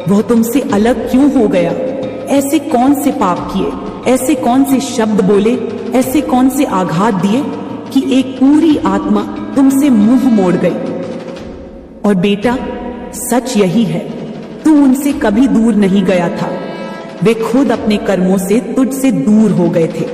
वह तुमसे अलग क्यों हो गया? ऐसे कौन से पाप किए, ऐसे कौन से शब्द बोले, ऐसे कौन से आघात दिए कि एक पूरी आत्मा तुमसे मुंह मोड़ गई? और बेटा, सच यही है, तू उनसे कभी दूर नहीं गया था। वे खुद अपने कर्मों से तुझसे दूर हो गए थे।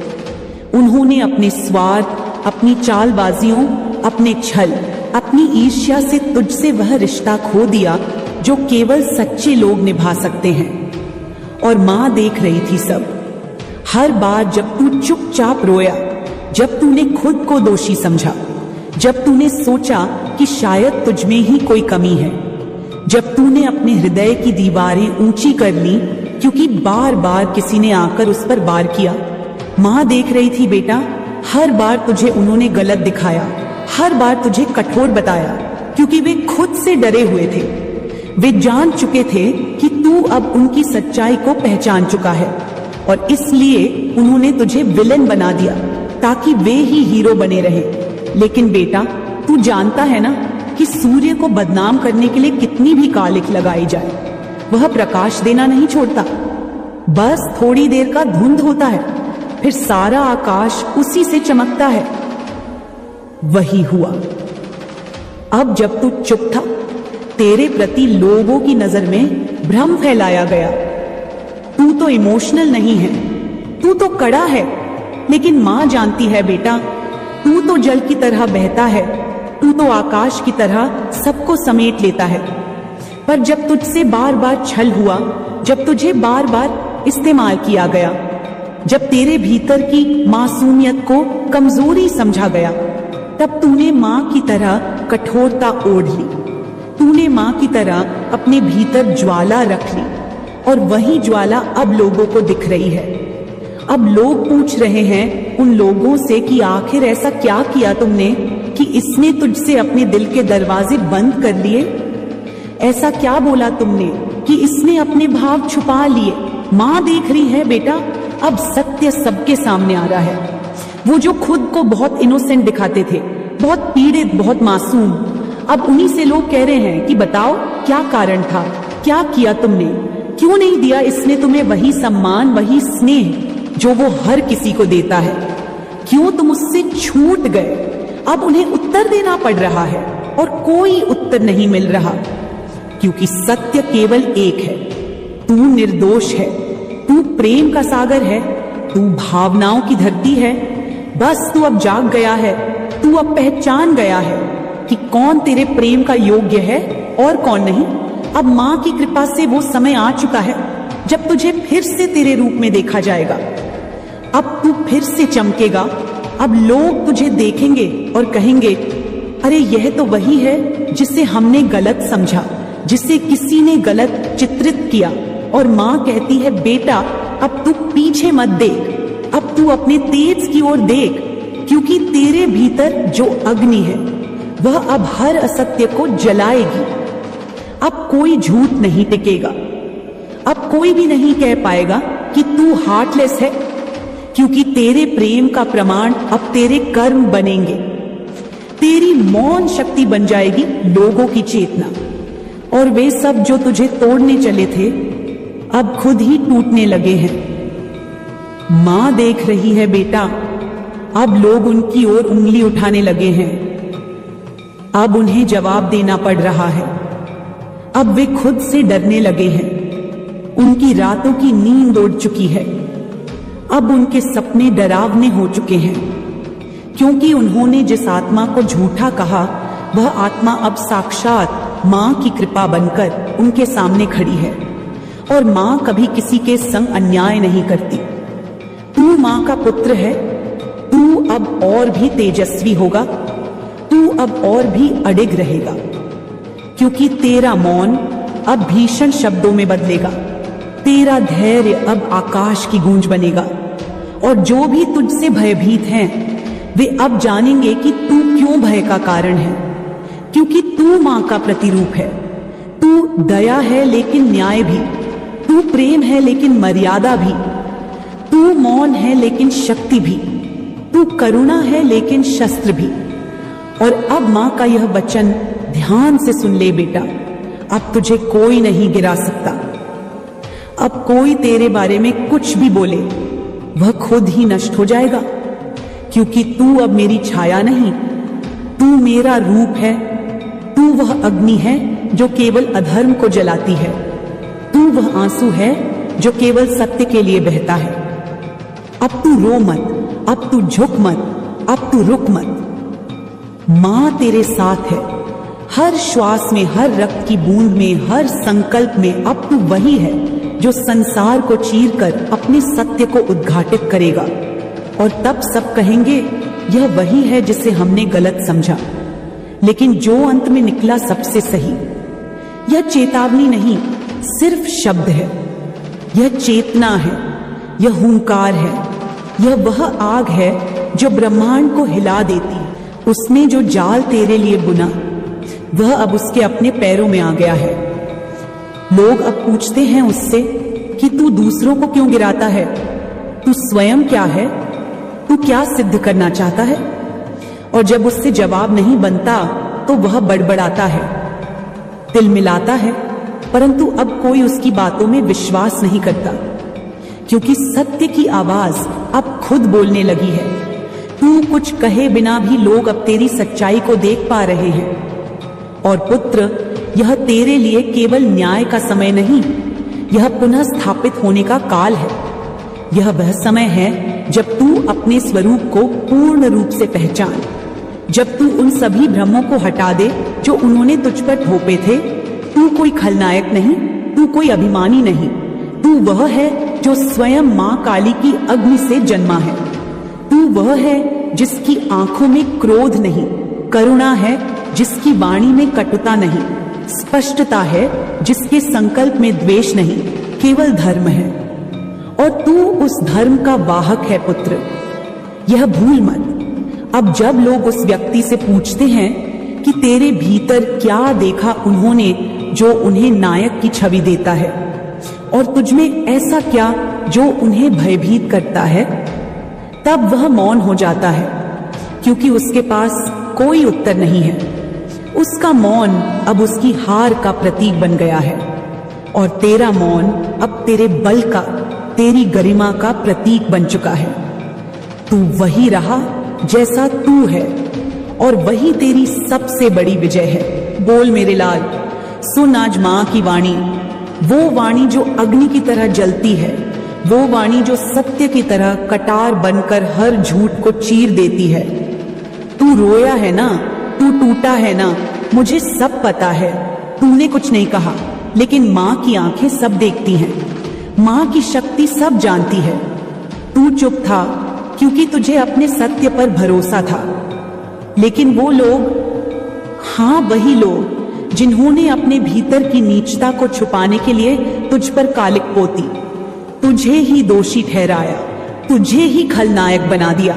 उन्होंने अपने स्वार्थ, अपनी चालबाजियों, अपने छल, अपनी ईर्ष्या से तुझसे वह रिश्ता खो दिया जो केवल सच्चे लोग निभा सकते हैं। और माँ देख रही थी सब। हर बार जब तू चुपचाप रोया, जब तूने खुद को दोषी समझा, जब तूने सोचा कि शायद तुझमें ही कोई कमी है, जब तूने अपने हृदय की दीवारें ऊंची कर ली क्योंकि बार बार किसी ने आकर उस पर वार किया, माँ देख रही थी बेटा। हर बार तुझे उन्होंने गलत दिखाया, हर बार तुझे कठोर बताया, क्योंकि वे खुद से डरे हुए थे। वे जान चुके थे कि तू अब उनकी सच्चाई को पहचान चुका है और इसलिए उन्होंने तुझे विलेन बना दिया ताकि वे ही हीरो बने रहे। लेकिन बेटा, तू जानता है ना कि सूर्य को बदनाम करने के लिए कितनी भी कालिख लगाई जाए, वह प्रकाश देना नहीं छोड़ता। बस थोड़ी देर का धुंध होता है, फिर सारा आकाश उसी से चमकता है। वही हुआ। अब जब तू चुप था, तेरे प्रति लोगों की नजर में भ्रम फैलाया गया। तू तो इमोशनल नहीं है, तू तो कड़ा है, लेकिन मां जानती है बेटा, तू तो जल की तरह बहता है, तू तो आकाश की तरह सबको समेट लेता है। पर जब तुझसे बार बार छल हुआ, जब तुझे बार बार इस्तेमाल किया गया, जब तेरे भीतर की मासूमियत को कमजोरी समझा गया, तब तूने मां की तरह कठोरता ओढ़ ली। तूने मां की तरह अपने भीतर ज्वाला रख ली और वही ज्वाला अब लोगों को दिख रही है। अब लोग पूछ रहे हैं उन लोगों से कि आखिर ऐसा क्या किया तुमने कि इसने तुझसे अपने दिल के दरवाजे बंद कर लिए? ऐसा क्या बोला तुमने कि इसने अपने भाव छुपा लिए? मां देख रही है बेटा, अब सत्य सबके सामने आ रहा है। वो जो खुद को बहुत इनोसेंट दिखाते थे, बहुत पीड़ित, बहुत मासूम, अब उन्हीं से लोग कह रहे हैं कि बताओ क्या कारण था, क्या किया तुमने, क्यों नहीं दिया इसने तुम्हें वही सम्मान, वही स्नेह जो वो हर किसी को देता है? क्यों तुम उससे छूट गए? अब उन्हें उत्तर देना पड़ रहा है और कोई उत्तर नहीं मिल रहा, क्योंकि सत्य केवल एक है, तू निर्दोष है, तू प्रेम का सागर है, तू भावनाओं की धरती है। बस तू अब जाग गया है, तू अब पहचान गया है कि कौन तेरे प्रेम का योग्य है और कौन नहीं। अब मां की कृपा से वो समय आ चुका है जब तुझे फिर से तेरे रूप में देखा जाएगा। अब तू फिर से चमकेगा। अब लोग तुझे देखेंगे और कहेंगे, अरे यह तो वही है जिसे हमने गलत समझा, जिसे किसी ने गलत चित्रित किया। और माँ कहती है बेटा अब तू पीछे मत देख, अब तू अपने तेज की ओर देख, क्योंकि तेरे भीतर जो अग्नि है वह अब हर असत्य को जलाएगी। अब कोई झूठ नहीं टिकेगा, अब कोई भी नहीं कह पाएगा कि तू हार्टलेस है, क्योंकि तेरे प्रेम का प्रमाण अब तेरे कर्म बनेंगे। तेरी मौन शक्ति बन जाएगी लोगों की चेतना, और वे सब जो तुझे तोड़ने चले थे अब खुद ही टूटने लगे हैं। मां देख रही है बेटा, अब लोग उनकी ओर उंगली उठाने लगे हैं, अब उन्हें जवाब देना पड़ रहा है, अब वे खुद से डरने लगे हैं। उनकी रातों की नींद उड़ चुकी है, अब उनके सपने डरावने हो चुके हैं, क्योंकि उन्होंने जिस आत्मा को झूठा कहा वह आत्मा अब साक्षात मां की कृपा बनकर उनके सामने खड़ी है। और मां कभी किसी के संग अन्याय नहीं करती। तू मां का पुत्र है, तू अब और भी तेजस्वी होगा, तू अब और भी अडिग रहेगा, क्योंकि तेरा मौन अब भीषण शब्दों में बदलेगा, तेरा धैर्य अब आकाश की गूंज बनेगा। और जो भी तुझसे भयभीत हैं वे अब जानेंगे कि तू क्यों भय का कारण है, क्योंकि तू मां का प्रतिरूप है। तू दया है लेकिन न्याय भी, तू प्रेम है लेकिन मर्यादा भी, तू मौन है लेकिन शक्ति भी, तू करुणा है लेकिन शस्त्र भी। और अब मां का यह वचन ध्यान से सुन ले बेटा, अब तुझे कोई नहीं गिरा सकता। अब कोई तेरे बारे में कुछ भी बोले वह खुद ही नष्ट हो जाएगा, क्योंकि तू अब मेरी छाया नहीं, तू मेरा रूप है। तू वह अग्नि है जो केवल अधर्म को जलाती है, तू वह आंसू है जो केवल सत्य के लिए बहता है। अब तू रो मत, अब तू झुक मत, अब तू रुक मत। मां तेरे साथ है, हर श्वास में, हर रक्त की बूंद में, हर संकल्प में। अब तू वही है जो संसार को चीरकर अपने सत्य को उद्घाटित करेगा, और तब सब कहेंगे यह वही है जिसे हमने गलत समझा, लेकिन जो अंत में निकला सबसे सही। यह चेतावनी नहीं, सिर्फ शब्द है, यह चेतना है, यह हुंकार है, यह वह आग है जो ब्रह्मांड को हिला देती है। उसने जो जाल तेरे लिए बुना वह अब उसके अपने पैरों में आ गया है। लोग अब पूछते हैं उससे कि तू दूसरों को क्यों गिराता है, तू स्वयं क्या है, तू क्या सिद्ध करना चाहता है। और जब उससे जवाब नहीं बनता तो वह बड़बड़ाता है, तिलमिलाता है, परंतु अब कोई उसकी बातों में विश्वास नहीं करता, क्योंकि सत्य की आवाज अब खुद बोलने लगी है। तू कुछ कहे बिना भी लोग अब तेरी सच्चाई को देख पा रहे हैं। और पुत्र, यह तेरे लिए केवल न्याय का समय नहीं, यह पुनः स्थापित होने का काल है। यह वह समय है जब तू अपने स्वरूप को पूर्ण रूप से पहचान, जब तू उन सभी भ्रमों को हटा दे जो उन्होंने तुझ पर थोपे थे। तू कोई खलनायक नहीं, तू कोई अभिमानी नहीं, तू वह है जो स्वयं मां काली की अग्नि से जन्मा है। तू वह है जिसकी आंखों में क्रोध नहीं, करुणा है जिसकी वाणी में कटुता नहीं, स्पष्टता है जिसके संकल्प में द्वेष नहीं, केवल धर्म है। और तू उस धर्म का वाहक है पुत्र, यह भूल मत। अब जब लोग उस व्यक्ति से पूछते हैं कि तेरे भीतर क्या देखा उन्होंने जो उन्हें नायक की छवि देता है, और तुझमें ऐसा क्या जो उन्हें भयभीत करता है, तब वह मौन हो जाता है, क्योंकि उसके पास कोई उत्तर नहीं है। उसका मौन अब उसकी हार का प्रतीक बन गया है, और तेरा मौन अब तेरे बल का, तेरी गरिमा का प्रतीक बन चुका है। तू वही रहा जैसा तू है, और वही तेरी सबसे बड़ी विजय है। बोल मेरे लाल, सुन आज मां की वाणी, वो वाणी जो अग्नि की तरह जलती है, वो वाणी जो सत्य की तरह कटार बनकर हर झूठ को चीर देती है। तू रोया है ना, तू टूटा है ना, मुझे सब पता है। तूने कुछ नहीं कहा, लेकिन मां की आंखें सब देखती हैं, मां की शक्ति सब जानती है। तू चुप था क्योंकि तुझे अपने सत्य पर भरोसा था, लेकिन वो लोग हाँ, वही लोग जिन्होंने अपने भीतर की नीचता को छुपाने के लिए तुझ पर कालिक पोती, तुझे ही दोषी ठहराया, तुझे ही खलनायक बना दिया।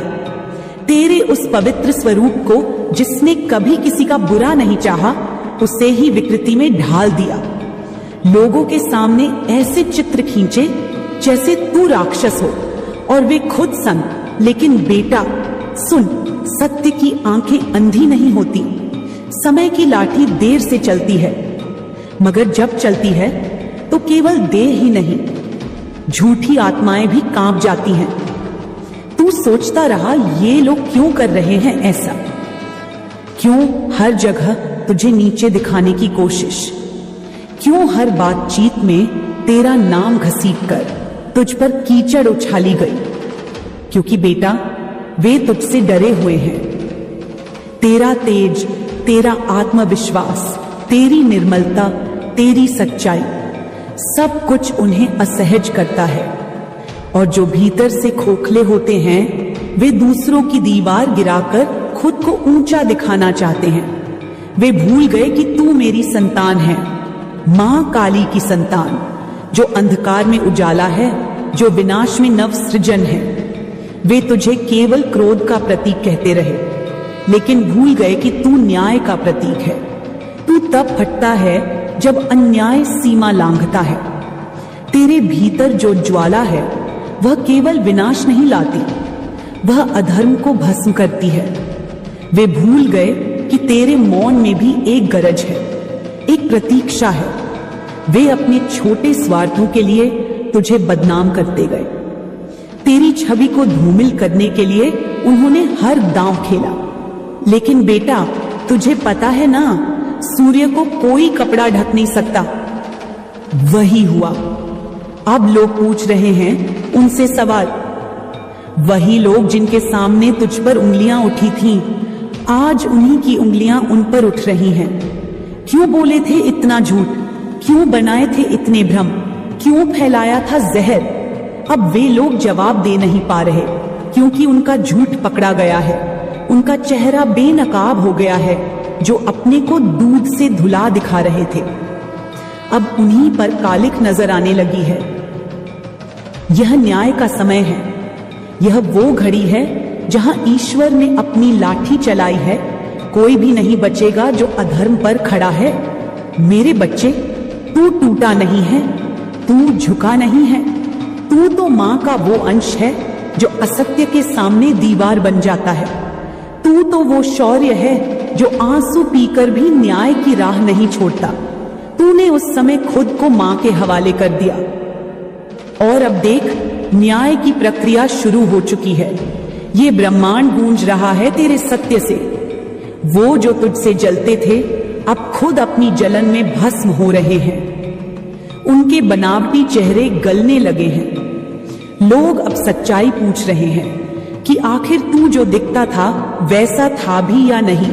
तेरे उस पवित्र स्वरूप को जिसने कभी किसी का बुरा नहीं चाहा, उसे ही विकृति में ढाल दिया। लोगों के सामने ऐसे चित्र खींचे जैसे तू राक्षस हो और वे खुद संत। लेकिन बेटा सुन, सत्य की आंखें अंधी नहीं होती। समय की लाठी देर से चलती है, मगर जब चलती है तो केवल देह ही नहीं, झूठी आत्माएं भी कांप जाती हैं। तू सोचता रहा ये लोग क्यों कर रहे हैं ऐसा? क्यों हर जगह तुझे नीचे दिखाने की कोशिश? क्यों हर बातचीत में तेरा नाम घसीट कर तुझ पर कीचड़ उछाली गई? क्योंकि बेटा वे तुझसे डरे हुए हैं। तेरा तेज, तेरा आत्मविश्वास, तेरी निर्मलता, तेरी सच्चाई, सब कुछ उन्हें असहज करता है। और जो भीतर से खोखले होते हैं वे दूसरों की दीवार गिराकर खुद को ऊंचा दिखाना चाहते हैं। वे भूल गए कि तू मेरी संतान है, मां काली की संतान, जो अंधकार में उजाला है, जो विनाश में नव सृजन है। वे तुझे केवल क्रोध का प्रतीक कहते रहे, लेकिन भूल गए कि तू न्याय का प्रतीक है। तू तब फटता है जब अन्याय सीमा लांघता है। तेरे भीतर जो ज्वाला है वह केवल विनाश नहीं लाती, वह अधर्म को भस्म करती है। वे भूल गए कि तेरे मौन में भी एक गरज है, एक प्रतीक्षा है। वे अपने छोटे स्वार्थों के लिए तुझे बदनाम करते गए। तेरी छवि को धूमिल करने के लिए उन्होंने हर दांव खेला। लेकिन बेटा तुझे पता है ना, सूर्य को कोई कपड़ा ढक नहीं सकता। वही हुआ। अब लोग पूछ रहे हैं उनसे सवाल। वही लोग जिनके सामने तुझ पर उंगलियां उठी थीं, आज उन्हीं की उंगलियां उन पर उठ रही हैं। क्यों बोले थे इतना झूठ? क्यों बनाए थे इतने भ्रम? क्यों फैलाया था जहर? अब वे लोग जवाब दे नहीं पा रहे, क्योंकि उनका झूठ पकड़ा गया है। उनका चेहरा बेनकाब हो गया है, जो अपने को दूध से धुला दिखा रहे थे। अब उन्हीं पर कालिक नजर आने लगी है। यह न्याय का समय है। यह वो घड़ी है जहां ईश्वर ने अपनी लाठी चलाई है। कोई भी नहीं बचेगा जो अधर्म पर खड़ा है। मेरे बच्चे, तू टूटा नहीं है, तू झुका नहीं है। तू तो मां का वो अंश है जो असत्य के सामने दीवार बन जाता है। तू तो वो शौर्य है जो आंसू पीकर भी न्याय की राह नहीं छोड़ता। तूने उस समय खुद को मां के हवाले कर दिया, और अब देख न्याय की प्रक्रिया शुरू हो चुकी है। ये ब्रह्मांड गूंज रहा है तेरे सत्य से। वो जो तुझसे जलते थे अब खुद अपनी जलन में भस्म हो रहे हैं। उनके बनावटी चेहरे गलने लगे हैं। लोग अब सच्चाई पूछ रहे हैं कि आखिर तू जो दिखता था वैसा था भी या नहीं,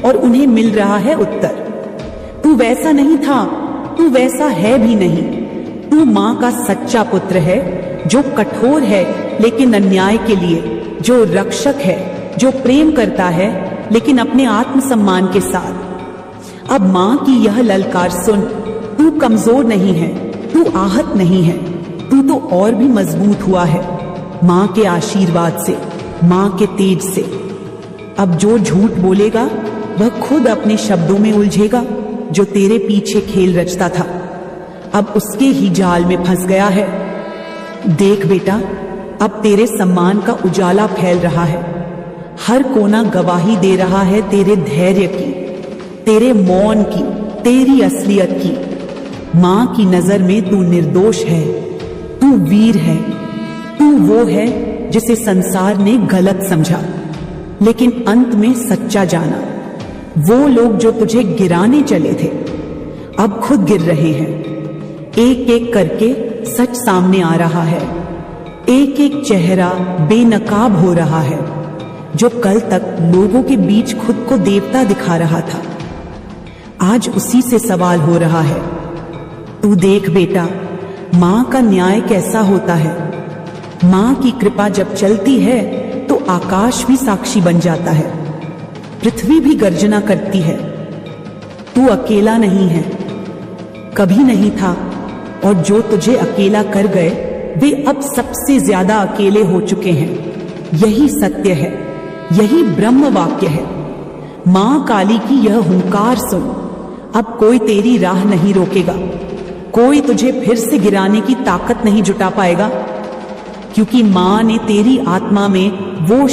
और उन्हें मिल रहा है उत्तर। तू वैसा नहीं था, तू वैसा है भी नहीं। तू मां का सच्चा पुत्र है, जो कठोर है लेकिन अन्याय के लिए, जो रक्षक है, जो प्रेम करता है लेकिन अपने आत्मसम्मान के साथ। अब मां की यह ललकार सुन। तू कमजोर नहीं है, तू आहत नहीं है, तू तो और भी मजबूत हुआ है मां के आशीर्वाद से, मां के तेज से। अब जो झूठ बोलेगा वह खुद अपने शब्दों में उलझेगा, जो तेरे पीछे खेल रचता था अब उसके ही जाल में फंस गया है। देख बेटा, अब तेरे सम्मान का उजाला फैल रहा है। हर कोना गवाही दे रहा है तेरे धैर्य की, तेरे मौन की, तेरी असलियत की। मां की नजर में तू निर्दोष है, तू वीर है, तू वो है जिसे संसार ने गलत समझा लेकिन अंत में सच्चा जाना। वो लोग जो तुझे गिराने चले थे अब खुद गिर रहे हैं। एक एक करके सच सामने आ रहा है। एक एक चेहरा बेनकाब हो रहा है। जो कल तक लोगों के बीच खुद को देवता दिखा रहा था, आज उसी से सवाल हो रहा है। तू देख बेटा, मां का न्याय कैसा होता है। मां की कृपा जब चलती है तो आकाश भी साक्षी बन जाता है, पृथ्वी भी गर्जना करती है, तू अकेला नहीं है, कभी नहीं था, और जो तुझे अकेला कर गए वे अब सबसे ज्यादा अकेले हो चुके हैं। यही सत्य है, यही ब्रह्म वाक्य है। मां काली की यह हुंकार सुन, अब कोई तेरी राह नहीं रोकेगा, कोई तुझे फिर से गिराने की ताकत नहीं जुटा पाएगा, क्योंकि मां ने तेरी आत्मा में वो